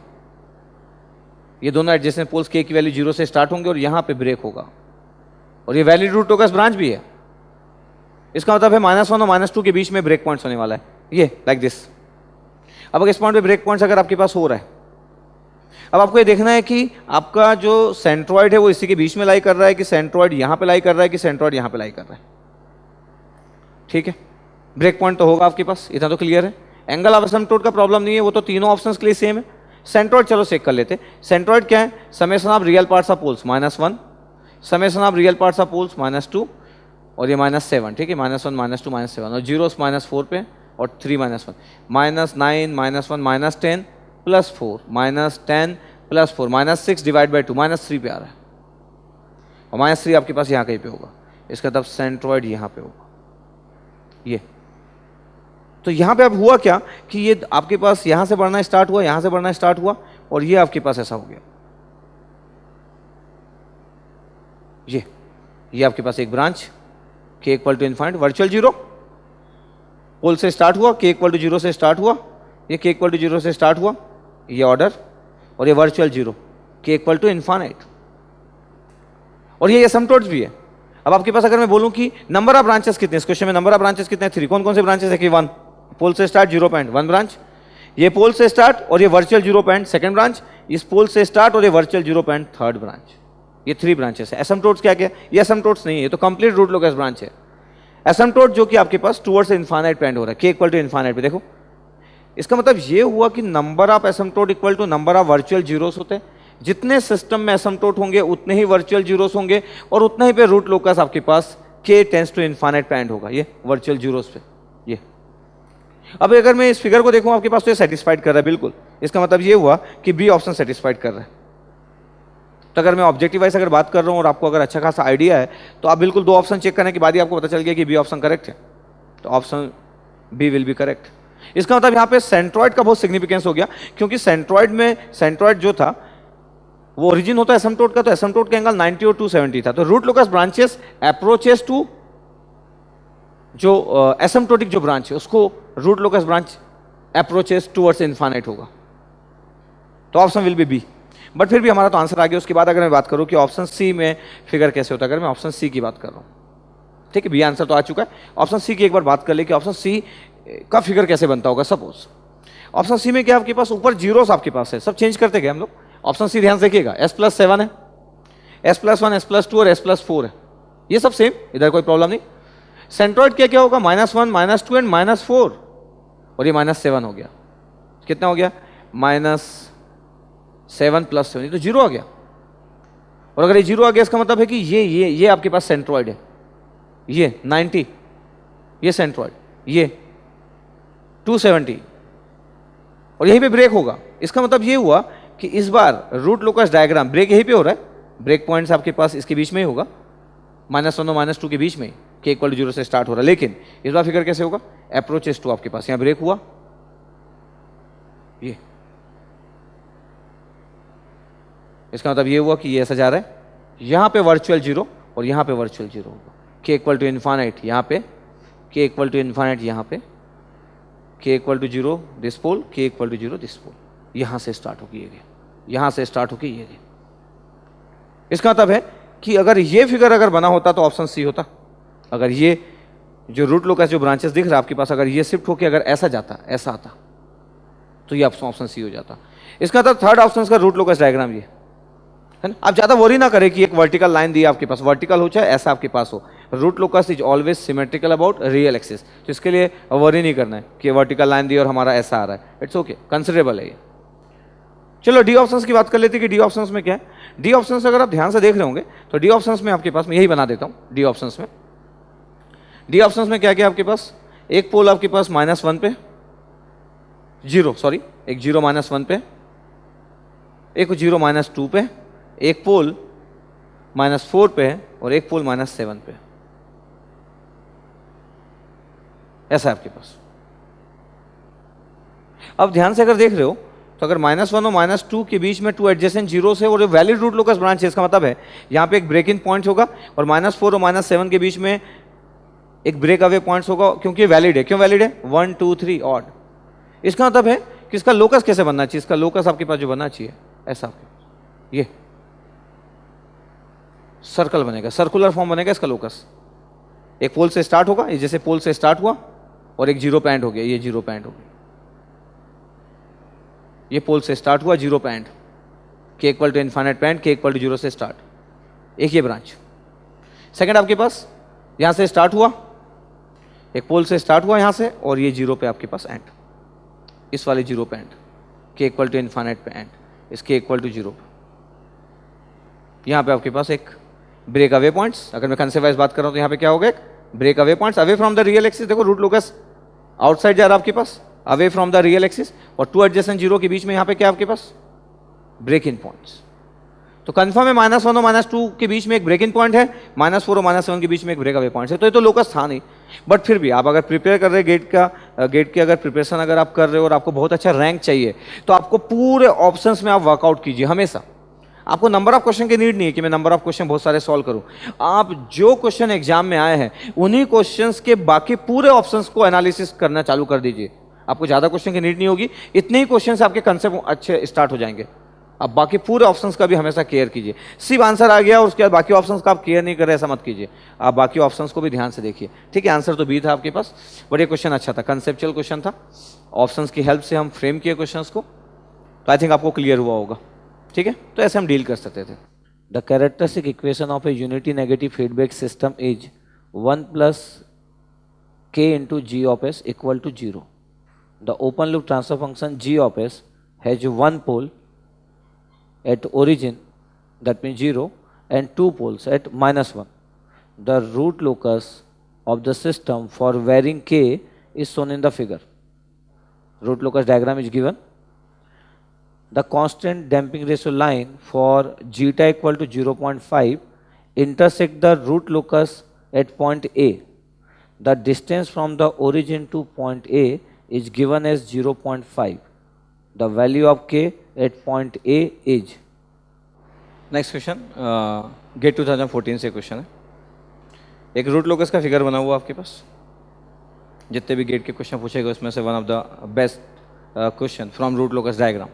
ये दोनों एडजेसेंट पोल्स k की वैल्यू 0 से स्टार्ट होंगे और यहाँ पे ब्रेक होगा और ये वैलिड रूट लोकस ब्रांच भी है। इसका मतलब है -1 और -2 के बीच में ब्रेक पॉइंट्स होने वाला है, ये लाइक दिस। अब अगर इस पॉइंट पे ब्रेक पॉइंट्स अगर आपके पास हो रहा है, अब आपको ये देखना है कि आपका जो सेंट्रॉइड है वो इसी के बीच में लाई कर रहा है कि सेंट्रॉइड यहाँ पे लाई कर रहा है कि सेंट्रॉइड यहाँ पे लाई कर रहा है। ठीक है, ब्रेक पॉइंट तो होगा आपके पास, इतना तो क्लियर है। एंगल ऑफ एसिम्पटोट का प्रॉब्लम नहीं है, वो तो तीनों ऑप्शंस के लिए सेम है। सेंट्रॉइड चलो चेक कर लेते। सेंट्रॉइड क्या है? Summation of real parts of poles -1, summation of real parts of poles -2 और ये -7। ठीक है, -1, -2, -7 और जीरोस -4 पे और 3 -1, -9, -1, -10 +4, -10 +4, -6 डिवाइड बाई 2, -3 पे आ रहा है और -3 आपके पास यहाँ कहीं पे होगा। इसका मतलब सेंट्रॉइड यहाँ पे होगा, ये। तो यहाँ पे अब हुआ क्या कि ये आपके पास यहाँ से बढ़ना स्टार्ट हुआ, यहाँ से बढ़ना स्टार्ट हुआ और ये आपके पास ऐसा हो गया। ये आपके पास एक branch k = infinite virtual zero, pole से स्टार्ट हुआ, k = 0 से स्टार्ट हुआ, ये k = 0 से स्टार्ट हुआ, ये ऑर्डर और ये वर्चुअल जीरो, k = इन्फाइनाइट और ये एसिम्पटोट्स भी है। अब आपके पास अगर मैं बोलूं कि नंबर ऑफ ब्रांचेस कितने, इस क्वेश्चन में नंबर ऑफ ब्रांचेस कितने? 3। कौन कौन से ब्रांचेस है? कि 1, पोल से स्टार्ट 0 पॉइंट 1 ब्रांच, ये पोल से स्टार्ट और ये वर्चुअल 0 पॉइंट सेकंड ब्रांच, इस पोल से स्टार्ट और ये वर्चुअल 0 पॉइंट थर्ड ब्रांच। ये 3 ब्रांचेस है। एसिम्पटोट्स क्या क्या? ये एसिम्पटोट्स नहीं है, ये तो कंप्लीट रूट लोकस ब्रांच है। एसिम्पटोट जो कि आपके पास टुवर्ड्स इन्फाइनाइट पे एंड हो रहा है, k = इन्फाइनाइट पे। देखो इसका मतलब ये हुआ कि number of asymptote equal to number of virtual zeros होते हैं। जितने सिस्टम में एसिम्पटोट होंगे उतने ही वर्चुअल जीरोस होंगे और उतना ही पे रूट लोकस आपके पास k टेंड्स टू इन्फाइनाइट पे एंड होगा, ये वर्चुअल जीरोस पे। ये अब अगर मैं इस फिगर को देखूं आपके पास तो ये सेटिस्फाइड कर रहा है बिल्कुल। इसका मतलब ये हुआ कि बी ऑप्शन सेटिस्फाइड कर रहा है। तो अगर मैं ऑब्जेक्टिव वाइज अगर बात कर रहा हूँ और आपको अगर अच्छा खासा आइडिया है तो आप बिल्कुल 2 ऑप्शन चेक करने के बाद ही आपको पता चल गया कि बी ऑप्शन करेक्ट है, तो option B will be correct. इसका मतलब यहाँ पे सेंट्रॉइड का बहुत सिग्निफिकेंस हो गया, क्योंकि सेंट्रॉइड में सेंट्रॉइड जो था वो ओरिजिन होता है एसिम्पटोट का, तो एसिम्पटोट का एंगल 90 और 270 था। तो root locus branches approaches to जो एसिम्पटोटिक जो ब्रांच है उसको root locus branch approaches towards infinite होगा, तो option will be B. But फिर भी हमारा तो आंसर आ गया। उसके बाद अगर मैं बात करूं कि ऑप्शन सी में फिगर कैसे होता है, अगर मैं ऑप्शन सी की बात कर रहा हूं, ठीक है, बी आंसर तो आ चुका है। ऑप्शन सी की एक बार बात कर ले कि ऑप्शन सी का फिगर कैसे बनता होगा। सपोज ऑप्शन सी में क्या आपके पास ऊपर जीरोस आपके पास है, सब चेंज करते गए हम लोग। ऑप्शन सी ध्यान से देखिएगा, S+7 है, S+1, S+2 और S+4 है, ये सब सेम, इधर कोई प्रॉब्लम नहीं। सेंट्रॉइड क्या क्या होगा? -1, -2 एंड -4 और ये -7 हो गया। कितना हो गया? -7 + 7, ये तो जीरो आ गया। और अगर ये जीरो आ गया इसका मतलब है कि ये आपके पास सेंट्रॉइड है, ये 90, ये सेंट्रॉइड, ये 270 और यहीं पे ब्रेक होगा। इसका मतलब ये हुआ कि इस बार रूट लोकस डायग्राम ब्रेक यहीं पे हो रहा है, ब्रेक पॉइंट्स आपके पास इसके बीच में ही होगा, -1 और -2 के बीच में, k = 0 से स्टार्ट हो रहा है। लेकिन इस बार फिगर कैसे होगा? अप्रोचेस टू आपके पास यहाँ ब्रेक हुआ, ये इसका मतलब ये हुआ कि ये ऐसा जा रहा है, यहाँ पे वर्चुअल जीरो और यहाँ पे वर्चुअल जीरो होगा, k = इन्फाइनाइट यहाँ पे, k = इन्फाइनाइट यहाँ पे, k = 0 this pole, k = 0 this pole. यहाँ से स्टार्ट होगी ये, यहाँ से स्टार्ट होगी ये। इसका मतलब है कि अगर ये फिगर अगर बना होता तो ऑप्शन सी होता। अगर ये जो रूट लोकस जो ब्रांचेस दिख रहा है आपके पास, अगर ये शिफ्ट होकर अगर ऐसा जाता, ऐसा आता, तो ये ऑप्शन सी हो जाता। इसका मतलब थर्ड ऑप्शन का रूट लोकस डायग्राम ये है ना। आप ज्यादा वरी ना करें कि एक वर्टिकल लाइन दी आपके पास, वर्टिकल हो चाहे ऐसा आपके पास हो, root locus is always symmetrical about real axis. तो इसके लिए वरी नहीं करना है कि वर्टिकल लाइन दी और हमारा ऐसा आ रहा है, इट्स ओके, कंसिडरेबल है ये। चलो डी ऑप्शंस की बात कर लेते हैं कि डी ऑप्शंस में क्या है। डी ऑप्शंस अगर आप ध्यान से देख रहे होंगे तो डी ऑप्शंस में आपके पास, मैं यही बना देता हूं डी ऑप्शंस में। डी ऑप्शंस में क्या क्या आपके पास, एक पोल आपके पास -1 पे, जीरो सॉरी, एक 0 -1 पे, एक 0 -2 पे, एक पोल -4 पे और एक पोल -7 पे, ऐसा है आपके पास। अब ध्यान से अगर देख रहे हो तो अगर -1 और -2 के बीच में 2 एडजेसेंट जीरोस है और ये वैलिड रूट लोकस ब्रांच है, इसका मतलब है यहाँ पे एक ब्रेकिंग पॉइंट होगा और -4 और -7 के बीच में एक ब्रेक अवे पॉइंट्स होगा, क्योंकि वैलिड है। क्यों वैलिड है? 1 2 3 ऑड। इसका मतलब है कि इसका लोकस कैसे बनना चाहिए, इसका लोकस आपके पास जो बनना चाहिए ऐसा, आपके ये सर्कल बनेगा, सर्कुलर फॉर्म बनेगा इसका लोकस। एक पोल से स्टार्ट होगा, ये जैसे पोल से स्टार्ट हुआ और एक जीरो पॉइंट हो गया, ये जीरो पॉइंट हो गया, ये पोल से स्टार्ट हुआ जीरो पॉइंट, के इक्वल टू इनफाइनाइट पॉइंट, के इक्वल टू 0 से स्टार्ट, एक ये ब्रांच। सेकंड आपके पास यहां से स्टार्ट हुआ, एक पोल से स्टार्ट हुआ यहां से और ये 0 पे आपके पास एंड, इस वाले 0 पे एंड, के इक्वल टू इनफाइनाइट पे एंड, इसके इक्वल टू 0 पे। यहां पे आपके पास एक ब्रेक अवे पॉइंट्स, अगर मैं कंसेप्ट वाइज बात कर रहा हूं तो यहां पे क्या होगा, एक break away points away from the real axis. देखो रूट लोकस आउटसाइड जा रहा है आपके पास, away from the real axis, और 2 एडजेसेंट जीरो के बीच में यहां पे क्या आपके पास, ब्रेक इन पॉइंट्स। तो कंफर्म है -1 और -2 के बीच में एक ब्रेक इन पॉइंट है, -4 और -7 के बीच में एक ब्रेक अवे पॉइंट है। तो ये तो लोकस था नहीं, बट फिर भी आप अगर प्रिपेयर कर रहे हैं गेट की अगर प्रिपरेशन अगर आप कर रहे हो और आपको बहुत अच्छा रैंक चाहिए, तो आपको पूरे ऑप्शंस में आप वर्कआउट कीजिए हमेशा। आपको नंबर ऑफ क्वेश्चन की नीड नहीं है कि मैं नंबर ऑफ क्वेश्चन बहुत सारे सॉल्व करूं। आप जो क्वेश्चन एग्जाम में आए हैं उन्हीं क्वेश्चंस के बाकी पूरे ऑप्शंस को एनालिसिस करना चालू कर दीजिए। आपको ज्यादा क्वेश्चन की नीड नहीं होगी, इतने ही क्वेश्चन से आपके कंसेप्ट अच्छे स्टार्ट हो जाएंगे। आप बाकी पूरे ऑप्शंस का भी हमेशा केयर कीजिए। सिर्फ आंसर आ गया और उसके बाद बाकी ऑप्शंस का आप केयर नहीं कर रहे, ऐसा मत कीजिए। आप बाकी ऑप्शंस को भी ध्यान से देखिए। ठीक है, आंसर तो बी था आपके पास, बट ये क्वेश्चन अच्छा था, कंसेप्चुअल क्वेश्चन था, ऑप्शंस की हेल्प से हम फ्रेम किए क्वेश्चंस को, तो आई थिंक आपको क्लियर हुआ होगा। ठीक है, तो ऐसे हम डील कर सकते थे। The characteristic equation of A unity negative feedback system is 1 + k × g of s equal to 0. The open loop transfer function g of s has one pole at origin, that means 0, and 2 poles at -1. The root locus of the system for varying k is shown in the figure. Root locus diagram is given. The constant damping ratio line for zeta equal to 0.5 intersect the root locus at point A. The distance from the origin to point A is given as 0.5. The value of k at point A is. Next question GATE 2014 से question है। एक root locus का figure बना हुआ आपके पास, जितने भी gate के क्वेश्चन पूछे गए उसमें से one of the best question from root locus diagram.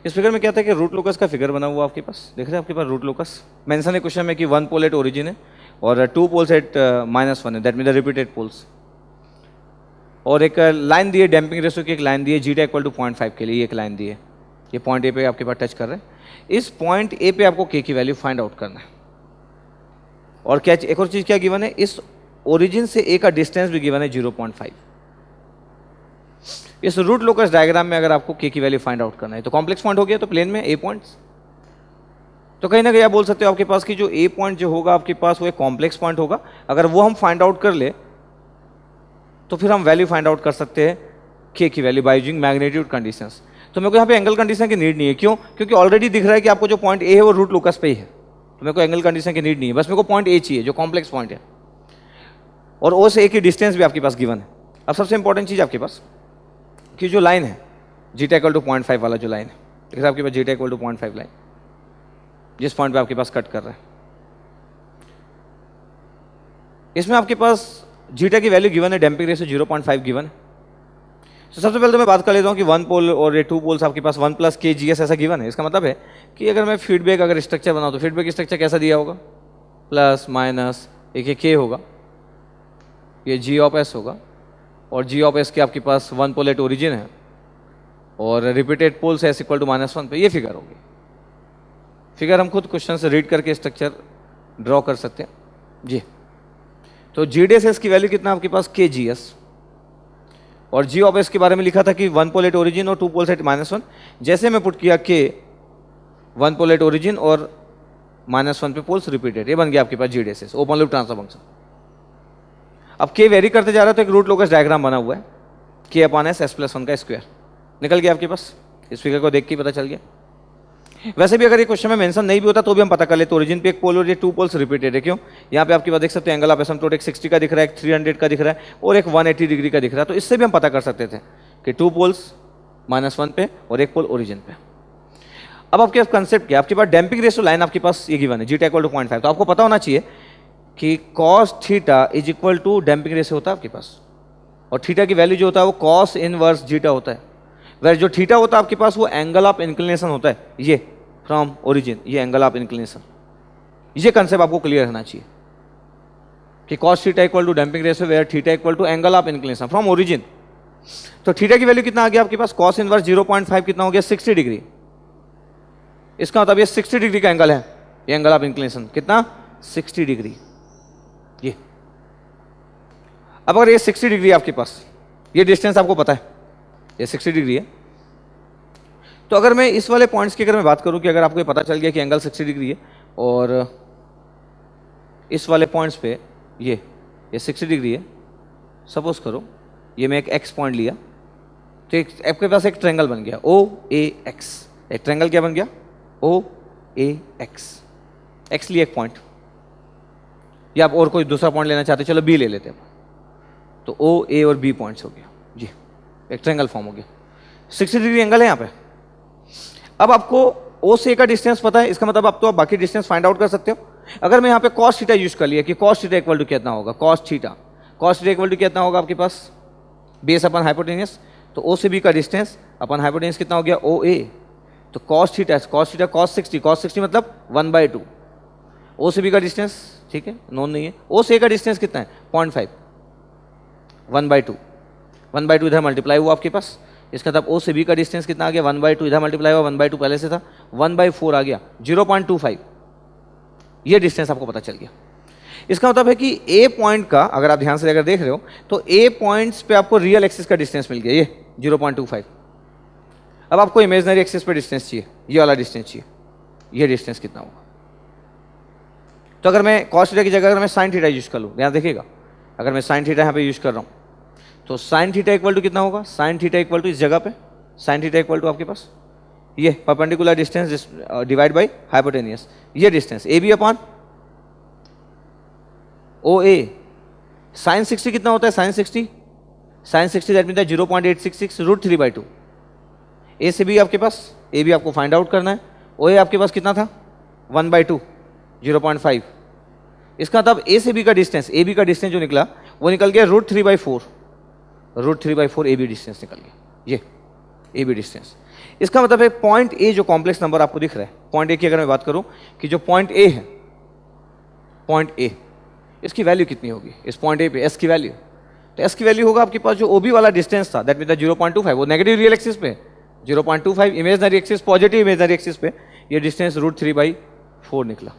इस फिगर में क्या था कि रूट लोकस का फिगर बना हुआ आपके पास, देख रहे हैं आपके पास रूट लोकस मेंशन है क्वेश्चन में कि 1 पोल एट ओरिजिन है और 2 पोल्स एट -1 है, that mean the repeated poles, और एक लाइन दी है डैम्पिंग रेशो की, एक लाइन दी है जीटा इक्वल टू 0.5 के लिए, एक लाइन दी है, ये पॉइंट ए पे आपके पास टच कर रहे हैं। इस पॉइंट ए पे आपको के की वैल्यू फाइंड आउट करना है, और क्या एक और चीज क्या गिवन है, इस ओरिजिन से ए का डिस्टेंस भी गिवन है 0.5। इस रूट लोकस डायग्राम में अगर आपको के की वैल्यू फाइंड आउट करना है तो कॉम्प्लेक्स पॉइंट हो गया, तो प्लेन में ए पॉइंट्स, तो कहीं ना कहीं आप बोल सकते हो आपके पास की जो ए पॉइंट जो होगा आपके पास वो एक कॉम्प्लेक्स पॉइंट होगा। अगर वो हम फाइंड आउट कर ले तो फिर हम वैल्यू फाइंड आउट कर सकते हैं के की value by using magnitude conditions. तो मेरे को यहाँ पे एंगल कंडीशन की नीड नहीं है, क्यों? क्योंकि ऑलरेडी दिख रहा है कि आपको जो पॉइंट ए है वो रूट लोकस पे ही है, तो मेरे को एंगल कंडीशन की नीड नहीं है, बस मेरे को पॉइंट ए चाहिए जो कॉम्प्लेक्स पॉइंट है, और ओ से ए की डिस्टेंस भी आपके पास गिवन है। अब सबसे इंपॉर्टेंट चीज आपके पास कि जो लाइन है जीटा इक्वल टू 0.5 वाला जो लाइन है, देख रहे हैं आपके पास जीटा इक्वल टू 0.5 लाइन, जिस पॉइंट पे आपके पास कट कर रहा है, इसमें आपके पास जीटा की वैल्यू गिवन है, डैम्पिंग रेशियो 0.5 गिवन है। तो सबसे पहले तो मैं बात कर लेता हूँ कि वन पोल और ये टू पोल्स आपके पास 1 + kgs ऐसा गिवन है। इसका मतलब है कि अगर मैं फीडबैक अगर स्ट्रक्चर बनाऊँ तो फीडबैक स्ट्रक्चर कैसा दिया होगा, प्लस माइनस एक ये k होगा, ये g ऑफ s होगा, और g ऑफ s के आपके पास 1 पोल एट ओरिजिन है और repeated poles s equal to -1 पे ये फिगर होगी। फिगर हम खुद क्वेश्चन से रीड करके स्ट्रक्चर ड्रॉ कर सकते हैं जी। तो g डेस s की वैल्यू कितना आपके पास kgs, और g ऑफ s के बारे में लिखा था कि 1 पोल एट ओरिजिन और 2 पोल्स एट -1। जैसे मैं पुट किया k 1 पोल एट ओरिजिन और -1 पे पोल्स रिपीटेड, ये बन गया आपके पास g डेस s open loop transfer function. अब k वेरी करते जा रहा है तो एक रूट लोकस डायग्राम बना हुआ है k/s s+1 का स्क्वायर निकल गया आपके पास। इस फिगर को देख के पता चल गया। वैसे भी अगर ये क्वेश्चन में मेंशन नहीं भी होता तो भी हम पता कर लेते, ओरिजिन पे एक पोल और ये 2 पोल्स रिपीटेड है। क्यों, यहाँ पे आपके पास देख सकते हैं एंगल ऑफ एसिम्प्टोट एक 60 का दिख रहा है, एक 300 का दिख रहा है और एक 180 डिग्री का दिख रहा है। तो इससे भी हम पता कर सकते थे कि 2 पोल्स -1 पे और एक पोल ओरिजिन पे। अब आपके कंसेप्ट क्या, आपके पास डैम्पिंग रेशियो लाइन आपके पास ये गिवन है जीटा इक्वल टू 0.5। तो आपको पता होना चाहिए कि cos theta is equal to damping ratio होता है आपके पास, और थीटा की वैल्यू जो होता है वो cos इनवर्स जीटा होता है। वह जो थीटा होता है आपके पास वो एंगल ऑफ इंक्लिनेशन होता है, ये फ्रॉम ओरिजिन, ये एंगल ऑफ इंक्लिनेशन। ये कंसेप्ट आपको क्लियर रहना चाहिए कि cos theta equal to damping ratio where theta equal to angle of inclination from origin. तो थीटा की वैल्यू कितना आ गया आपके पास, cos इनवर्स 0.5 कितना हो गया 60 डिग्री। इसका मतलब ये 60 डिग्री का एंगल है, ये एंगल ऑफ इंक्लिनेशन कितना 60 डिग्री। ये अब अगर ये 60 डिग्री आपके पास, ये डिस्टेंस आपको पता है ये 60 डिग्री है, तो अगर मैं इस वाले पॉइंट्स की अगर मैं बात करूं कि अगर आपको ये पता चल गया कि एंगल 60 डिग्री है और इस वाले पॉइंट्स पे ये 60 डिग्री है, सपोज करो ये मैं एक एक्स पॉइंट लिया, तो एक आपके पास एक ट्रायंगल बन गया OAX। एक ट्रायंगल क्या बन गया OAX, एक्स लिए एक पॉइंट, या आप और कोई दूसरा पॉइंट लेना चाहते चलो B ले लेते हैं, तो OA और B पॉइंट्स हो गया जी, एक ट्रायंगल फॉर्म हो गया। 60 डिग्री एंगल है यहाँ पे। अब आपको O से A का डिस्टेंस पता है, इसका मतलब आप तो आप बाकी डिस्टेंस फाइंड आउट कर सकते हो। अगर मैं यहाँ पे cos थीटा यूज कर लिया कि cos थीटा इक्वल टू कितना होगा, cos थीटा इक्वल टू कितना होगा आपके पास बेस अपन हाइपोटेनियस, तो O से B का डिस्टेंस अपन हाइपोटेनियस कितना हो गया OA। तो cos थीटा cos 60 मतलब 1/2। O से B का डिस्टेंस ठीक है नोन नहीं है, O से A का डिस्टेंस कितना है 0.5, 1/2 इधर मल्टीप्लाई हुआ आपके पास। इसका मतलब O से B का डिस्टेंस कितना आ गया 1/2, इधर मल्टीप्लाई हुआ 1/2 पहले से था 1/4 आ गया 0.25। ये डिस्टेंस आपको पता चल गया। इसका मतलब है कि A पॉइंट का अगर आप ध्यान से अगर देख रहे हो तो A पॉइंट्स पे आपको रियल एक्सिस का डिस्टेंस मिल गया ये 0.25। अब आपको इमेजिनरी एक्सिस पे डिस्टेंस चाहिए, ये वाला डिस्टेंस चाहिए, ये डिस्टेंस कितना होगा। तो अगर मैं cos थीटा की जगह अगर मैं sin थीटा यूज कर लूँ, यहाँ देखिएगा अगर मैं sin थीटा यहाँ पे यूज कर रहा हूँ तो sin थीटा इक्वल टू कितना होगा, sin थीटा इक्वल टू इस जगह पे sin थीटा इक्वल टू आपके पास ये perpendicular distance divide by hypotenuse, ये distance AB upon OA। sin 60 कितना होता है sin 60 दैट मीन्स 0.866 √3/2। A से B आपके पास, AB आपको फाइंड आउट करना है, OA आपके पास कितना था 1/2 0.5। इसका मतलब A से B का डिस्टेंस, AB का डिस्टेंस जो निकला वो निकल गया √3/4 AB डिस्टेंस निकल गया, ये AB डिस्टेंस। इसका मतलब है पॉइंट A जो कॉम्प्लेक्स नंबर आपको दिख रहा है, पॉइंट A की अगर मैं बात करूं कि जो पॉइंट A है, पॉइंट A इसकी वैल्यू कितनी होगी इस पॉइंट A पे S की वैल्यू, तो S की वैल्यू होगा आपके पास जो OB वाला डिस्टेंस था दैट मीन 0.25, वो नेगेटिव रियल एक्सिस पे 0.25, imaginary axis positive imaginary axis पे ये डिस्टेंस √3/4 निकला।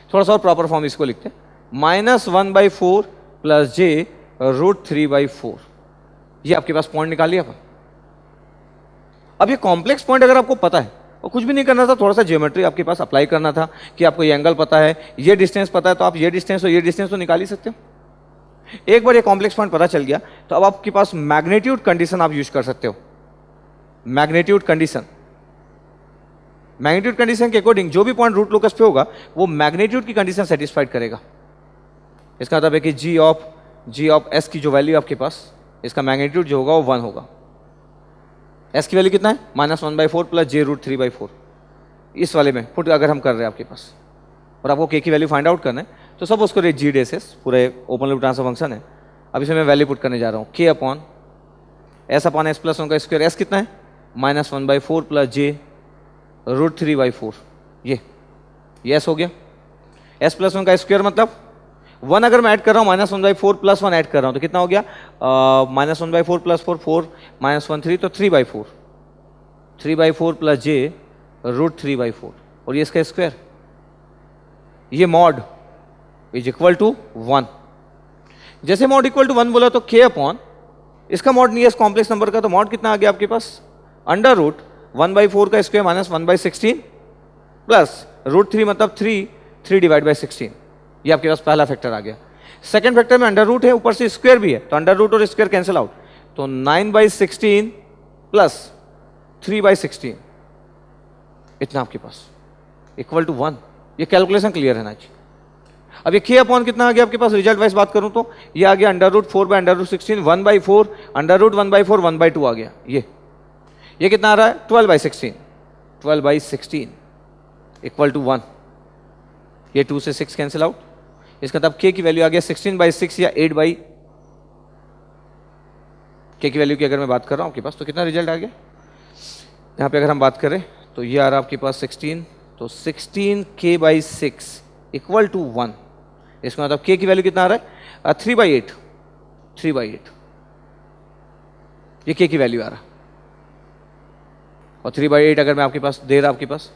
थोड़ा सा और प्रॉपर फॉर्म इसको लिखते हैं -1/4 + J √3/4। ये आपके पास पॉइंट निकाल लिया अपन। अब ये कॉम्प्लेक्स पॉइंट अगर आपको पता है और कुछ भी नहीं करना था, थोड़ा सा ज्योमेट्री आपके पास अप्लाई करना था कि आपको ये एंगल पता है, ये डिस्टेंस पता है, तो आप ये डिस्टेंस और ये डिस्टेंस तो निकाल ही सकते हो। एक बार ये कॉम्प्लेक्स पॉइंट पता चल गया तो अब आपके पास मैग्नीट्यूड कंडीशन आप यूज कर सकते हो। मैग्नीट्यूड कंडीशन के अकॉर्डिंग जो भी पॉइंट रूट लोकस पे होगा वो मैग्नीट्यूड की कंडीशन सेटिस्फाइड करेगा। इसका मतलब है कि जी ऑफ एस की जो वैल्यू आपके पास, इसका मैग्नीट्यूड जो होगा वो 1 होगा। एस की वैल्यू कितना है -1/4 + J √3/4। इस वाले में पुट अगर हम कर रहे हैं आपके पास और आपको के की वैल्यू फाइंड आउट करना है तो सब उसको रे जी डेस पूरे ओपन लूप ट्रांसफर फंक्शन है। अब इसे मैं वैल्यू पुट करने जा रहा हूँ k upon S upon S plus 1 का स्क्वायर, एस कितना है -1/4 प्लस जे √3/4, ये एस हो गया। एस प्लस 1 का स्क्वायर मतलब 1 अगर मैं ऐड कर रहा हूँ -1/4 प्लस 1 ऐड कर रहा हूँ तो कितना हो गया, -1/4 प्लस 4 4 -1 3 तो 3/4, 3/4 प्लस जे √3/4 और ये इसका स्क्वायर, ये मॉड इज इक्वल टू 1। जैसे मॉड इक्वल टू 1 बोला तो k अपॉन इसका मॉड नहीं है इस कॉम्प्लेक्स नंबर का, तो मॉड कितना आ गया आपके पास, √1/4 का स्क्वायर -1/16 प्लस √3 मतलब 3 डिवाइड बाई 16, ये आपके पास पहला फैक्टर आ गया। सेकंड फैक्टर में अंडर रूट है, ऊपर से स्क्वायर भी है, तो अंडर रूट और स्क्वायर कैंसिल आउट, तो 9/16 प्लस 3/16 इतना आपके पास इक्वल टू 1। ये कैलकुलेशन क्लियर है ना जी। अब ये k अपॉन कितना आ गया आपके पास, रिजल्ट वाइज बात करूं तो ये आ गया √4/√16 1/4 √1/4 1/2 आ गया। ये कितना आ रहा है 12/16 इक्वल टू 1। ये 2 से 6 कैंसिल आउट, इसका मतलब k की वैल्यू आ गया 16/6 या 8 k की वैल्यू की अगर मैं बात कर रहा हूं आपके पास तो कितना रिजल्ट आ गया, यहाँ पे अगर हम बात करें तो ये आ रहा आपके पास 16, तो 16k/6 इक्वल टू 1। इसका मतलब k की वैल्यू कितना आ रहा है 3/8, ये k की वैल्यू आ रहा, और 3/8 अगर मैं आपके पास दे रहा आपके पास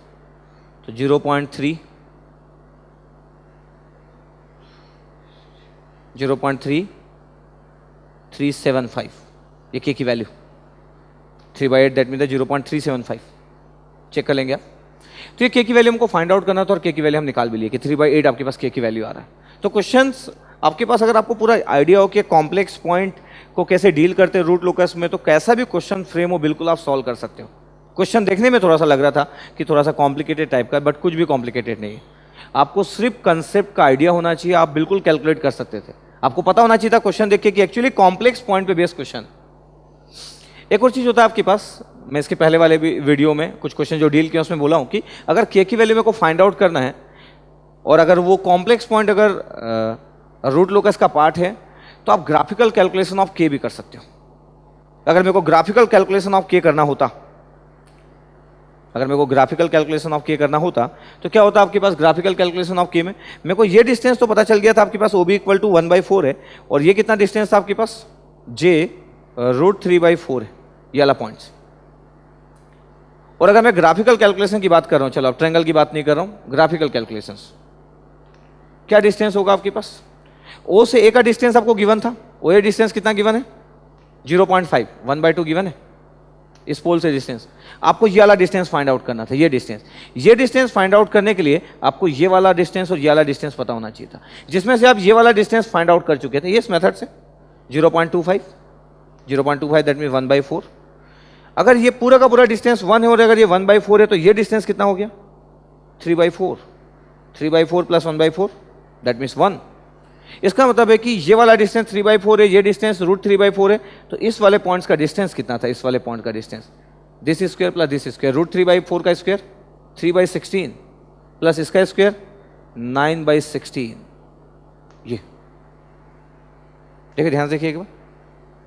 तो 0.375, ये k की वैल्यू 3/8 दैट मीन 0.375, चेक कर लेंगे आप। तो ये k की वैल्यू हमको फाइंड आउट करना था और k की वैल्यू हम निकाल भी लिए कि 3/8 आपके पास k की वैल्यू आ रहा है। तो क्वेश्चंस आपके पास अगर आपको पूरा आइडिया हो कि कॉम्प्लेक्स पॉइंट को कैसे डील करते हैं रूट लोकस में, तो कैसा भी क्वेश्चन फ्रेम हो बिल्कुल आप सॉल्व कर सकते हो। क्वेश्चन देखने में थोड़ा सा लग रहा था कि थोड़ा सा कॉम्प्लिकेटेड टाइप का, बट कुछ भी कॉम्प्लिकेटेड नहीं है। आपको सिर्फ कंसेप्ट का आइडिया होना चाहिए, आप बिल्कुल कैलकुलेट कर सकते थे। आपको पता होना चाहिए था क्वेश्चन देख के कि एक्चुअली कॉम्प्लेक्स पॉइंट पे बेस्ड क्वेश्चन। एक और चीज होता है आपके पास, मैं इसके पहले वाले भी वीडियो में कुछ क्वेश्चन जो डील किया उसमें बोला हूं कि अगर k की वैल्यू मेरे को फाइंड आउट करना है और अगर वो कॉम्प्लेक्स पॉइंट अगर रूट लोकस का पार्ट है तो आप ग्राफिकल कैलकुलेशन ऑफ k भी कर सकते हो। अगर मेरे को ग्राफिकल कैलकुलेशन ऑफ k करना होता, तो क्या होता आपके पास ग्राफिकल कैलकुलेशन ऑफ k में मेरे को ये डिस्टेंस तो पता चल गया था आपके पास OB इक्वल टू 1/4 है, और ये कितना डिस्टेंस था आपके पास j √3/4 है, ये वाला पॉइंट्स। और अगर मैं ग्राफिकल कैलकुलेशन की बात कर रहा हूं, चलो अब ट्रायंगल की बात नहीं कर रहा हूं, ग्राफिकल कैलकुलेशंस, क्या डिस्टेंस होगा आपके पास, O से A का डिस्टेंस आपको गिवन था, OA डिस्टेंस कितना गिवन है 0.5, 1/2 गिवन है। इस पोल से डिस्टेंस आपको ये वाला डिस्टेंस फाइंड आउट करना था। ये डिस्टेंस फाइंड आउट करने के लिए आपको ये वाला डिस्टेंस और ये वाला डिस्टेंस पता होना चाहिए था, जिसमें से आप ये वाला डिस्टेंस फाइंड आउट कर चुके थे ये इस मेथड से 0.25 दैट मीन 1/4। अगर ये पूरा का पूरा डिस्टेंस 1 है और अगर ये 1/4 है तो ये डिस्टेंस कितना हो गया 3/4 प्लस 1/4 दैट मीन्स 1। इसका मतलब है कि ये वाला डिस्टेंस 3/4 है, ये डिस्टेंस √3/4 है, तो इस वाले पॉइंट्स का डिस्टेंस कितना था, इस वाले पॉइंट का distance this square plus this square, √3/4 का स्क्वायर 3/16 प्लस इसका स्क्वायर 9/16। ये देखिए ध्यान से देखिए एक बार,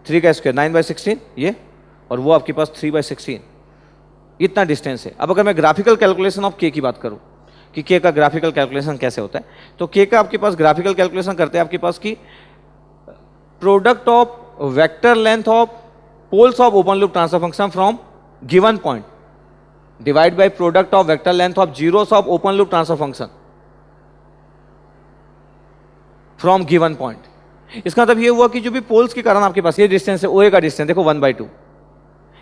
3 का स्क्वायर 9/16 ये, और वो आपके पास 3/16, इतना डिस्टेंस है। अब अगर मैं ग्राफिकल कैलकुलेशन ऑफ k की बात करूं कि k का ग्राफिकल कैलकुलेशन कैसे होता है, तो k का आपके पास ग्राफिकल कैलकुलेशन करते हैं आपके पास की product of vector length of poles of open loop transfer function from given point divide by product of vector length of zeros of open loop transfer function from given point. इसका मतलब ये हुआ कि जो भी पोल्स के कारण आपके पास ये डिस्टेंस है, OA का डिस्टेंस देखो 1/2,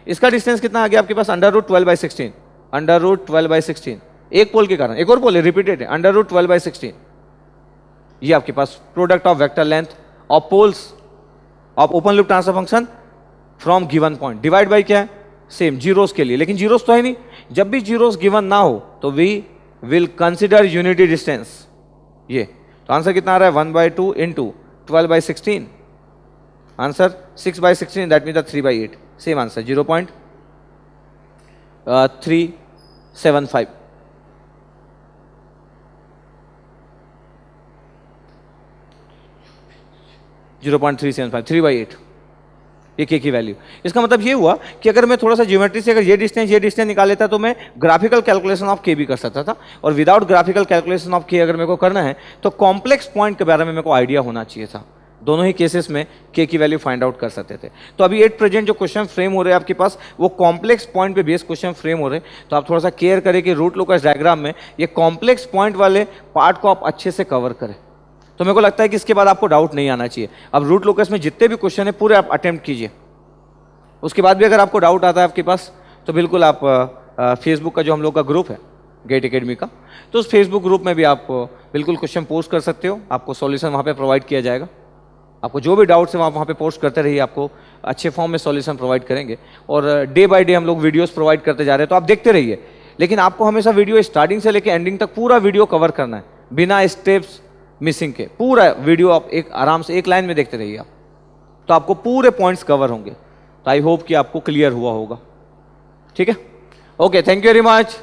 इसका डिस्टेंस कितना आ गया आपके पास √12/16, एक पोल के कारण, एक और पोल है रिपीटेड है √12/16। ये आपके पास product of vector length of poles of open loop transfer function from given point divide by क्या है सेम जीरोस के लिए, लेकिन जीरोस तो है नहीं, जब भी जीरोस गिवन ना हो तो we will consider unity distance. ये तो आंसर कितना आ रहा है 1/2 into 12/16, answer 6/16 that mean 3/8, same answer 0.375। (0.375) 3/8 ये के की वैल्यू। इसका मतलब ये हुआ कि अगर मैं थोड़ा सा ज्योमेट्री से अगर ये डिस्टेंस निकाल लेता तो मैं ग्राफिकल कैलकुलेशन ऑफ के भी कर सकता था, और विदाउट ग्राफिकल कैलकुलेशन ऑफ के अगर मेरे को करना है तो कॉम्प्लेक्स पॉइंट के बारे में मेरे को आइडिया होना चाहिए था। दोनों ही केसेस में के की वैल्यू फाइंड आउट कर सकते थे। तो अभी एट प्रेजेंट जो क्वेश्चन फ्रेम हो रहे हैं आपके पास वो कॉम्प्लेक्स पॉइंट पे बेस क्वेश्चन फ्रेम हो रहे हैं, तो आप थोड़ा सा केयर करें कि रूट लोकस डायग्राम में ये कॉम्प्लेक्स पॉइंट वाले पार्ट को आप अच्छे से कवर करें। तो मेरे को लगता है कि इसके बाद आपको डाउट नहीं आना चाहिए। अब रूट लोकस में जितने भी क्वेश्चन है पूरे आप अटेम्प्ट कीजिए, उसके बाद भी अगर आपको डाउट आता है आपके पास तो बिल्कुल आप फेसबुक का जो हम लोग का ग्रुप है गेट एकेडमी का, तो उस फेसबुक ग्रुप में भी आप बिल्कुल क्वेश्चन पोस्ट कर सकते हो, आपको सॉल्यूशन वहाँ पे प्रोवाइड किया जाएगा। आपको जो भी डाउट्स है वहाँ पे पोस्ट करते रहिए, आपको अच्छे फॉर्म में सॉल्यूशन प्रोवाइड करेंगे। और डे बाय डे हम लोग वीडियोस प्रोवाइड करते जा रहे हैं, तो आप देखते रहिए। लेकिन आपको हमेशा वीडियो स्टार्टिंग से लेकर एंडिंग तक पूरा वीडियो कवर करना है, बिना स्टेप्स मिसिंग के। पूरा वीडियो आप एक आराम से एक लाइन में देखते रहिए आप, तो आपको पूरे पॉइंट्स कवर होंगे। तो आई होप कि आपको क्लियर हुआ होगा। ठीक है, okay, thank you very much.